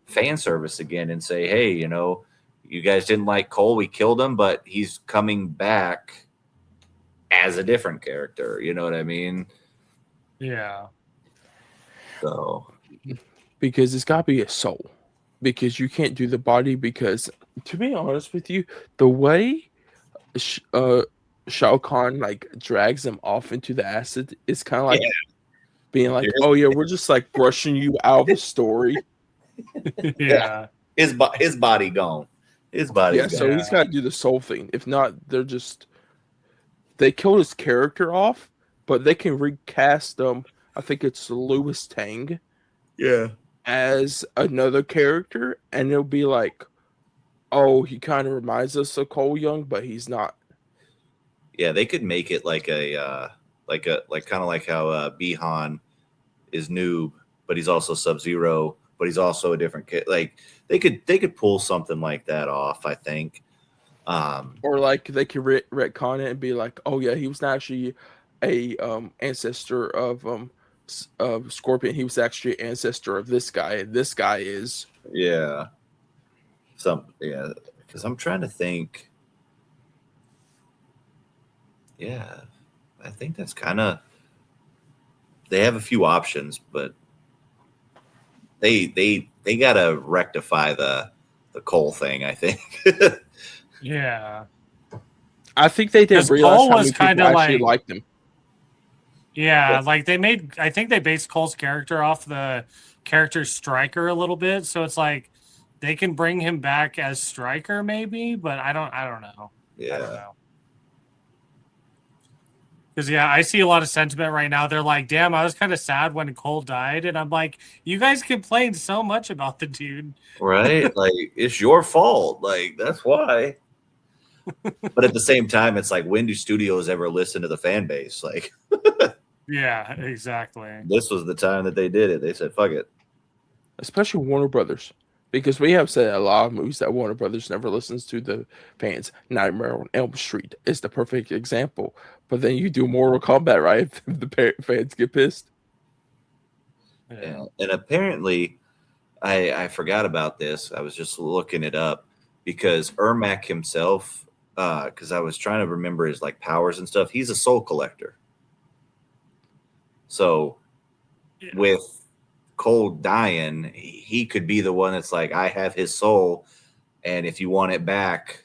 fan service again and say, hey, you guys didn't like Cole, we killed him, but he's coming back as a different character. You know what I mean? Yeah. So, because it's got to be a soul, because you can't do the body, because to be honest with you, the way Shao Kahn like drags him off into the acid is kind of like being like, oh yeah, we're just like brushing you out of the story. His body gone. His body. So he's got to do the soul thing. If not, they're just they killed his character off, but they can recast I think it's Louis Tang Yeah. as another character, and it'll be like, oh, he kind of reminds us of Cole Young, but he's not. Yeah, they could make it like like kind of like how Bihan is Noob, but he's also Sub-Zero, but he's also a different kid. Like they could pull something like that off, I think. Or like they could retcon it and be like, oh yeah, he was not actually a ancestor of Scorpion. He was actually an ancestor of this guy. And this guy is yeah, because I'm trying to think. Yeah, I think that's kind of. They have a few options, but they gotta rectify the Cole thing. I think. Yeah. I think they didn't 'Cause realize Cole how was many people kinda actually like- liked him. Yeah, like I think they based Cole's character off the character Stryker a little bit, so it's like they can bring him back as Stryker maybe, but I don't know. I don't Yeah, know. Because I see a lot of sentiment right now. They're like, "Damn, I was kind of sad when Cole died," and I'm like, "You guys complained so much about the dude." right. Like it's your fault. Like that's why. But at the same time, it's like, when do studios ever listen to the fan base? Like, Yeah, exactly. this was the time that they did it. They said, "Fuck it." Especially Warner Brothers. Because we have said a lot of movies that Warner Brothers never listens to the fans. Nightmare on Elm Street is the perfect example. But then you do Mortal Kombat, right? The fans get pissed. Yeah. And apparently, I forgot about this. I was just looking it up because Ermac himself, because I was trying to remember his like powers and stuff. He's a soul collector. So Yeah. with Cole dying, he could be the one that's like, I have his soul, and if you want it back,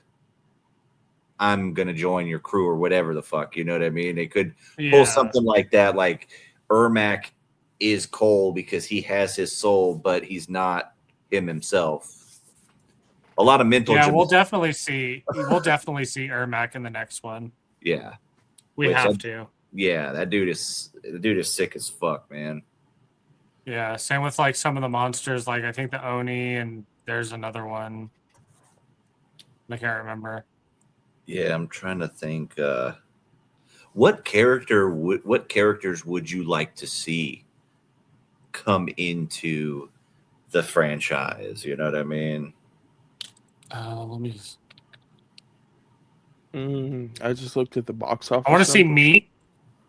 I'm gonna join your crew or whatever the fuck. You know what I mean? They could pull something like that, like Ermac is Cole because he has his soul, but he's not him himself. A lot of mental. Yeah, we'll definitely see Ermac in the next one. Yeah, We have to. Yeah, that dude is sick as fuck, man. Yeah, same with like some of the monsters, like I think the Oni, and there's another one. I can't remember. Yeah, I'm trying to think. What characters would you like to see come into the franchise? You know what I mean? Let me. I just looked at the box office. I want to see numbers. Meat.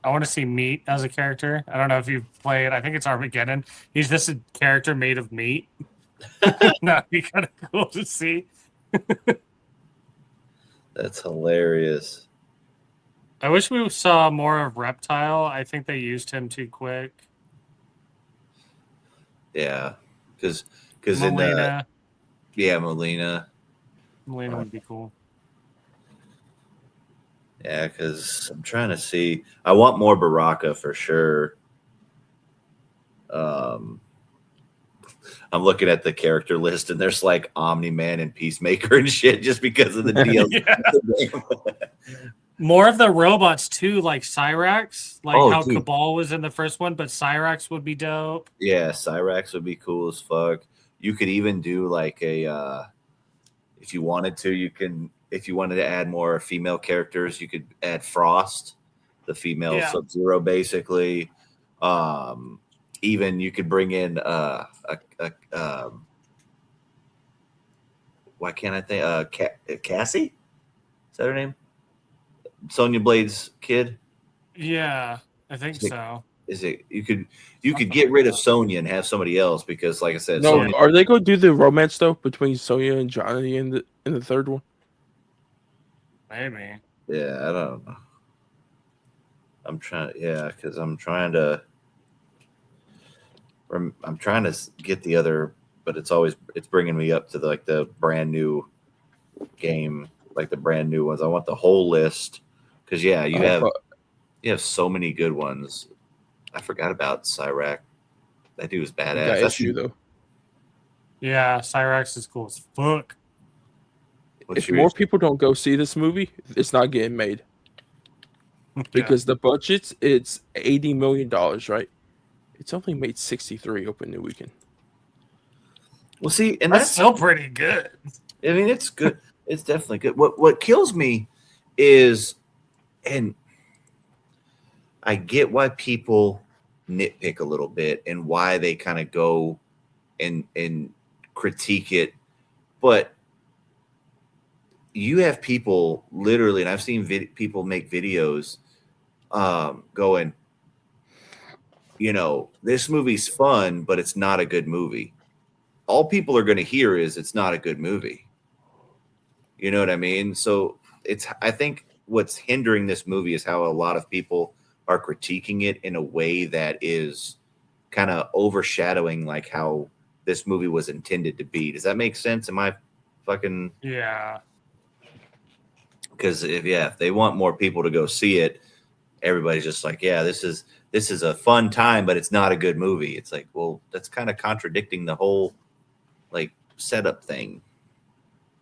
I want to see Meat as a character. I don't know if you've played. I think it's Armageddon. He's just a character made of meat. That'd be kind of cool to see. That's hilarious. I wish we saw more of Reptile. I think they used him too quick. Yeah, because in Melina. Melina. Melina would be cool. Yeah, because I'm trying to see. I want more Baraka for sure. I'm looking at the character list, and there's like Omni-Man and Peacemaker and shit just because of the DLC. More of the robots too, like Cyrax, like how dude. Cabal was in the first one, but Cyrax would be dope. Yeah, Cyrax would be cool as fuck. You could even do like a, if you wanted to, if you wanted to add more female characters, you could add Frost, the female Sub-Zero, basically. Even you could bring in why can't I think Cassie? Is that her name? Sonya Blade's kid? Yeah, I think so. Is it you could get rid of Sonya and have somebody else because, like I said, No, Sonya, are they going to do the romance though between Sonya and Johnny in the third one? Maybe. yeah, I don't know. Because I'm trying to get the other, but it's bringing me up to the brand new game, like the brand new ones. I want the whole list because you have so many good ones. I forgot about Cyrax. That dude was badass. That issue though. Yeah, Cyrax is cool as fuck. If more people don't go see this movie, it's not getting made. because the it's $80 million, right? It's only made 63 opening weekend. Well, see, and That's still pretty good. I mean, it's good. It's definitely good. What kills me is, and I get why people nitpick a little bit and why they kind of go and critique it, but you have people literally, and I've seen people make videos going, this movie's fun, but it's not a good movie. All people are going to hear is it's not a good movie. You know what I mean? So I think what's hindering this movie is how a lot of people are critiquing it in a way that is kind of overshadowing like how this movie was intended to be. Does that make sense? Am I fucking... Yeah. Because if they want more people to go see it, everybody's just like, yeah, this is a fun time, but it's not a good movie. It's like, well, that's kind of contradicting the whole like setup thing.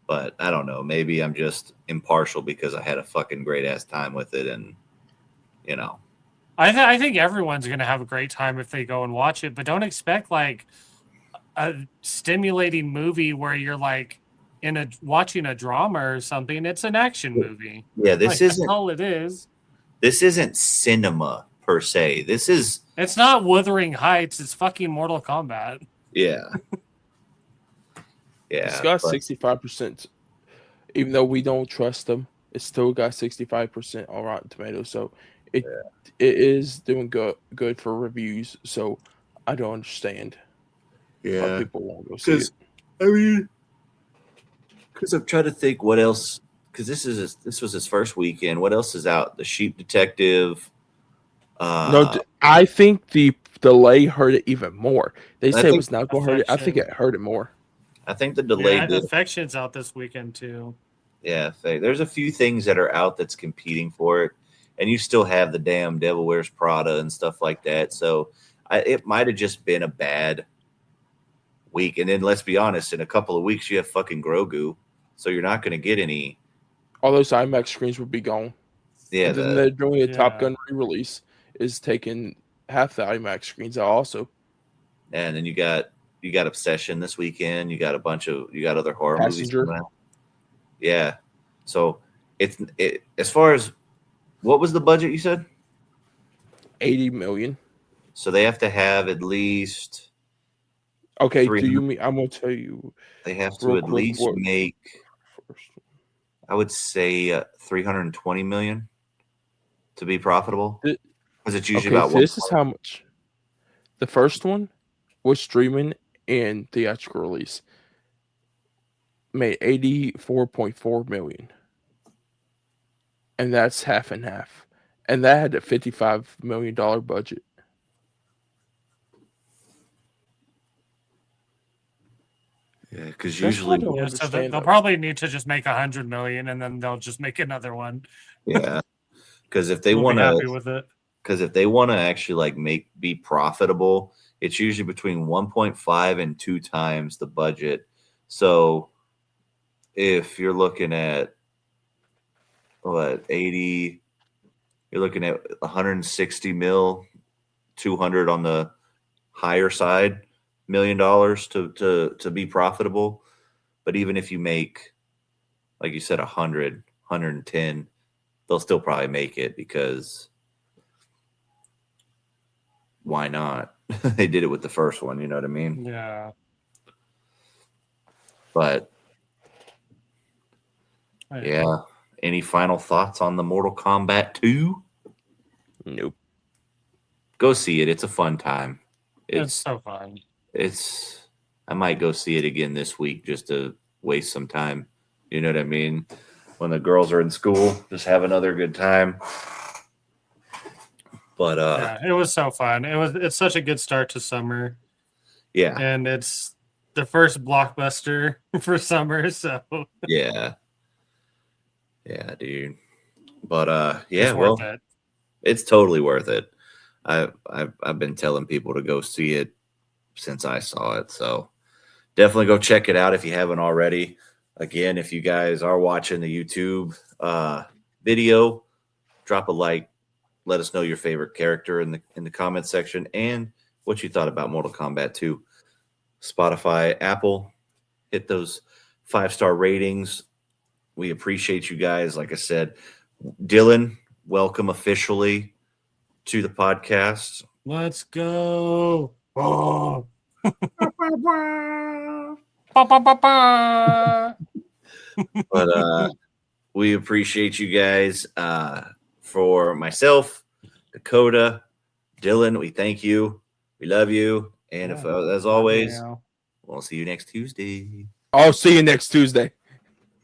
But I don't know. Maybe I'm just impartial because I had a fucking great ass time with it, and I think everyone's gonna have a great time if they go and watch it, but don't expect like a stimulating movie where you're like watching a drama or something. It's an action movie. Yeah, this that's isn't all it is. This isn't cinema per se. It's not Wuthering Heights. It's fucking Mortal Kombat. Yeah. Yeah. It's got 65%. Even though we don't trust them, it's still got 65% on Rotten Tomatoes. So it is doing good for reviews. So I don't understand how people won't go see it. I mean, because I'm trying to think what else. Because this was his first weekend. What else is out? The Sheep Detective. No, I think the delay hurt it even more. They said it was not going to hurt it. I think it hurt it more. I think the delay did. Affection's out this weekend too. Yeah, there's a few things that are out that's competing for it, and you still have the damn Devil Wears Prada and stuff like that. So it might have just been a bad week. And then let's be honest, in a couple of weeks you have fucking Grogu, so you're not going to get any. All those IMAX screens would be gone. Yeah, and then they're doing a Top Gun re-release is taking half the IMAX screens out also. And then you got Obsession this weekend. You got other horror movies coming out. Yeah. So it's as far as what was the budget you said? 80 million. So they have to have at least. Okay. Do you mean I'm gonna tell you? They have to at least make. I would say 320 million to be profitable. Because it's usually about. This is how much. The first one was streaming and theatrical release. Made 84.4 million, and that's half and half, and that had a $55 million budget. Yeah, because usually so they'll probably need to just make 100 million, and then they'll just make another one. Yeah, because if they want to, happy with it. Because if they want to actually like be profitable, it's usually between 1.5 and 2 times the budget. So if you're looking at 80, you're looking at 160 mil, 200 on the higher side, $1 million to be profitable. But even if you make, like you said, 100, 110, they'll still probably make it because why not? They did it with the first one, you know what I mean? Yeah. But yeah. Any final thoughts on the Mortal Kombat 2? Nope. Go see it. It's a fun time. It's so fun. I might go see it again this week just to waste some time. You know what I mean? When the girls are in school, just have another good time. But yeah, it was so fun. It's such a good start to summer. Yeah. And it's the first blockbuster for summer, so yeah, dude. But yeah, it's totally worth it. I've been telling people to go see it since I saw it, so definitely go check it out if you haven't already. Again, if you guys are watching the YouTube video, drop a like, let us know your favorite character in the comments section and what you thought about Mortal Kombat 2. Spotify, Apple, hit those 5-star ratings. We appreciate you guys. Like I said, Dylan, welcome officially to the podcast. Let's go. Oh. But we appreciate you guys. For myself, Dakota, Dylan, we thank you. We love you. And if as always, we'll see you next Tuesday. I'll see you next Tuesday.